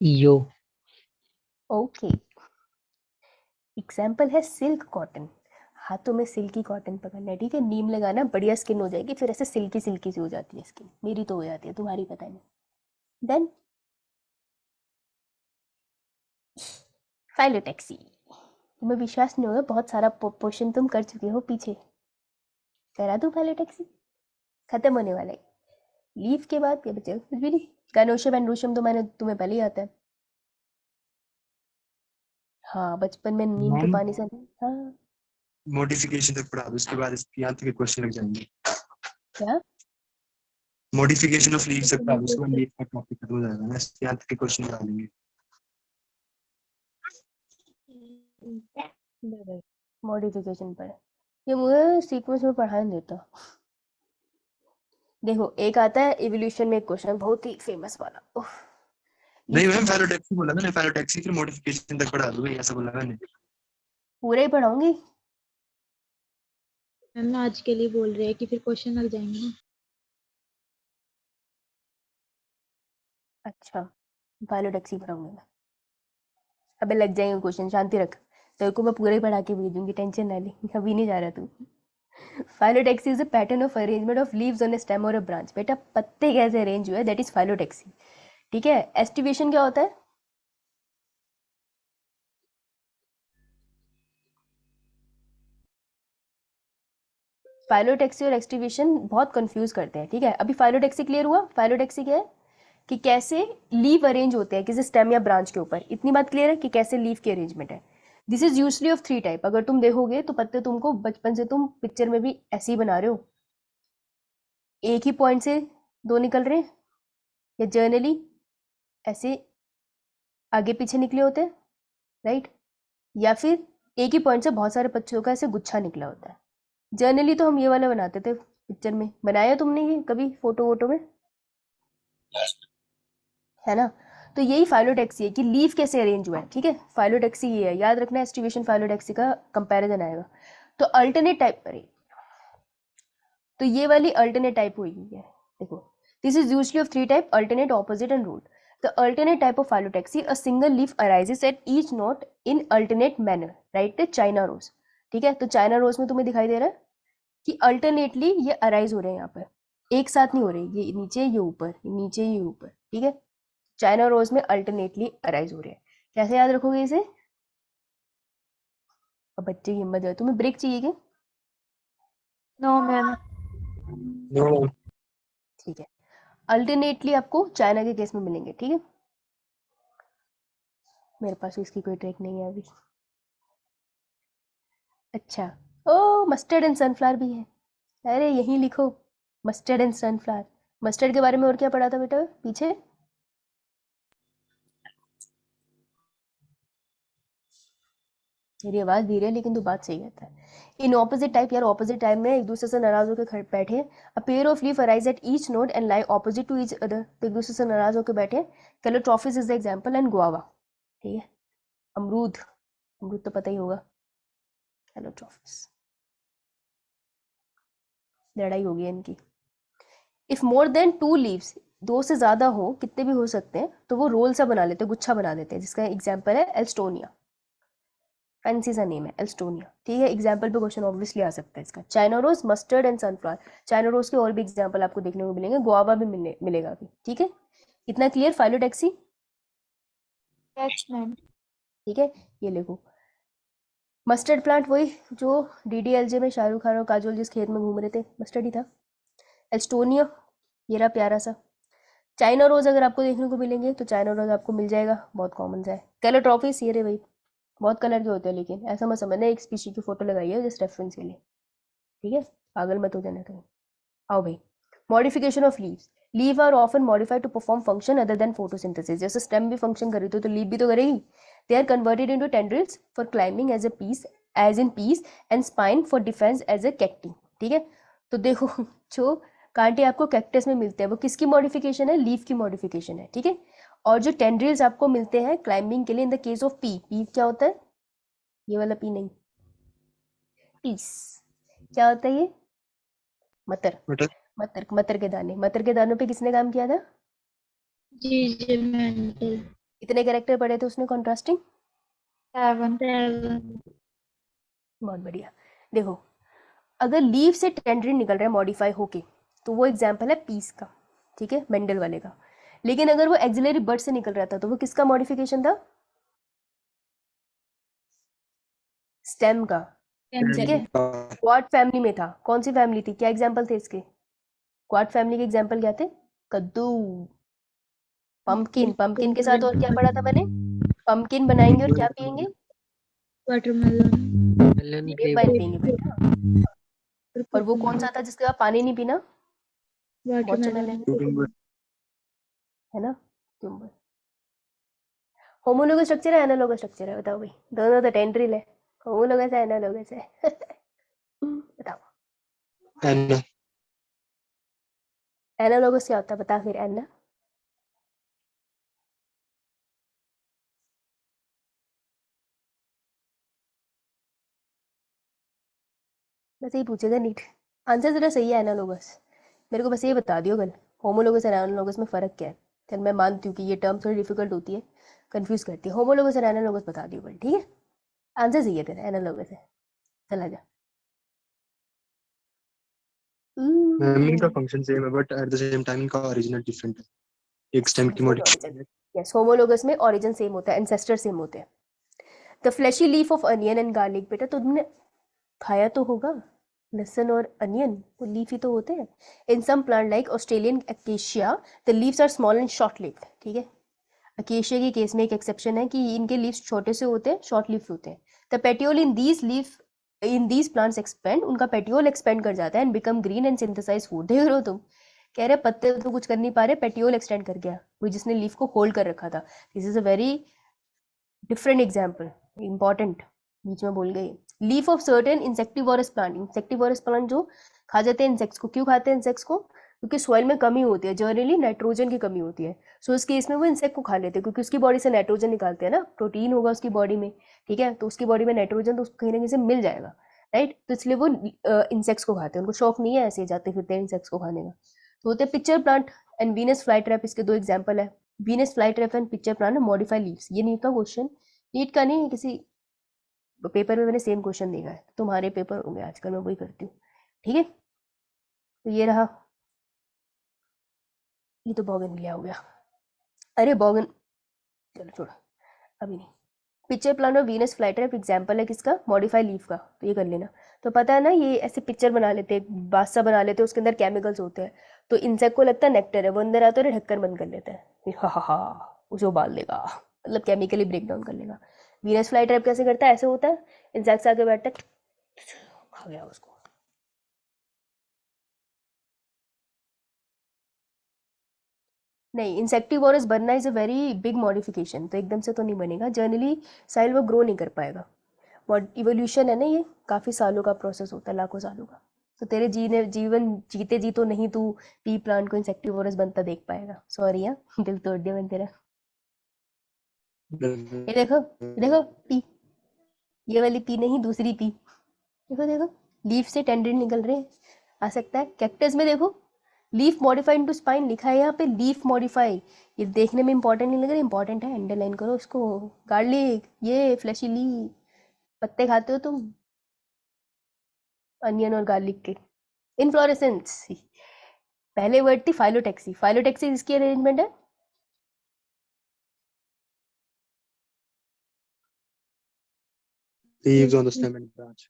Yo. Okay. Example है सिल्क कॉटन, हाथों में सिल्की कॉटन पकड़ना है, ठीक है, नीम लगाना, बढ़िया स्किन हो जाएगी, फिर ऐसे सिल्की सिल्की सी हो जाती है स्किन, मेरी तो हो जाती है, तुम्हारी पता नहीं। देन फाइलोटैक्सी, तुम्हें विश्वास नहीं होगा, बहुत सारा पोर्शन तुम कर चुके हो पीछे, करा दूं फाइलोटैक्सी, खत्म होने वाला है। लीफ के बाद क्या बचेगा? कुछ भी नहीं। गैनोशियम एंड्रोशियम तो मैंने तुम्हें पहले ही आता है। हाँ, बचपन में नीम के मैम पानी से। हाँ। मॉडिफिकेशन तक पढ़ा दो, उसके बाद इसके यहाँ तक क्वेश्चन लग जाएंगे। क्या? मॉडिफिकेशन ऑफ लीव्स तक पढ़ा दो, उसके बाद लीफ का टॉपिक खत्म हो जाएगा ना, इसके यहाँ तक क्वेश्चन लगा लेंगे। मॉडिफिकेशन पर ये मुझे सीक्वेंस में पढ़ा नहीं देता। देखो, एक आता है इवोल्यूशन में एक क्वेश्चन बहुत ही फेमस वाला। उफ, नहीं लीफ मैम, की फाइलोटैक्सी बोला मैंने, फाइलोटैक्सी फिर मॉडिफिकेशन तक पढ़ा दूंगा, ऐसा बोला मैंने। पूरा ही पढ़ाऊंगी। मैम आज के लिए बोल रहे हैं कि फिर क्वेश्चन लग जाएंगे ना। अच्छा, बायोलैक्सी पढ़ाऊंगी मैं। अबे लग जाएंगे क्वेश्चन, शांति रख। तेरे को मैं पूरा ही पढ़ा के भेजूंगी, टेंशन ना ले। अभी नहीं जा रहा तू। Phyllotaxy is a pattern of arrangement of leaves on A stem और अ ब्रांच। बेटा पत्ते कैसे अरेंज हुए, दैट इज फाइलोटैक्सी। ठीक है। एस्टिवेशन क्या होता है? फाइलोटैक्सी और एक्सटिवेशन बहुत कंफ्यूज करते हैं। ठीक है, अभी फाइलोटैक्सी क्लियर हुआ? फाइलोटैक्सी क्या है कि कैसे लीफ अरेंज होते हैं किसी स्टेम या ब्रांच के ऊपर। इतनी बात क्लियर है कि कैसे लीफ की अरेंजमेंट है। This is usually of 3 type. अगर तुम देखोगे तो पत्ते तुमको बचपन से तुम पिक्चर में भी ऐसे ही बना रहे हो, एक ही पॉइंट से 2 निकल रहे हैं, या जर्नली ऐसे आगे पीछे निकले होते हैं, राइट? या फिर एक ही पॉइंट से बहुत सारे पत्तों का ऐसे गुच्छा निकला होता है। जर्नली तो हम ये वाला बनाते थे पिक्चर में। बनाया तुमने ये कभी फोटो वोटो में? है ना? तो यही फाइलोटैक्सी है कि लीफ कैसे अरेंज हुआ है। ठीक है, फाइलोटैक्सी ये है, याद रखना। एस्टिवेशन फाइलोटैक्सी का कंपैरिजन आएगा। तो अल्टरनेट टाइप पर तो ये वाली अल्टरनेट टाइप हुई है। देखो, this is usually of 3 type: alternate, opposite and whorled. The alternate type of phyllotaxy, a single leaf arises at each node in alternate manner, right? The China rose। ठीक है, तो चाइना रोज में तुम्हें दिखाई दे रहा है कि अल्टरनेटली ये अराइज हो रहे हैं यहाँ पर, एक साथ नहीं हो रहे। ये नीचे, ये ऊपर, ये नीचे, ये ऊपर। ठीक है, चाइना रोज में अल्टरनेटली अराइज हो रहे हैं। कैसे याद रखोगे इसे? अब बच्चे की हिम्मत है। तुम्हें ब्रेक चाहिए क्या? No ma'am. नो ठीक है, अल्टरनेटली आपको चाइना के केस में मिलेंगे। ठीक है, मेरे पास इसकी कोई ट्रिक नहीं है अभी। अच्छा, ओ मस्टर्ड एंड सनफ्लावर भी है। अरे यहीं लिखो, मस्टर्ड एंड सनफ्लावर। मस्टर्ड के बारे में और क्या पढ़ा था बेटा पीछे? मेरी आवाज धीरे है लेकिन तू बात सही कहता है। इन ऑपोजिट टाइप, यार ऑपोजिट टाइप में एक दूसरे से नाराज होकर खड़े बैठे। A pair of leaf arise at each node and lie opposite to each other. तो एक दूसरे से नाराज होकर बैठे। Calotropis is the example and guava. ठीक है, अमरूद, अमरूद तो पता ही होगा। कैलोट्रॉफिस, लड़ाई हो गई इनकी। इफ मोर देन 2 लीव्स, 2 से ज्यादा हो, कितने भी हो सकते हैं, तो वो रोल सा बना लेते हैं, गुच्छा बना देते हैं, जिसका एग्जांपल है एल्स्टोनिया। फैंसी सा नेम है एल्स्टोनिया। ठीक है, एग्जाम्पल पे क्वेश्चन ऑब्वियसली आ सकता है इसका। China rose, mustard and sunflower. China rose के और भी एग्जाम्पल आपको देखने को मिलेंगे, गुआवा भी मिलेगा अभी। ठीक है, इतना क्लियर? फाइलोटैक्सी। Yes ma'am. ठीक है, ये लिखो। मस्टर्ड प्लांट वही जो डीडीएलजे में शाहरुख खान और काजोल जिस खेत में घूम रहे थे, मस्टर्ड ही था। एल्स्टोनिया, ये रहा प्यारा सा। चाइना रोज अगर आपको देखने को मिलेंगे तो चाइना रोज आपको मिल जाएगा, बहुत कॉमन सा है। कैलोट्रॉफिस, ये रे भाई, बहुत कलर के होते हैं, लेकिन ऐसा मत समझना एक स्पीशी की फोटो लगाई है जस्ट रेफरेंस के लिए। ठीक है, पागल मत हो जाना कहीं। आओ भाई, modification of leaves. Leave are often modified to perform function other than photosynthesis. जैसे स्टेम भी फंक्शन कर रही तो लीव भी तो करेगी। They are converted into tendrils for climbing as in peas and spine for defence as a cacti. ठीक है, तो देखो जो कांटे आपको कैक्टस में मिलते हैं वो किसकी मॉडिफिकेशन है? लीफ की मॉडिफिकेशन है। ठीक है, और जो टेंड्रिल्स आपको मिलते हैं क्लाइंबिंग के लिए in the case of P, P क्या होता है? ये वाला पी नहीं, पीस। क्या होता है ये? मटर। मटर। मटर, मटर के दाने। मटर के दानों पे किसने काम किया था? जी मेंटल। इतने कैरेक्टर पढ़े थे उसने कॉन्ट्रास्टिंग। 7। बहुत बढ़िया। देखो, अगर लीफ से टेंड्रिन निकल रहा है मॉडिफाई होके, तो वो एग्जाम्पल है पीस का। ठीक है, मेंडल वाले का। लेकिन अगर वो एक्सिलरी बर्ड से निकल रहा था तो वो किसका मॉडिफिकेशन था? स्टेम का। ठीक है, क्वाड फैमिली में था। कौन सी फैमिली थी? क्या एग्जाम्पल थे इसके? क्वाड फैमिली के एग्जाम्पल क्या थे? कद्दू। पंपकिन के साथ और क्या पढ़ा था मैंने? पंपकिन बनाएंगे और क्या पिएंगे? Watermelon, melon grape wine grape पिएंगे बेटा। और वो कौन सा था जिसके बाद पानी नहीं पीना? वाटरमेलन, वाटरमेलन है ना, क्यूम्बर। होमोलोगस स्ट्रक्चर है एनालोगस स्ट्रक्चर है? बताओ भाई, दोनों तो टेंड्रिल है। होमोलोगस है एनालोगस है? बताओ। एना एनालोगस क्या होता है बता फिर एना। बस यही पूछेगा नीट, आंसर जरा सही है एनालोगस। मेरे को बस ये बता दियो कल होमोलोगस और एनालोगस में फ़र्क क्या है। चल मैं मानती हूँ कि ये टर्म थोड़ी डिफिकल्ट होती है, कंफ्यूज करती है। होमोलोगस और एनालोगस बता दियो कल, ठीक है? आंसर सही है तेरा, एनालोगस है। चला जा। मैम इनका फंक्शन सेम है but at the same time इनका ओरिजिनल डिफरेंट है, एक स्टेम की मॉडिफिकेशन है। यस, होमोलोगस में ओरिजिन सेम होता है, एंसेस्टर सेम होते हैं। The fleshy leaf of onion and garlic, बेटा तुमने खाया तो होगा लहसुन और अनियन, वो लीफ ही तो होते हैं। In some plant like Australian acacia the leaves are small and short lived, ठीक है? अकेशिया के केस में एक एक्सेप्शन है कि इनके लीव्स छोटे से होते हैं, शॉर्ट लिव्ड होते हैं। The petiole in these plants expand, उनका पेटियोल एक्सपेंड कर जाता है and become green and synthesise food. देख रहे हो तुम, कह रहे पत्ते तो कुछ कर नहीं पा रहे, पेटियोल एक्सटेंड कर गया, वो जिसने लीफ को होल्ड कर रखा था। This is a very different example, important, बीच में बोल गई। Leaf of certain insectivorous plant, insectivorous plant जो खा जाते हैं इंसेक्ट्स को। क्यों खाते हैं इंसेक्ट्स को? क्योंकि सॉइल में कमी होती है, जनरली नाइट्रोजन की कमी होती है। सो इस केस में वो इंसेक्ट को खा लेते हैं क्योंकि उसकी बॉडी से नाइट्रोजन निकालते हैं ना, प्रोटीन होगा उसकी बॉडी में, ठीक है? तो उसकी बॉडी में नाइट्रोजन तो उसको कहीं ना कहीं से मिल जाएगा, राइट? तो इसलिए वो इंसेक्ट्स को खाते हैं, उनको शौक नहीं है ऐसे जाते फिरते हैं इंसेक्ट्स को खाने का। तो होते हैं pitcher plant and Venus fly trap, इसके दो एग्जाम्पल है। Venus fly trap and pitcher plant modify leaves. ये नीट का क्वेश्चन, नीट का नहीं, किसी पेपर में मैंने सेम क्वेश्चन देखा है, तुम्हारे पेपर होंगे आजकल, मैं वही करती हूँ, ठीक है? तो ये रहा, ये तो बोगनविलिया हो गया। अरे बोगन, चलो छोड़ो अभी नहीं। पिक्चर प्लांट और वीनस फ्लाइट्रैप एग्जाम्पल है किसका? मॉडिफाई लीफ का। तो ये कर लेना। तो पता है ना, ये ऐसे पिक्चर बना लेते हैं, बादशाह बना लेते हैं, उसके अंदर केमिकल्स होते हैं। तो इंसेक्ट को लगता है नेक्टर है, वो अंदर आता है और ढक्कन बंद कर लेता है, फिर हा उसे उबाल देगा, मतलब केमिकली ब्रेक डाउन कर लेगा। वीनस फ्लाइट्रैप कैसे करता है? ऐसे होता है, इंसेक्ट्स आके बैठता है, खा गया उसको। नहीं, इंसेक्टिवोरस बनना is a very big modification, तो एकदम से तो नहीं बनेगा, जनरली साइल वो ग्रो नहीं कर पाएगा। इवोल्यूशन है ना, ये काफ़ी सालों का प्रोसेस होता है, लाखों सालों का। तो तेरे जीवन जीते जी तो नहीं तू पी प्लांट को इंसेक्टिवोरस बनता देख पाएगा। सॉरी हाँ, दिल तोड़ दिया मैंने तेरा। ये देखो, ये देखो पी, ये वाली पी नहीं, दूसरी पी। देखो देखो, लीफ से टेंडन निकल रहे हैं, आ सकता है। कैक्टस में देखो, लीफ मॉडिफाइड टू स्पाइन लिखा है यहाँ पे, लीफ मॉडिफाई। ये देखने में इंपॉर्टेंट नहीं लग रहा? इंपॉर्टेंट है, अंडरलाइन करो उसको। गार्लिक, ये फ्लैशी लीफ, पत्ते खाते हो तुम अनियन और गार्लिक के। इनफ्लोरेसेंस, पहले वर्ड थी फाइलोटेक्सी। फाइलोटेक्सी इसकी अरेंजमेंट है, Leaves on the stem and branch.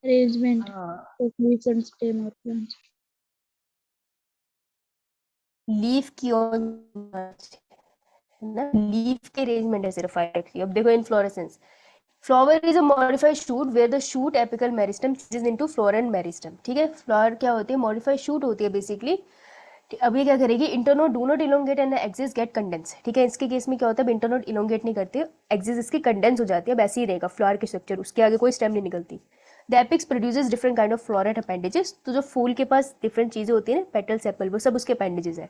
arrangement हाँ, of leaves and stem or plants. Leaf की और ना, लीफ के अरेंजमेंट है सिर्फ फाइलोटेक्सी। अब देखो inflorescence, flower is a modified shoot where the shoot apical meristem changes into floral and meristem, ठीक है? फ्लावर क्या होती है? मॉडिफाइड शूट होती है बेसिकली। अब ये क्या करेगी? Internode do not elongate and axis get condense, ठीक है? इसके केस में क्या होता है? इंटरनोड इलोंगेट नहीं करती, एक्सिस इसकी कंडेंस हो जाती है, वैसे ही रहेगा फ्लावर की स्ट्रक्चर, उसके आगे कोई स्टेम नहीं निकलती। The apex produces different kind of floral appendages, तो जो फूल के पास डिफरेंट चीजें होती है ना, पेटल सेपल, वो सब उसके अपेंडेजेस है,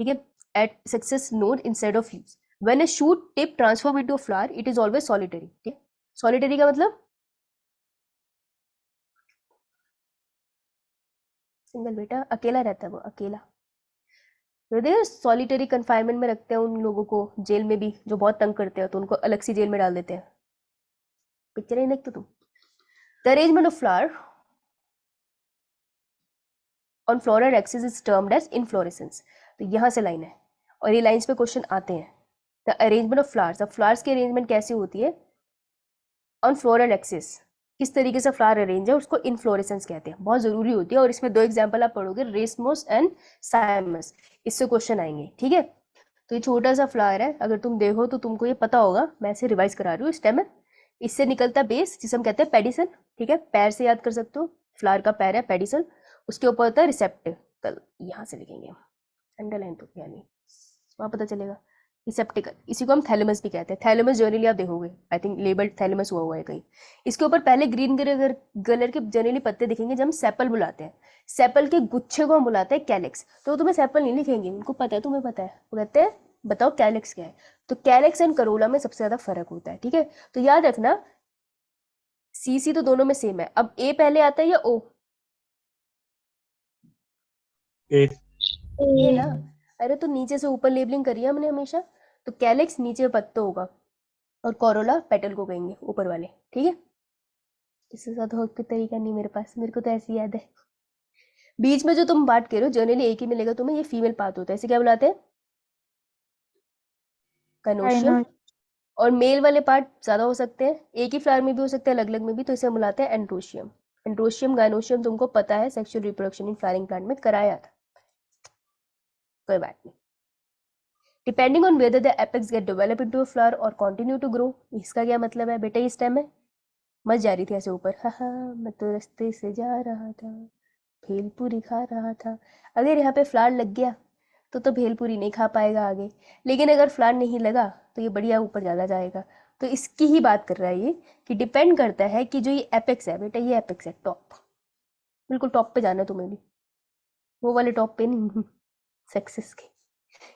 ठीक है? At successive node instead of leaves, when a shoot tip transform into a flower it is always solitary, ठीक है? सॉलिटरी का मतलब सिंगल, बेटा अकेला रहता है वो, अकेला। तो देखो सॉलिटरी कन्फाइनमेंट में रखते हैं उन लोगों को, जेल में भी जो बहुत तंग करते हैं तो उनको अलग सी जेल में डाल देते हैं। पिक्चर नहीं देखते तुम? The arrangement of flower on floral axis is termed as inflorescence. तो यहाँ से लाइन है और ये लाइंस पे क्वेश्चन आते हैं। द अरेंजमेंट ऑफ फ्लावर्स, अब फ्लावर्स की अरेंजमेंट कैसी होती है ऑन फ्लोरल एक्सिस? किस तरीके से फ्लावर अरेंज है उसको इन्फ्लोरेसेंस कहते हैं, बहुत जरूरी होती है। और इसमें 2 एग्जांपल आप पढ़ोगे, रेसमस एंड साइमस, इससे क्वेश्चन आएंगे, ठीक है। तो ये छोटा सा फ्लावर है, अगर तुम देखो तो तुमको ये पता होगा, मैं इसे रिवाइज करा रही हूँ। स्टेम है, इससे निकलता है बेस जिसे हम कहते हैं पेडिसल, ठीक है, पैर से याद कर सकते हो, फ्लावर का पैर है पेडिसल, उसके ऊपर होता है रिसेप्टिकल, यहाँ से लिखेंगे अंडरलाइन तो क्या नहीं, वहाँ पता चलेगा, रिसेप्टिकल, इसी को हम थैलेमस भी कहते हैं। थैलेमस जनरली आप देखोगे, आई थिंक लेबल्ड थैलेमस हुआ है कहीं। इसके ऊपर पहले ग्रीन कलर के जनरली पत्ते दिखेंगे, जब हम सेपल बुलाते हैं, सेपल के गुच्छे को हम बुलाते हैं कैलेक्स। तो वो तुम्हें सेपल नहीं लिखेंगे, उनको पता है, तुम्हें पता है, वो कहते हैं बताओ कैलेक्स क्या है। तो कैलेक्स एंड करोला में सबसे ज्यादा फर्क होता है, ठीक है। तो याद रखना, सी तो दोनों में सेम है। अब ए पहले आता है या ओ? ए ये ना, अरे तो नीचे से ऊपर लेबलिंग करी है हमने हमेशा, तो कैलेक्स नीचे पत्ता होगा और कोरोला पेटल को कहेंगे ऊपर वाले, ठीक है। इससे ज्यादा और कोई तरीका नहीं मेरे पास, मेरे को तो ऐसी याद है। बीच में जो तुम बात कर रहे हो जनरली एक ही मिलेगा तुम्हें, ये फीमेल पार्ट होता है, इसे क्या बुलाते हैं? कनोशियम। और मेल वाले पार्ट ज्यादा हो सकते हैं, एक ही फ्लावर में भी हो सकते हैं, अलग अलग में भी, तो इसे हम बुलाते हैं एंड्रोशियम। एंड्रोशियम गायनोशियम तुमको पता है, sexual reproduction in flowering plant में कराया था, कोई बात नहीं। Depending on whether the apex get develop into a flower और कंटिन्यू टू ग्रो, इसका क्या मतलब है बेटा? इस टाइम में मत जा रही थी ऐसे ऊपर, हाँ मैं तो रास्ते से जा रहा था, भेलपूरी खा रहा था। अगर यहाँ पे फ्लावर लग गया तो भेलपूरी नहीं खा पाएगा आगे, लेकिन अगर फ्लावर नहीं लगा तो ये बढ़िया ऊपर ज़्यादा जाएगा। तो इसकी ही बात कर रहा है ये, कि डिपेंड करता है कि जो ये एपेक्स है बेटा, ये एपेक्स है टॉप, बिल्कुल टॉप पे जाना है तुम्हें भी, वो वाले टॉप पे नहीं, सक्सेस के।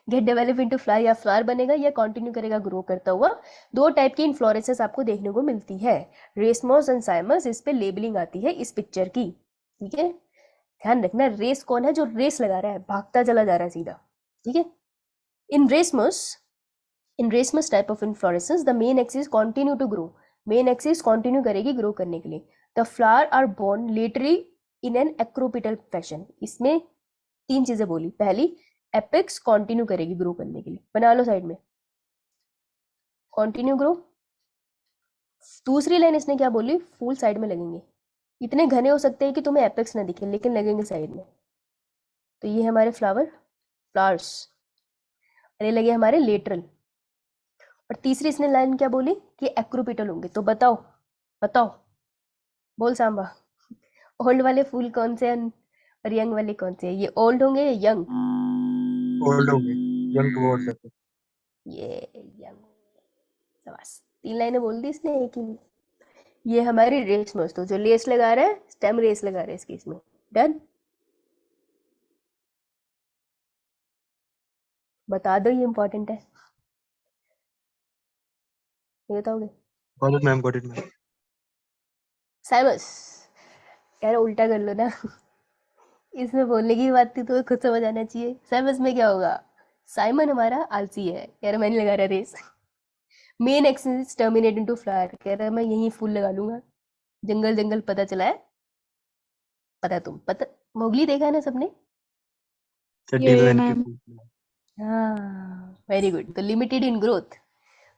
गेट डेवलप इनटू फ्लावर, या फ्लावर बनेगा या कंटिन्यू करेगा ग्रो करता हुआ। 2 टाइप की इन्फ्लोरेसेंस आपको देखने को मिलती है, रेसमस एंड साइमस। इस पे लेबलिंग आती है इस पिक्चर की, ठीक है। ध्यान रखना, रेस कौन है? जो रेस लगा रहा है, भागता चला जा रहा है सीधा, ठीक है। In racemose type of inflorescence the main axis continue to grow, main axis continue करेगी ग्रो करने के लिए। The flower are borne laterally in an acropetal fashion, इसमें 3 चीजें बोली। पहली, एपेक्स कंटिन्यू करेगी ग्रो करने के लिए, बना लो साइड में, कंटिन्यू ग्रो। दूसरी लाइन इसने क्या बोली? फूल साइड में लगेंगे, इतने घने हो सकते हैं कि तुम्हें एपेक्स ना दिखे, लेकिन लगेंगे साइड में। तो ये हमारे फ्लावर्स, और ये लगे हमारे लेटरल। और तीसरी इसने लाइन क्या बोली? कि एक्रोपिटल होंगे। तो बताओ बताओ, बोल सांबा, ओल्ड वाले फूल कौन से हैं और यंग वाले कौन से हैं? ये ओल्ड होंगे या यंग? ओल्ड होंगे, यंग टुवर्ड्स है। ये यंग, बस 3 लाइनें बोल दी इसने एक ही में। ये हमारी रेस में, तो जो लेस लगा रहा है, स्टेम रेस लगा रहा है इसकी, इसमें डन। बता दो, ये इंपॉर्टेंट है, ये बताओगे? Got it ma'am, got it ma'am. Cymose, यार उल्टा कर लो ना, इसमें बोलने की बात थी तो खुद समझ आना चाहिए। साइमस में क्या होगा? साइमन हमारा आलसी है, यार मैं नहीं लगा रहा race. Main axis terminate into flower, कह रहा है मैं यहीं फूल लगा लूंगा, जंगल जंगल पता चला है, पता तुम पता, मोगली देखा है ना सबने? चड्डी ये पहन के मैम। फूल। हाँ वेरी गुड। तो लिमिटेड इन ग्रोथ,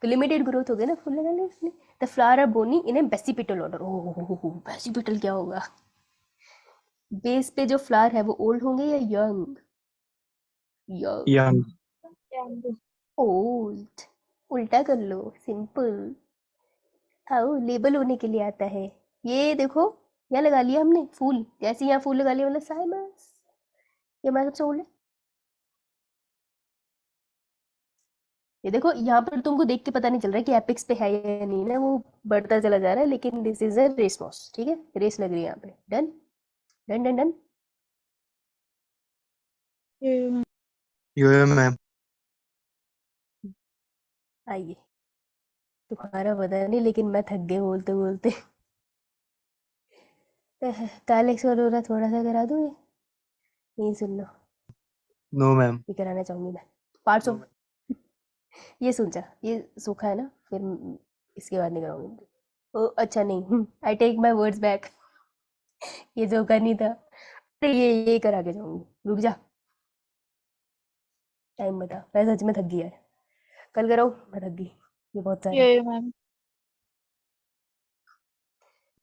तो लिमिटेड ग्रोथ हो गया ना, फूल लगा लिया इसने। The flower are borne in a basipetal order. ओह बेसिपिटल क्या होगा? बेस पे जो फ्लावर है वो ओल्ड होंगे या यंग? यंग। यंग। ओल्ड, उल्टा कर लो, सिंपल। आओ लेबल होने के लिए आता है। ये देखो, यहाँ लगा लिया हमने फूल, जैसे यहाँ फूल लगा लिया मतलब साइमस, ये हमारा सबसे ओल्ड है। ये देखो यहाँ पर तुमको देख के पता नहीं चल रहा है कि एपिक्स पे है या नहीं ना, वो बढ़ता चला जा रहा है, लेकिन दिस इज अ रेसमॉस, ठीक है, रेस लग रही है यहाँ पे। Done done done done. ये यो मैम। आइए, तुम्हारा पता नहीं, लेकिन मैं थक गई बोलते बोलते। कालेक्स वगैरह थोड़ा सा करा दूँ, नहीं सुन लो, नो मैम। ये कराना चाहूंगी मैं। पार्ट्स ऑफ, ये सुन जा, ये सूखा है ना, फिर इसके बाद नहीं कराऊंगी। ओ अच्छा नहीं, I take my words back, ये जोका नहीं था, अरे ये करा के जाऊंगी, रुक जा, टाइम बता, मैं सच में थक गई यार, कल कराऊँ? मैं थक गई, ये बहुत सारा है। ये मैम।